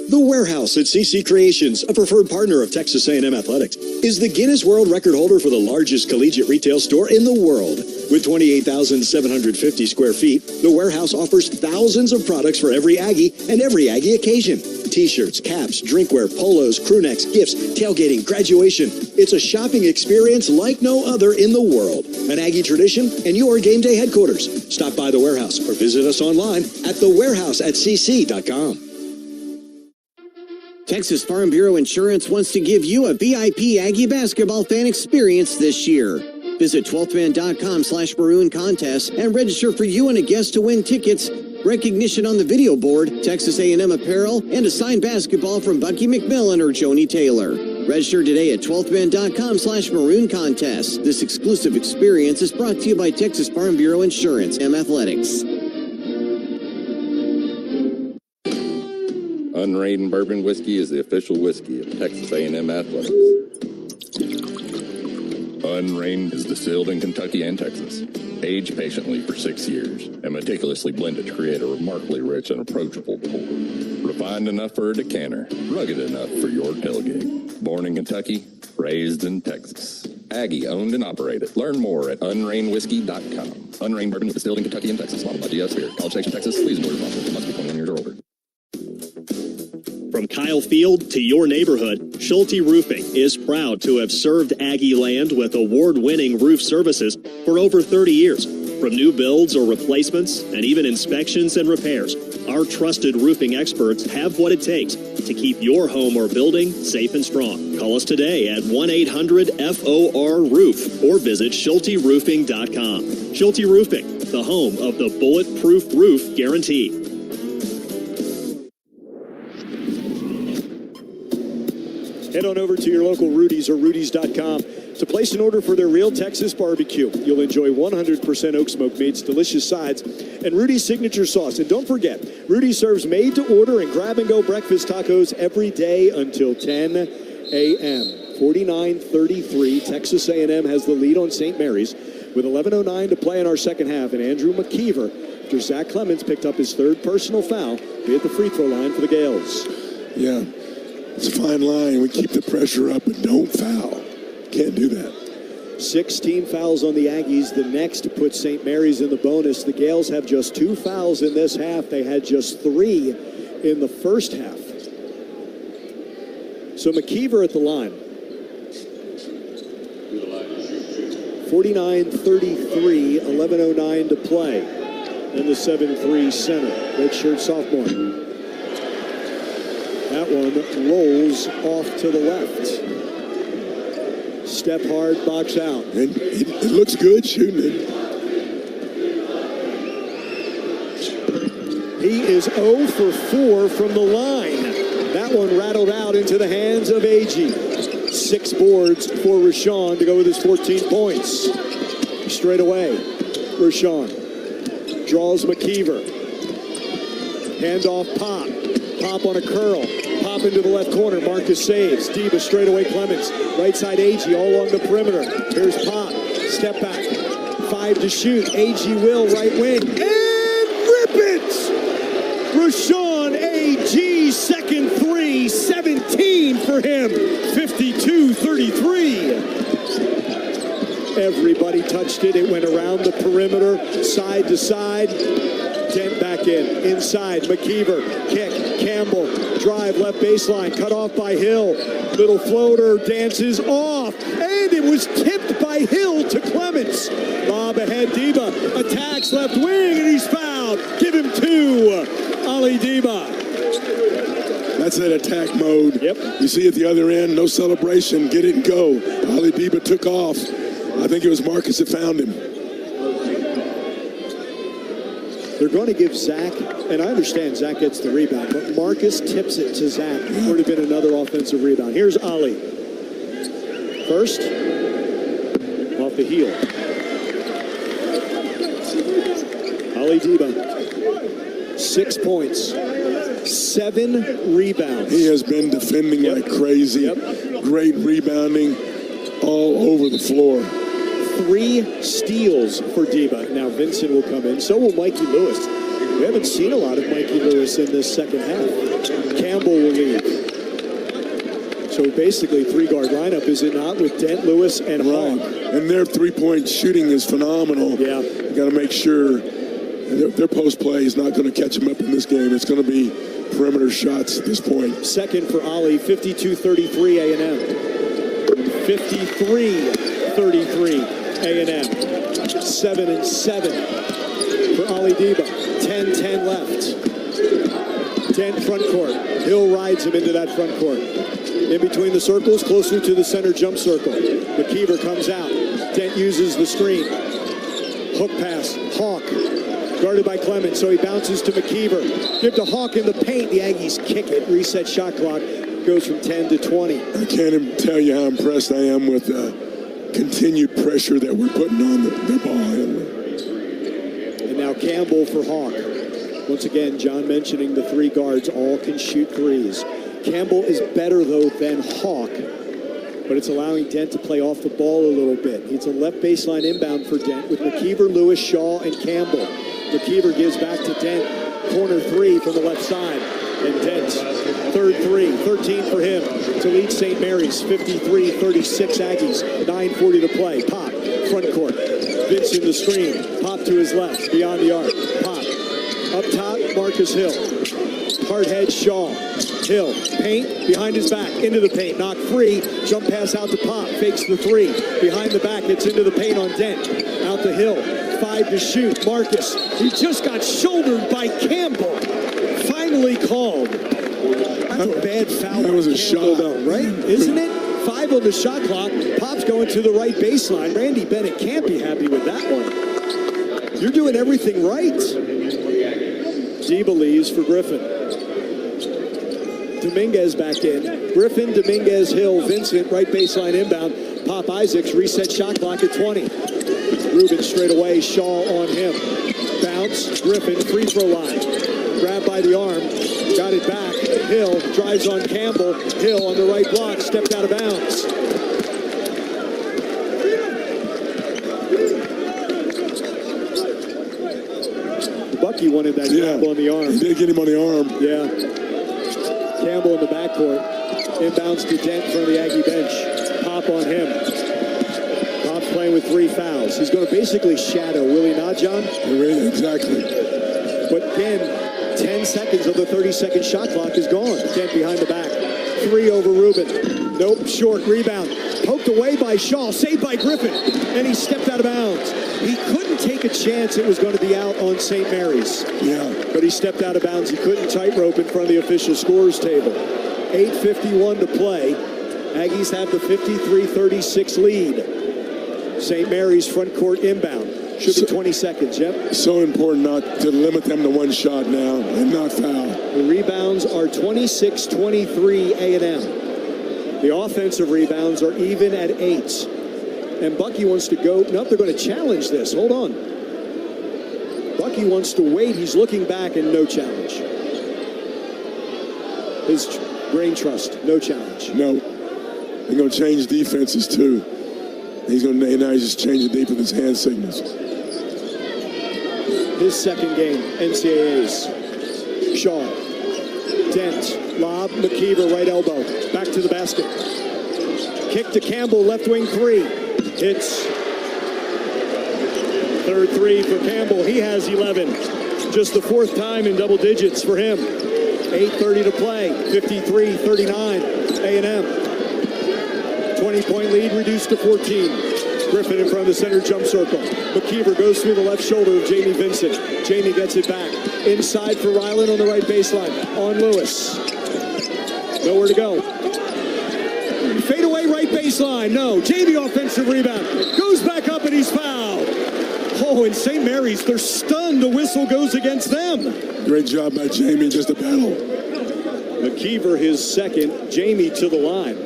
The Warehouse at CC Creations, a preferred partner of Texas A&M Athletics, is the Guinness World Record holder for the largest collegiate retail store in the world. With 28,750 square feet, the Warehouse offers thousands of products for every Aggie and every Aggie occasion. T-shirts, caps, drinkware, polos, crew necks, gifts, tailgating, graduation. It's a shopping experience like no other in the world. An Aggie tradition and your game day headquarters. Stop by the Warehouse or visit us online at thewarehouse@cc.com. Texas Farm Bureau Insurance wants to give you a VIP Aggie basketball fan experience this year. Visit 12thman.com/maroon contest and register for you and a guest to win tickets, recognition on the video board, Texas A&M apparel, and a signed basketball from Bucky McMillan or Joni Taylor. Register today at 12thman.com/maroon contest. This exclusive experience is brought to you by Texas Farm Bureau Insurance and Athletics. Unrated Bourbon Whiskey is the official whiskey of Texas A&M Athletics. Unrated is distilled in Kentucky and Texas, aged patiently for 6 years, and meticulously blended to create a remarkably rich and approachable pour. Refined enough for a decanter, rugged enough for your tailgate. Born in Kentucky, raised in Texas. Aggie owned and operated. Learn more at unrainedwhiskey.com. Unrated Bourbon distilled in Kentucky and Texas. Bottled by GS Beer. College Station, Texas. Please enjoy responsibly. Must be 21 years or older. From Kyle Field to your neighborhood, Schulte Roofing is proud to have served Aggie land with award-winning roof services for over 30 years. From new builds or replacements and even inspections and repairs, our trusted roofing experts have what it takes to keep your home or building safe and strong. Call us today at 1-800-FOR-ROOF or visit SchulteRoofing.com. Schulte Roofing, the home of the bulletproof roof guarantee. Head on over to your local Rudy's or Rudy's.com to place an order for their real Texas barbecue. You'll enjoy 100% oak smoke meats, delicious sides, and Rudy's signature sauce. And don't forget, Rudy serves made-to-order and grab-and-go breakfast tacos every day until 10 a.m. 49-33, Texas A&M has the lead on St. Mary's with 11:09 to play in our second half. And Andrew McKeever, after Zach Clements picked up his third personal foul, be at the free throw line for the Gaels. Yeah. It's a fine line. We keep the pressure up and don't foul. Can't do that. 16 fouls on the Aggies. The next puts St. Mary's in the bonus. The Gaels have just 2 fouls in this half. They had just 3 in the first half. So McKeever at the line. 49-33, 11:09 to play. And the 7-3 center, redshirt sophomore. That one rolls off to the left. Step hard, box out. And it looks good shooting it. He is 0 for 4 from the line. That one rattled out into the hands of Agee. 6 boards for Rashawn to go with his 14 points. Straight away, Rashawn draws McKeever. Handoff Pop. Pop on a curl. Pop into the left corner. Marcus saves. Diba straight away Clemens. Right side Agee all along the perimeter. Here's Pop. Step back. 5 to shoot. Agee will right wing. And rip it! Rashawn Agee, second three. 17 for him. 52-33. Everybody touched it. It went around the perimeter, side to side. Dent back in. Inside, McKeever. Kick. Campbell. Drive left baseline. Cut off by Hill. Little floater. Dances off. And it was tipped by Hill to Clements. Lob ahead. Diba attacks left wing and he's fouled. Give him 2. Ali Diba. That's that attack mode. Yep. You see at the other end, no celebration. Get it and go. Ali Diba took off. I think it was Marcus that found him. They're going to give Zach, and I understand Zach gets the rebound, but Marcus tips it to Zach. Would have been another offensive rebound. Here's Ali. First, off the heel. Ali Diba, 6 points, 7 rebounds. He has been defending like crazy. Great rebounding all over the floor. 3 steals for Diba. Now Vincent will come in. So will Mikey Lewis. We haven't seen a lot of Mikey Lewis in this second half. Campbell will leave. So basically 3-guard lineup, is it not, with Dent, Lewis, and Hogg? And their 3-point shooting is phenomenal. Yeah. You got to make sure their post play is not going to catch them up in this game. It's going to be perimeter shots at this point. Second for Ali, 52-33 A&M. 53-33 A&M. 7-7 for Ali Diba. 10-10 left. Dent front court. Hill rides him into that front court. In between the circles, closer to the center jump circle. McKeever comes out. Dent uses the screen. Hook pass. Hawk. Guarded by Clemens, so he bounces to McKeever. Give to Hawk in the paint. The Aggies kick it. Reset shot clock. Goes from 10 to 20. I can't even tell you how impressed I am with continued pressure that we're putting on the ball handler. And now Campbell for Hawk. Once again, John mentioning the 3 guards all can shoot threes. Campbell is better, though, than Hawk, but it's allowing Dent to play off the ball a little bit. It's a left baseline inbound for Dent with McKeever, Lewis, Shaw, and Campbell. McKeever gives back to Dent. Corner 3 from the left side. And Dent, third 3, 13 for him to lead St. Mary's, 53-36 Aggies, 9:40 to play. Pop, front court. Vincent the screen. Pop to his left, beyond the arc. Pop, up top, Marcus Hill. Hard head, Shaw. Hill, paint, behind his back, into the paint, knocked free. Jump pass out to Pop, fakes the 3. Behind the back, it's into the paint on Dent. Out to Hill, 5 to shoot. Marcus, he just got shouldered by Campbell. Finally called. That's a bad foul. That was a shot, though, right? Isn't it? 5 on the shot clock. Pop's going to the right baseline. Randy Bennett can't be happy with that one. You're doing everything right. Diba leaves for Griffin. Dominguez back in. Griffin, Dominguez, Hill, Vincent, right baseline inbound. Pop Isaacs, reset shot clock at 20. Rubin straight away, Shaw on him. Bounce, Griffin, free throw line. Grabbed by the arm, got it back. Hill drives on Campbell. Hill on the right block, stepped out of bounds. Bucky wanted that grab on the arm. He did get him on the arm. Yeah. Campbell in the backcourt. Inbounds to Dent in front of the Aggie bench. Pop on him. Pop's playing with 3 fouls. He's going to basically shadow, will he not, John? Exactly. But again, 10 seconds of the 30-second shot clock is gone. Dent behind the back. 3 over Rubin. Nope, short rebound. Poked away by Shaw, saved by Griffin, and he stepped out of bounds. He couldn't take a chance it was going to be out on St. Mary's. Yeah. But he stepped out of bounds. He couldn't tightrope in front of the official scores table. 8:51 to play. Aggies have the 53-36 lead. St. Mary's front court inbound. Should be 20 seconds, yep. So important not to limit them to one shot now and not foul. The rebounds are 26-23 A&M. The offensive rebounds are even at 8. And Bucky wants to go. Nope, they're going to challenge this. Hold on. Bucky wants to wait. He's looking back and no challenge. His brain trust, no challenge. No. They're going to change defenses too. Now he's just changing deep with his hand signals. His second game, NCAAs. Shaw, Dent, lob, McKeever, right elbow. Back to the basket. Kick to Campbell, left wing 3. Hits. Third 3 for Campbell. He has 11. Just the 4th time in double digits for him. 8:30 to play. 53-39 A&M. 20-point lead reduced to 14. Griffin in front of the center jump circle. McKeever goes through the left shoulder of Jamie Vincent. Jamie gets it back. Inside for Ryland on the right baseline. On Lewis. Nowhere to go. Fade away right baseline. No. Jamie offensive rebound. Goes back up and he's fouled. Oh, and St. Mary's, they're stunned. The whistle goes against them. Great job by Jamie. Just a battle. McKeever his second. Jamie to the line.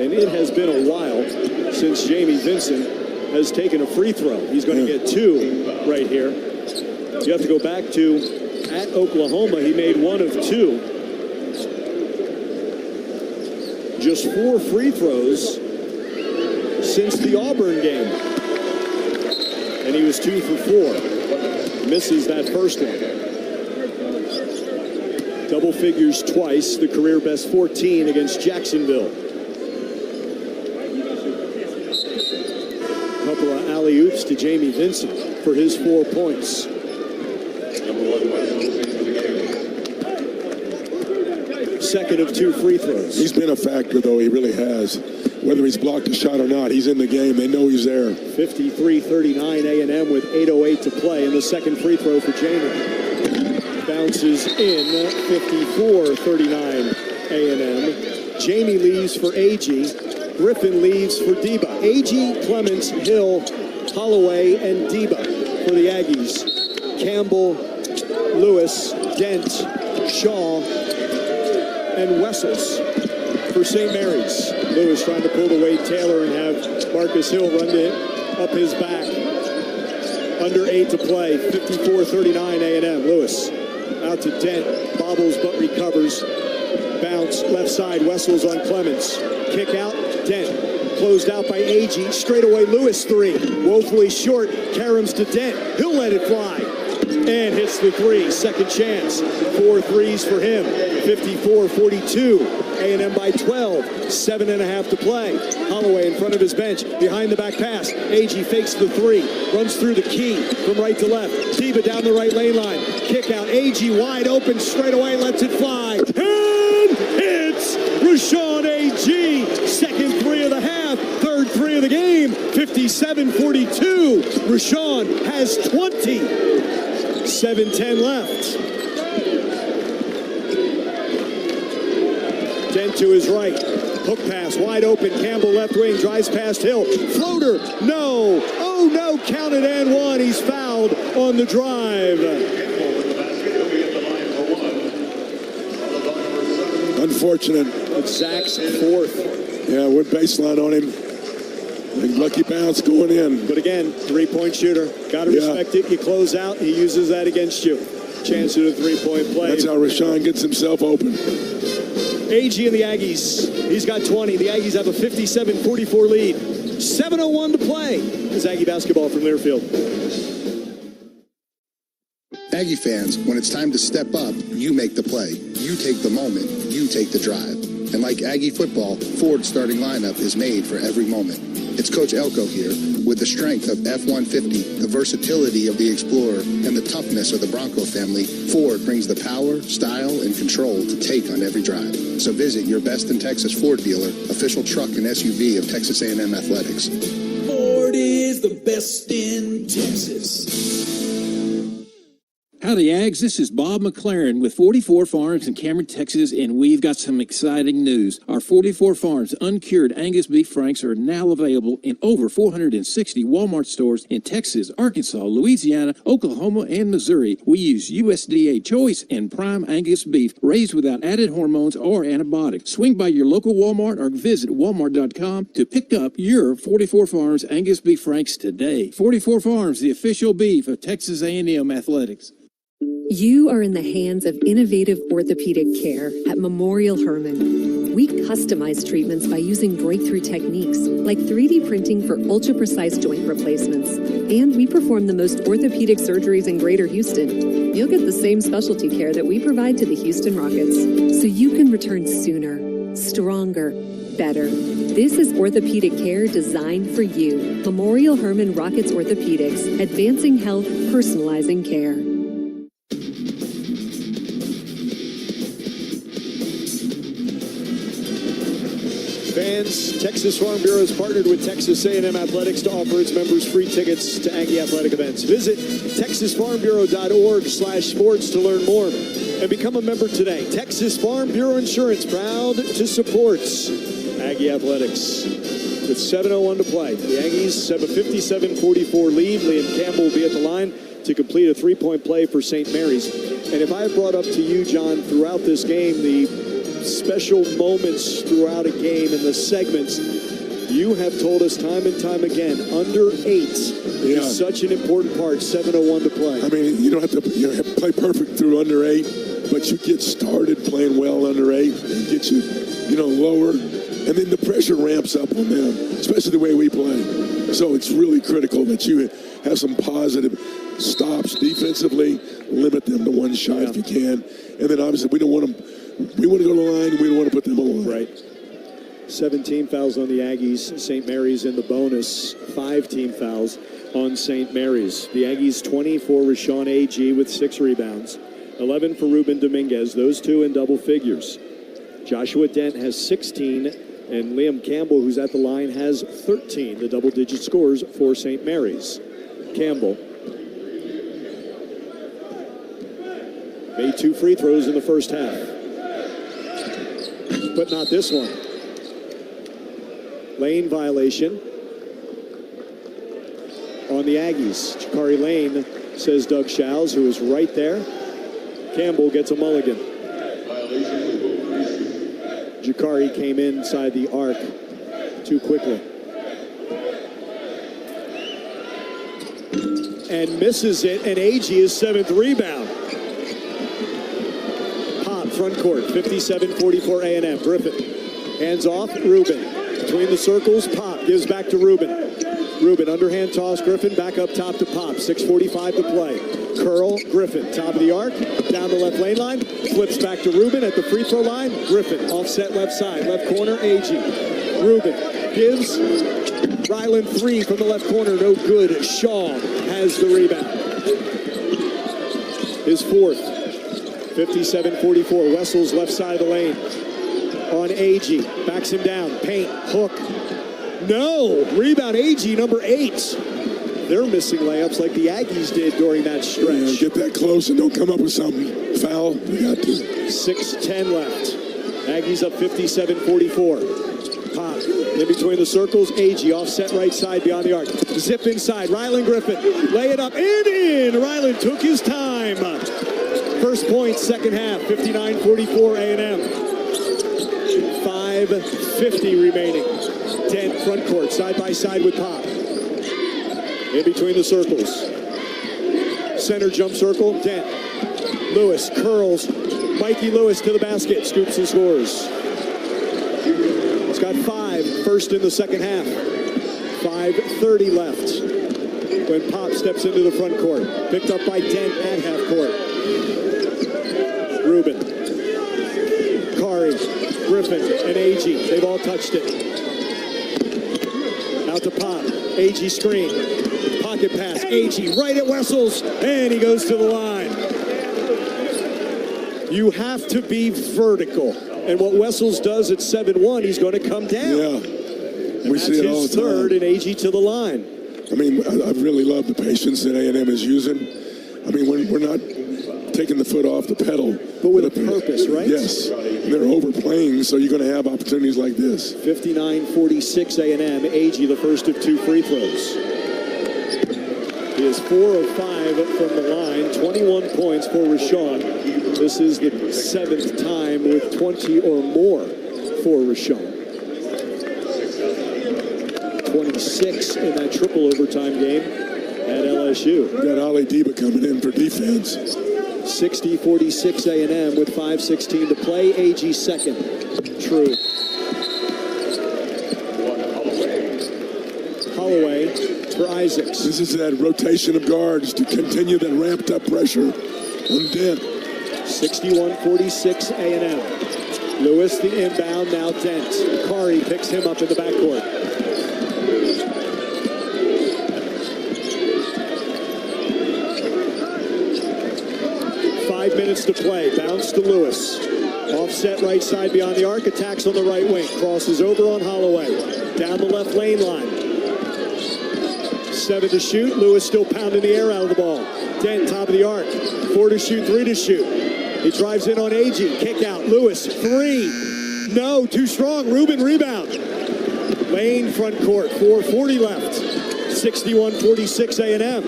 And it has been a while since Jamie Vincent has taken a free throw. He's going to get 2 right here. You have to go back to at Oklahoma. He made 1 of 2. Just 4 free throws since the Auburn game. And he was 2 for 4. Misses that first one. Double figures twice. The career best 14 against Jacksonville. Couple of alley-oops to Jamie Vincent for his 4 points. Second of 2 free throws. He's been a factor, though. He really has. Whether he's blocked a shot or not, he's in the game. They know he's there. 53-39 A&M with 8:08 to play. And the second free throw for Jamie. Bounces in. 54-39 A&M. Jamie leaves for Agee. Griffin leaves for Deba. Agee, Clements, Hill, Holloway, and Deba for the Aggies. Campbell, Lewis, Dent, Shaw, and Wessels for St. Mary's. Lewis trying to pull the Wade Taylor and have Marcus Hill run up his back. Under 8 to play. 54-39 A&M. Lewis out to Dent. Bobbles but recovers. Bounce left side. Wessels on Clements. Kick out. Dent. Closed out by Agee. Straight away Lewis 3. Woefully short. Karams to Dent. He'll let it fly. And hits the 3. Second chance. 4 threes for him. 54-42. A&M by 12. 7.5 to play. Holloway in front of his bench. Behind the back pass. Agee fakes the 3. Runs through the key from right to left. Deba down the right lane line. Kick out. Agee wide open. Straight away lets it fly. And it's Rashawn Agee. Second 3 of the half. Third 3 of the game. 57-42. Rashawn has 20. 7:10 left. Dent to his right. Hook pass wide open. Campbell left wing drives past Hill. Floater. No. Oh no. Counted and 1. He's fouled on the drive. Unfortunate. It's Zach's 4th. Yeah, we're baseline on him. And lucky bounce going in. But again, 3-point shooter. Got to respect it. You close out. He uses that against you. Chance at a 3-point play. That's how Rashawn gets himself open. Agee and the Aggies. He's got 20. The Aggies have a 57-44 lead. 7:01 to play. It's Aggie basketball from Learfield. Aggie fans, when it's time to step up, you make the play. You take the moment. You take the drive. And like Aggie football, Ford's starting lineup is made for every moment. It's Coach Elko here. With the strength of F-150, the versatility of the Explorer, and the toughness of the Bronco family, Ford brings the power, style, and control to take on every drive. So visit your Best in Texas Ford dealer, official truck and SUV of Texas A&M Athletics. Ford is the best in Texas. Howdy, Aggies. This is Bob McLaren with 44 Farms in Cameron, Texas, and we've got some exciting news. Our 44 Farms uncured Angus beef franks are now available in over 460 Walmart stores in Texas, Arkansas, Louisiana, Oklahoma, and Missouri. We use USDA choice and prime Angus beef raised without added hormones or antibiotics. Swing by your local Walmart or visit walmart.com to pick up your 44 Farms Angus beef franks today. 44 Farms, the official beef of Texas A&M Athletics. You are in the hands of innovative orthopedic care at Memorial Hermann. We customize treatments by using breakthrough techniques like 3D printing for ultra-precise joint replacements. And we perform the most orthopedic surgeries in Greater Houston. You'll get the same specialty care that we provide to the Houston Rockets, so you can return sooner, stronger, better. This is orthopedic care designed for you. Memorial Hermann Rockets Orthopedics, advancing health, personalizing care. Fans, Texas Farm Bureau has partnered with Texas A&M Athletics to offer its members free tickets to Aggie athletic events. Visit texasfarmbureau.org/sports to learn more and become a member today. Texas Farm Bureau Insurance, proud to support Aggie athletics. With 7:01 to play, the Aggies have a 57-44 lead. Liam Campbell will be at the line to complete a three-point play for St. Mary's. And if I have brought up to you, John, throughout this game, the special moments throughout a game and the segments, you have told us time and time again, under 8 is such an important part. 7:01 to play. I mean, you don't have to play perfect through under 8, but you get started playing well under 8 and get you lower, and then the pressure ramps up on them, especially the way we play. So it's really critical that you have some positive stops defensively, limit them to one shot if you can, and then obviously we don't want them. We want to go to the line, and we don't want to put them on the line. Right. 17 fouls on the Aggies. St. Mary's in the bonus. 5 team fouls on St. Mary's. The Aggies 20 for Rashawn Agee with 6 rebounds. 11 for Ruben Dominguez. Those two in double figures. Joshua Dent has 16, and Liam Campbell, who's at the line, has 13. The double-digit scores for St. Mary's. Campbell made 2 free throws in the first half, but not this one. Lane violation on the Aggies. Jakari Lane, says Doug Shows, who is right there. Campbell gets a mulligan. Jakari came inside the arc too quickly. And misses it, and Agee is 7th rebound. Front court, 57-44 A&M. Griffin hands off, Ruben. Between the circles, Pop gives back to Ruben. Ruben, underhand toss, Griffin back up top to Pop. 6:45 to play. Curl, Griffin, top of the arc, down the left lane line, flips back to Ruben at the free throw line. Griffin, offset left side, left corner, Agee. Ruben gives Ryland 3 from the left corner, no good. Shaw has the rebound. His 4th. 57-44, Wessel's left side of the lane on Agee, backs him down, paint, hook, no, rebound Agee, number 8. They're missing layups like the Aggies did during that stretch. Get that close and don't come up with something foul. We got to. 6:10 left. Aggies up 57-44. Pop in between the circles, Agee offset right side beyond the arc. Zip inside, Ryland Griffin, lay it up and in. Ryland took his time. First point, second half, 59-44 A&M. 5:50 remaining. Dent front court, side by side with Pop. In between the circles. Center jump circle, Dent. Lewis curls. Mikey Lewis to the basket, scoops and scores. He's got 5, first in the second half. 5:30 left. When Pop steps into the front court. Picked up by Dent at half court. Ruben, Kari, Griffin, and Agee. They've all touched it. Out to Pop. Agee screen. Pocket pass. Agee right at Wessels. And he goes to the line. You have to be vertical. And what Wessels does at 7-1, he's going to come down. Yeah. And that's his third, and Agee to the line. I mean, I really love the patience that A&M is using. I mean, we're not taking the foot off the pedal. But with a purpose, right? Yes. They're overplaying, so you're going to have opportunities like this. 59-46 A&M. Agee, the first of 2 free throws. He is 4 of 5 from the line, 21 points for Rashawn. This is the 7th time with 20 or more for Rashawn. 26 in that triple overtime game at LSU. Got Ali Diba coming in for defense. 60-46 A&M with 5:16 to play. Agee second. True. Holloway for Isaacs. This is that rotation of guards to continue that ramped up pressure on Dent. 61-46 A&M. Lewis the inbound, now Dent. Kari picks him up in the backcourt. Minutes to play. Bounce to Lewis. Offset right side beyond the arc. Attacks on the right wing. Crosses over on Holloway. Down the left lane line. 7 to shoot. Lewis still pounding the air out of the ball. Dent top of the arc. 4 to shoot. 3 to shoot. He drives in on Agee. Kick out. Lewis. 3. No. Too strong. Rubin rebound. Lane front court. 4:40 left. 61-46 A&M.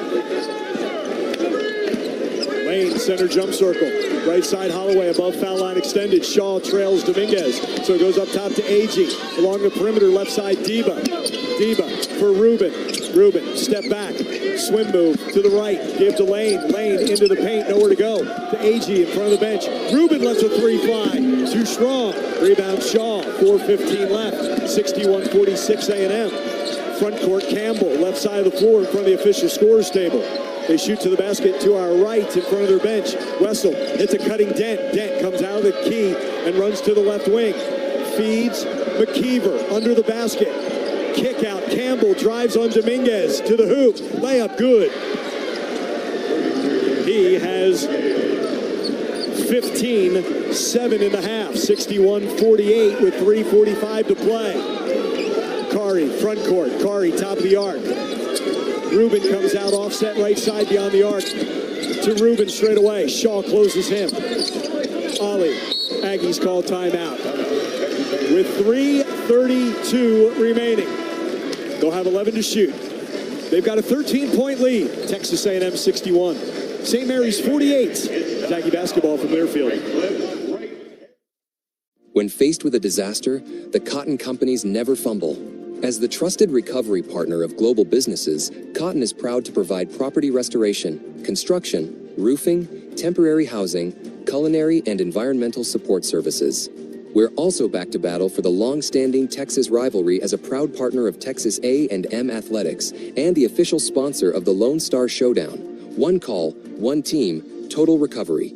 Lane, center jump circle. Right side Holloway above foul line extended. Shaw trails Dominguez. So it goes up top to Agee. Along the perimeter, left side Diba. Diba for Rubin. Rubin, step back. Swim move to the right. Give to Lane. Lane into the paint. Nowhere to go. To Agee in front of the bench. Rubin lets a 3 fly. Too strong. Rebound Shaw. 4:15 left. 61-46 A&M. Front court Campbell. Left side of the floor in front of the official scorers table. They shoot to the basket to our right in front of their bench. Wessel hits a cutting Dent. Dent comes out of the key and runs to the left wing. Feeds McKeever under the basket. Kick out. Campbell drives on Dominguez to the hoop. Layup good. He has 15, 7 in the half. 61-48 with 3:45 to play. Kari, front court. Kari, top of the arc. Rubin comes out offset right side beyond the arc to Rubin straight away. Shaw closes him. Ollie. Aggies call timeout. With 3:32 remaining. They'll have 11 to shoot. They've got a 13-point lead. Texas A&M 61. St. Mary's 48. Aggie basketball from Learfield. When faced with a disaster, the cotton companies never fumble. As the trusted recovery partner of global businesses, Cotton is proud to provide property restoration, construction, roofing, temporary housing, culinary, and environmental support services. We're also back to battle for the long-standing Texas rivalry as a proud partner of Texas A&M Athletics and the official sponsor of the Lone Star Showdown. One call, one team, total recovery.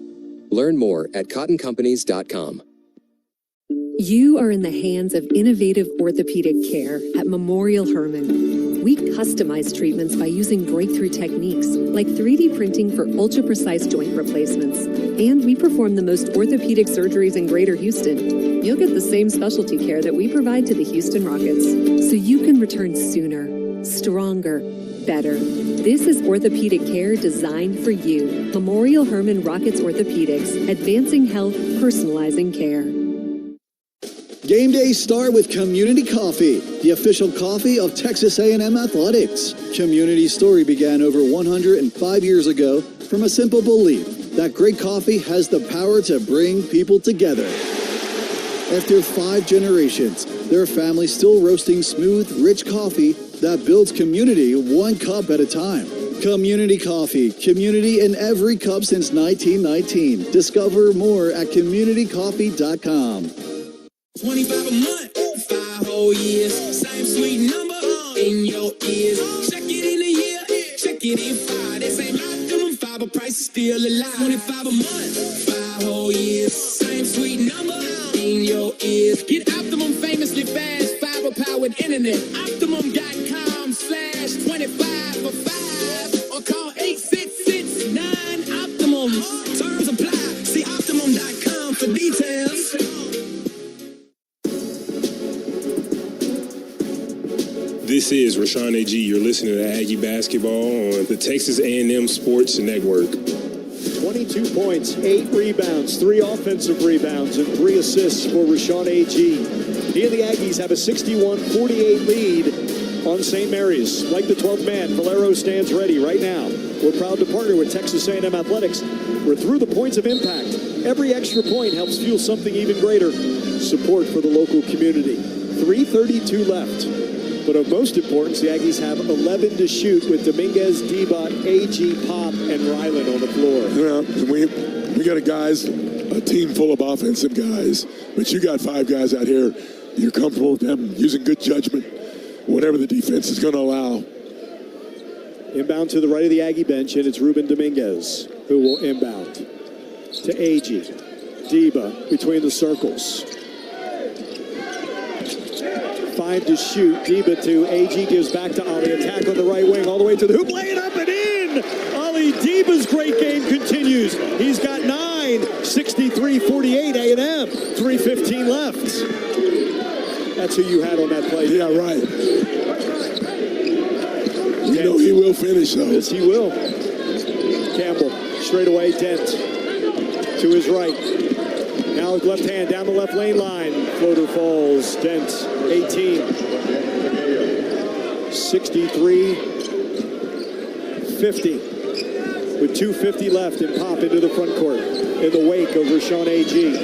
Learn more at cottoncompanies.com. You are in the hands of innovative orthopedic care at Memorial Hermann. We customize treatments by using breakthrough techniques like 3D printing for ultra-precise joint replacements. And we perform the most orthopedic surgeries in Greater Houston. You'll get the same specialty care that we provide to the Houston Rockets, so you can return sooner, stronger, better. This is orthopedic care designed for you. Memorial Hermann Rockets Orthopedics, advancing health, personalizing care. Game day start with Community Coffee, the official coffee of Texas A&M Athletics. Community story began over 105 years ago from a simple belief that great coffee has the power to bring people together. After 5 generations, their family still roasting smooth, rich coffee that builds community 1 cup at a time. Community Coffee, community in every cup since 1919. Discover more at communitycoffee.com. 25 a month, 5 whole years. Same sweet number in your ears. Check it in a year, check it in 5. This ain't like them 5, but price is still alive. 25 a month, 5 whole years. Same sweet number in your ears. Get Optimum famously fast, fiber powered internet. Optimum.com/25 for 5 or call 866-9 Optimum. Terms apply. See Optimum.com for details. This is Rashawn Agee. You're listening to Aggie Basketball on the Texas A&M Sports Network. 25 22 points, 8 rebounds, 3 offensive rebounds, and 3 assists for Rashawn Agee. He and the Aggies have a 61-48 lead on St. Mary's. Like the 12th man, Valero stands ready right now. We're proud to partner with Texas A&M Athletics. We're through the points of impact. Every extra point helps fuel something even greater. Support for the local community. 3:32 left. But of most importance, the Aggies have 11 to shoot with Dominguez, Deba, Agee, Pop, and Ryland on the floor. Yeah, we got a team full of offensive guys, but you got 5 guys out here. You're comfortable with them using good judgment, whatever the defense is going to allow. Inbound to the right of the Aggie bench, and it's Ruben Dominguez who will inbound to Agee. Deba between the circles. 5 to shoot. Deba to Agee, gives back to Ali. Attack on the right wing, all the way to the hoop. Lay it up and in! Ali Deba's great game continues. He's got 9. 63-48 A&M. 3:15 left. That's who you had on that play. Yeah, right. You know he will finish, though. Yes, he will. Campbell, straight away, Dent to his right. Now with left hand down the left lane line. Floater falls. Dent, 18. 63-50. With 2:50 left and Pop into the front court in the wake of Rashawn Agee.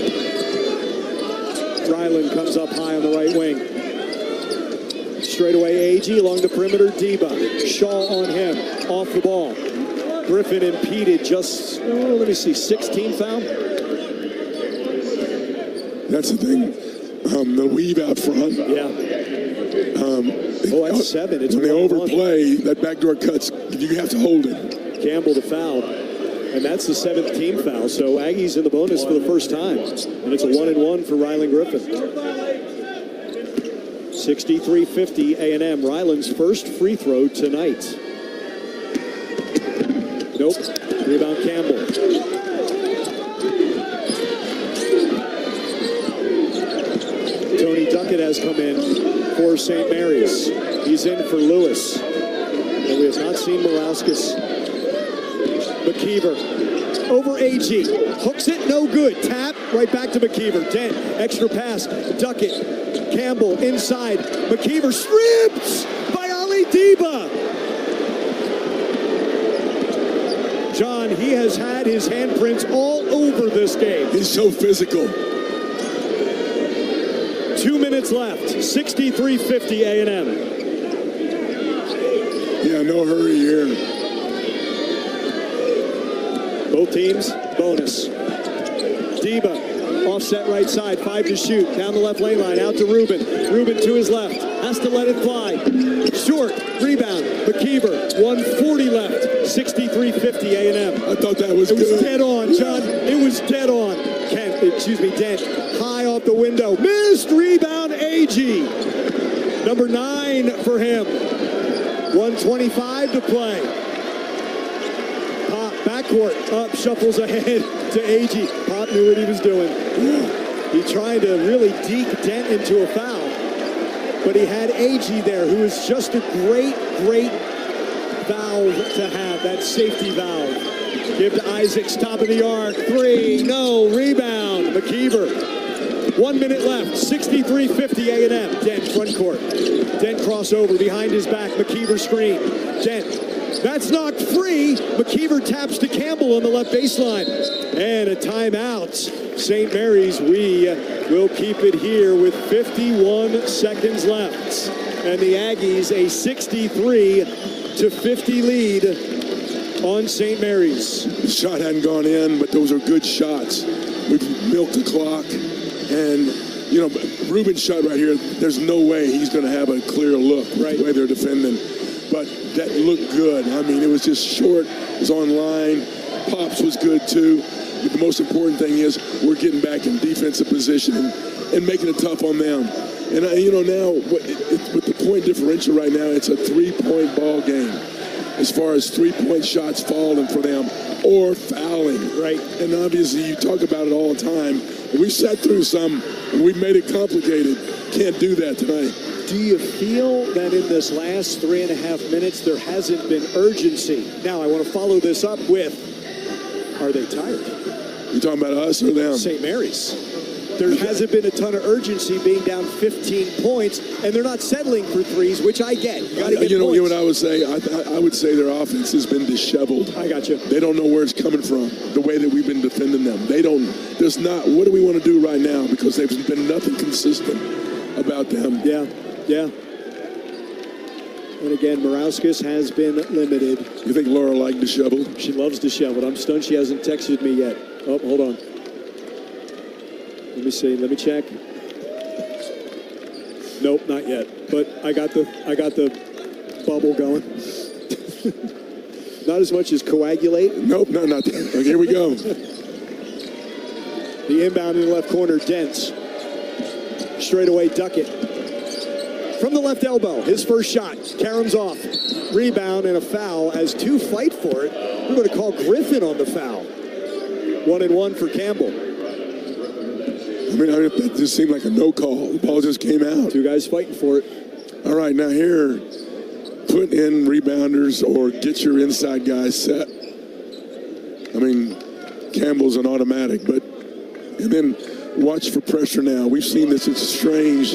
Ryland comes up high on the right wing. Straight away, Agee along the perimeter. Deba. Shaw on him. Off the ball. Griffin impeded. Just, 16 foul. That's the thing. The weave out front. Yeah. That's 7. It's when they overplay, that backdoor cuts, you have to hold it. Campbell the foul. And that's the 7th team foul. So Aggies in the bonus for the first time. And it's a 1-and-1 for Ryland Griffin. 63-50 A&M. Ryland's first free throw tonight. Nope. Rebound Campbell. Tony Duckett has come in for St. Mary's. He's in for Lewis. And we have not seen Morauskas. McKeever over Agee. Hooks it, no good. Tap, right back to McKeever. Dent, extra pass. Duckett. Campbell inside. McKeever stripped by Ali Deba. John, he has had his handprints all over this game. He's so physical. 2 minutes left. 63-50 A&M. Yeah, no hurry here. Both teams, bonus. Deba, offset right side, 5 to shoot. Down the left lane line, out to Ruben. Ruben to his left, has to let it fly. Short, rebound, McKeever, 1:40 left. 63-50 A&M. I thought that was good. It was dead on, John. It was dead on. Dent, high off the window. Missed, rebound, Agee. Number 9 for him. 1:25 to play. Pop, backcourt, up, shuffles ahead to Agee. Pop knew what he was doing. He tried to really deke Dent into a foul. But he had Agee there, who is just a great valve to have, that safety valve. Give to Isaacs, top of the arc. 3, no, rebound. McKeever. 1 minute left. 63-50 A&M. Dent, front court. Dent crossover behind his back. McKeever screen. Dent. That's knocked free. McKeever taps to Campbell on the left baseline. And a timeout. St. Mary's, we will keep it here with 51 seconds left. And the Aggies, a 63-50 lead on St. Mary's. The shot hadn't gone in, but those are good shots. We've milked the clock. And, Ruben's shot right here, there's no way he's going to have a clear look with the way they're defending. But that looked good. I mean, it was just short. It was on line. Pops was good, too. But the most important thing is we're getting back in defensive position and making it tough on them. And, now with the point differential right now, it's a 3-point ball game as far as 3-point shots falling for them or fouling. Right. And obviously you talk about it all the time. We sat through some and we made it complicated. Can't do that tonight. Do you feel that in this last 3.5 minutes there hasn't been urgency? Now I want to follow this up with Are they tired? You talking about us or them? St. Mary's. There hasn't been a ton of urgency being down 15 points, and they're not settling for threes, which I get. You got to get you know points. what I would say? I would say their offense has been disheveled. I got you. They don't know where it's coming from, the way that we've been defending them. They don't, there's not, what do we want to do right now? Because there's been nothing consistent about them. Yeah. And again, Morauskas has been limited. You think Laura liked disheveled? She loves disheveled. I'm stunned she hasn't texted me yet. Oh, hold on. Let me see. Let me check. Nope, not yet. But I got the bubble going. Not as much as coagulate. Nope, not that. Okay, here we go. The inbound in the left corner, Dents. Straight away, Duckett. From the left elbow, his first shot. Karam's off. Rebound and a foul as two fight for it. We're going to call Griffin on the foul. 1-and-1 for Campbell. I mean, that just seemed like a no call. The ball just came out. Two guys fighting for it. All right, now here, put in rebounders or get your inside guys set. I mean, Campbell's an automatic, and then watch for pressure now. We've seen this. It's strange.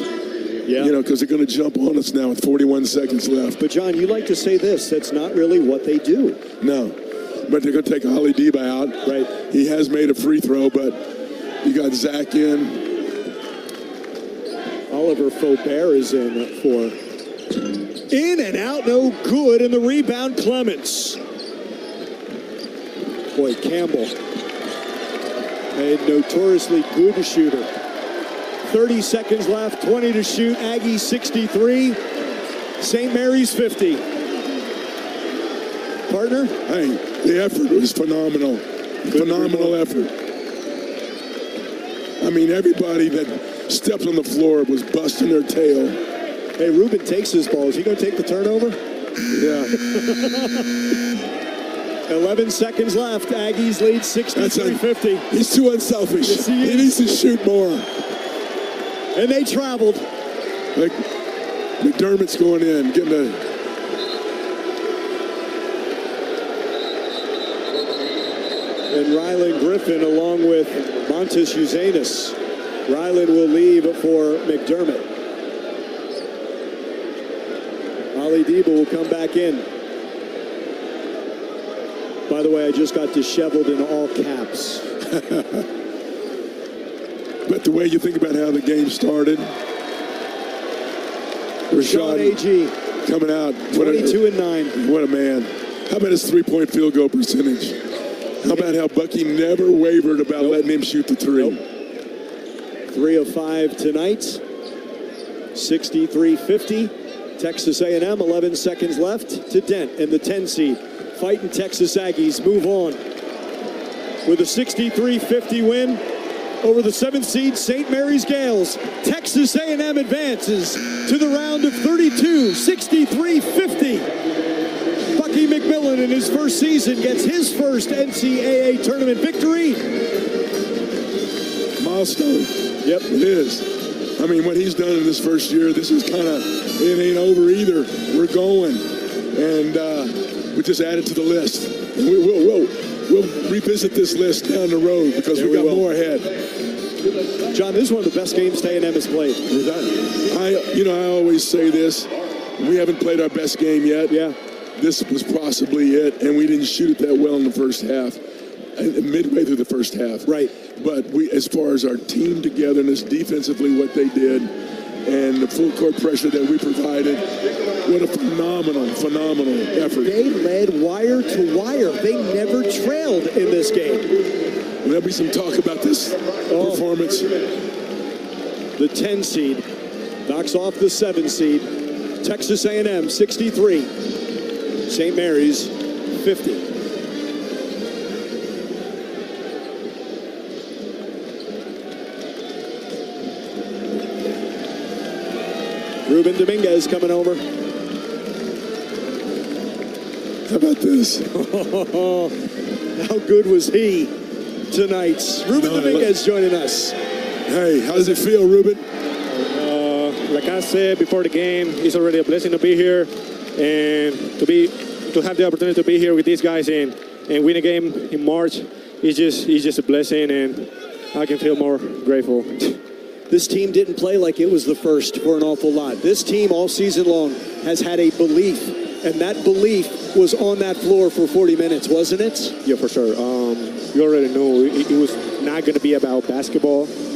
Yeah. You know, because they're going to jump on us now with 41 seconds left. But, John, you like to say this. That's not really what they do. No. But they're going to take Ali Diba out. Right. He has made a free throw, but you got Zach in. Oliver Faubert is in for. In and out, no good. And the rebound, Clements. Boy, Campbell. A notoriously good shooter. 30 seconds left, 20 to shoot. Aggies 63, St. Mary's 50. Partner? Hey, the effort was phenomenal. Phenomenal effort. I mean, everybody that stepped on the floor was busting their tail. Hey, Ruben takes his ball. Is he going to take the turnover? Yeah. 11 seconds left. Aggies lead 63-50. He's too unselfish. Yes, he needs to shoot more. And they traveled. Like, McDermott's going in, getting a... And Rylan Griffin along with Montes Uzanis. Rylan will leave for McDermott. Ali Diba will come back in. By the way, I just got disheveled in all caps. But the way you think about how the game started, Rashawn Agee coming out. 22-9. What a man. How about his three-point field goal percentage? How about how Bucky never wavered about letting him shoot the three? 3 of 5 tonight. 63-50. Texas A&M, 11 seconds left to Dent and the 10 seed. Fighting Texas Aggies move on with a 63-50 win over the 7th seed St. Mary's Gaels. Texas A&M advances to the round of 32, 63-50. Bucky McMillan in his first season gets his first NCAA tournament victory. Milestone. Yep. It is. I mean, what he's done in this first year, this is kind of, it ain't over either. We're going. And we just added to the list. And we'll revisit this list down the road because we got more ahead. John, this is one of the best games A&M has played. I always say this. We haven't played our best game yet. Yeah. This was possibly it, and we didn't shoot it that well in the first half, midway through the first half. Right. But we, as far as our team togetherness, defensively, what they did, and the full court pressure that we provided, what a phenomenal effort. They led wire to wire. They never trailed in this game. There'll be some talk about this performance. The 10 seed knocks off the 7 seed. Texas A&M 63. St. Mary's 50. Ruben Dominguez coming over. How about this? How good was he tonight? Ruben Dominguez joining us. Hey, how does it feel, Ruben? Like I said before the game, it's already a blessing to be here and to have the opportunity to be here with these guys and win a game in March. it's just a blessing, and I can feel more grateful. This team didn't play like it was the first for an awful lot. This team all season long has had a belief, and that belief was on that floor for 40 minutes, wasn't it? Yeah, for sure. You already knew it was not going to be about basketball.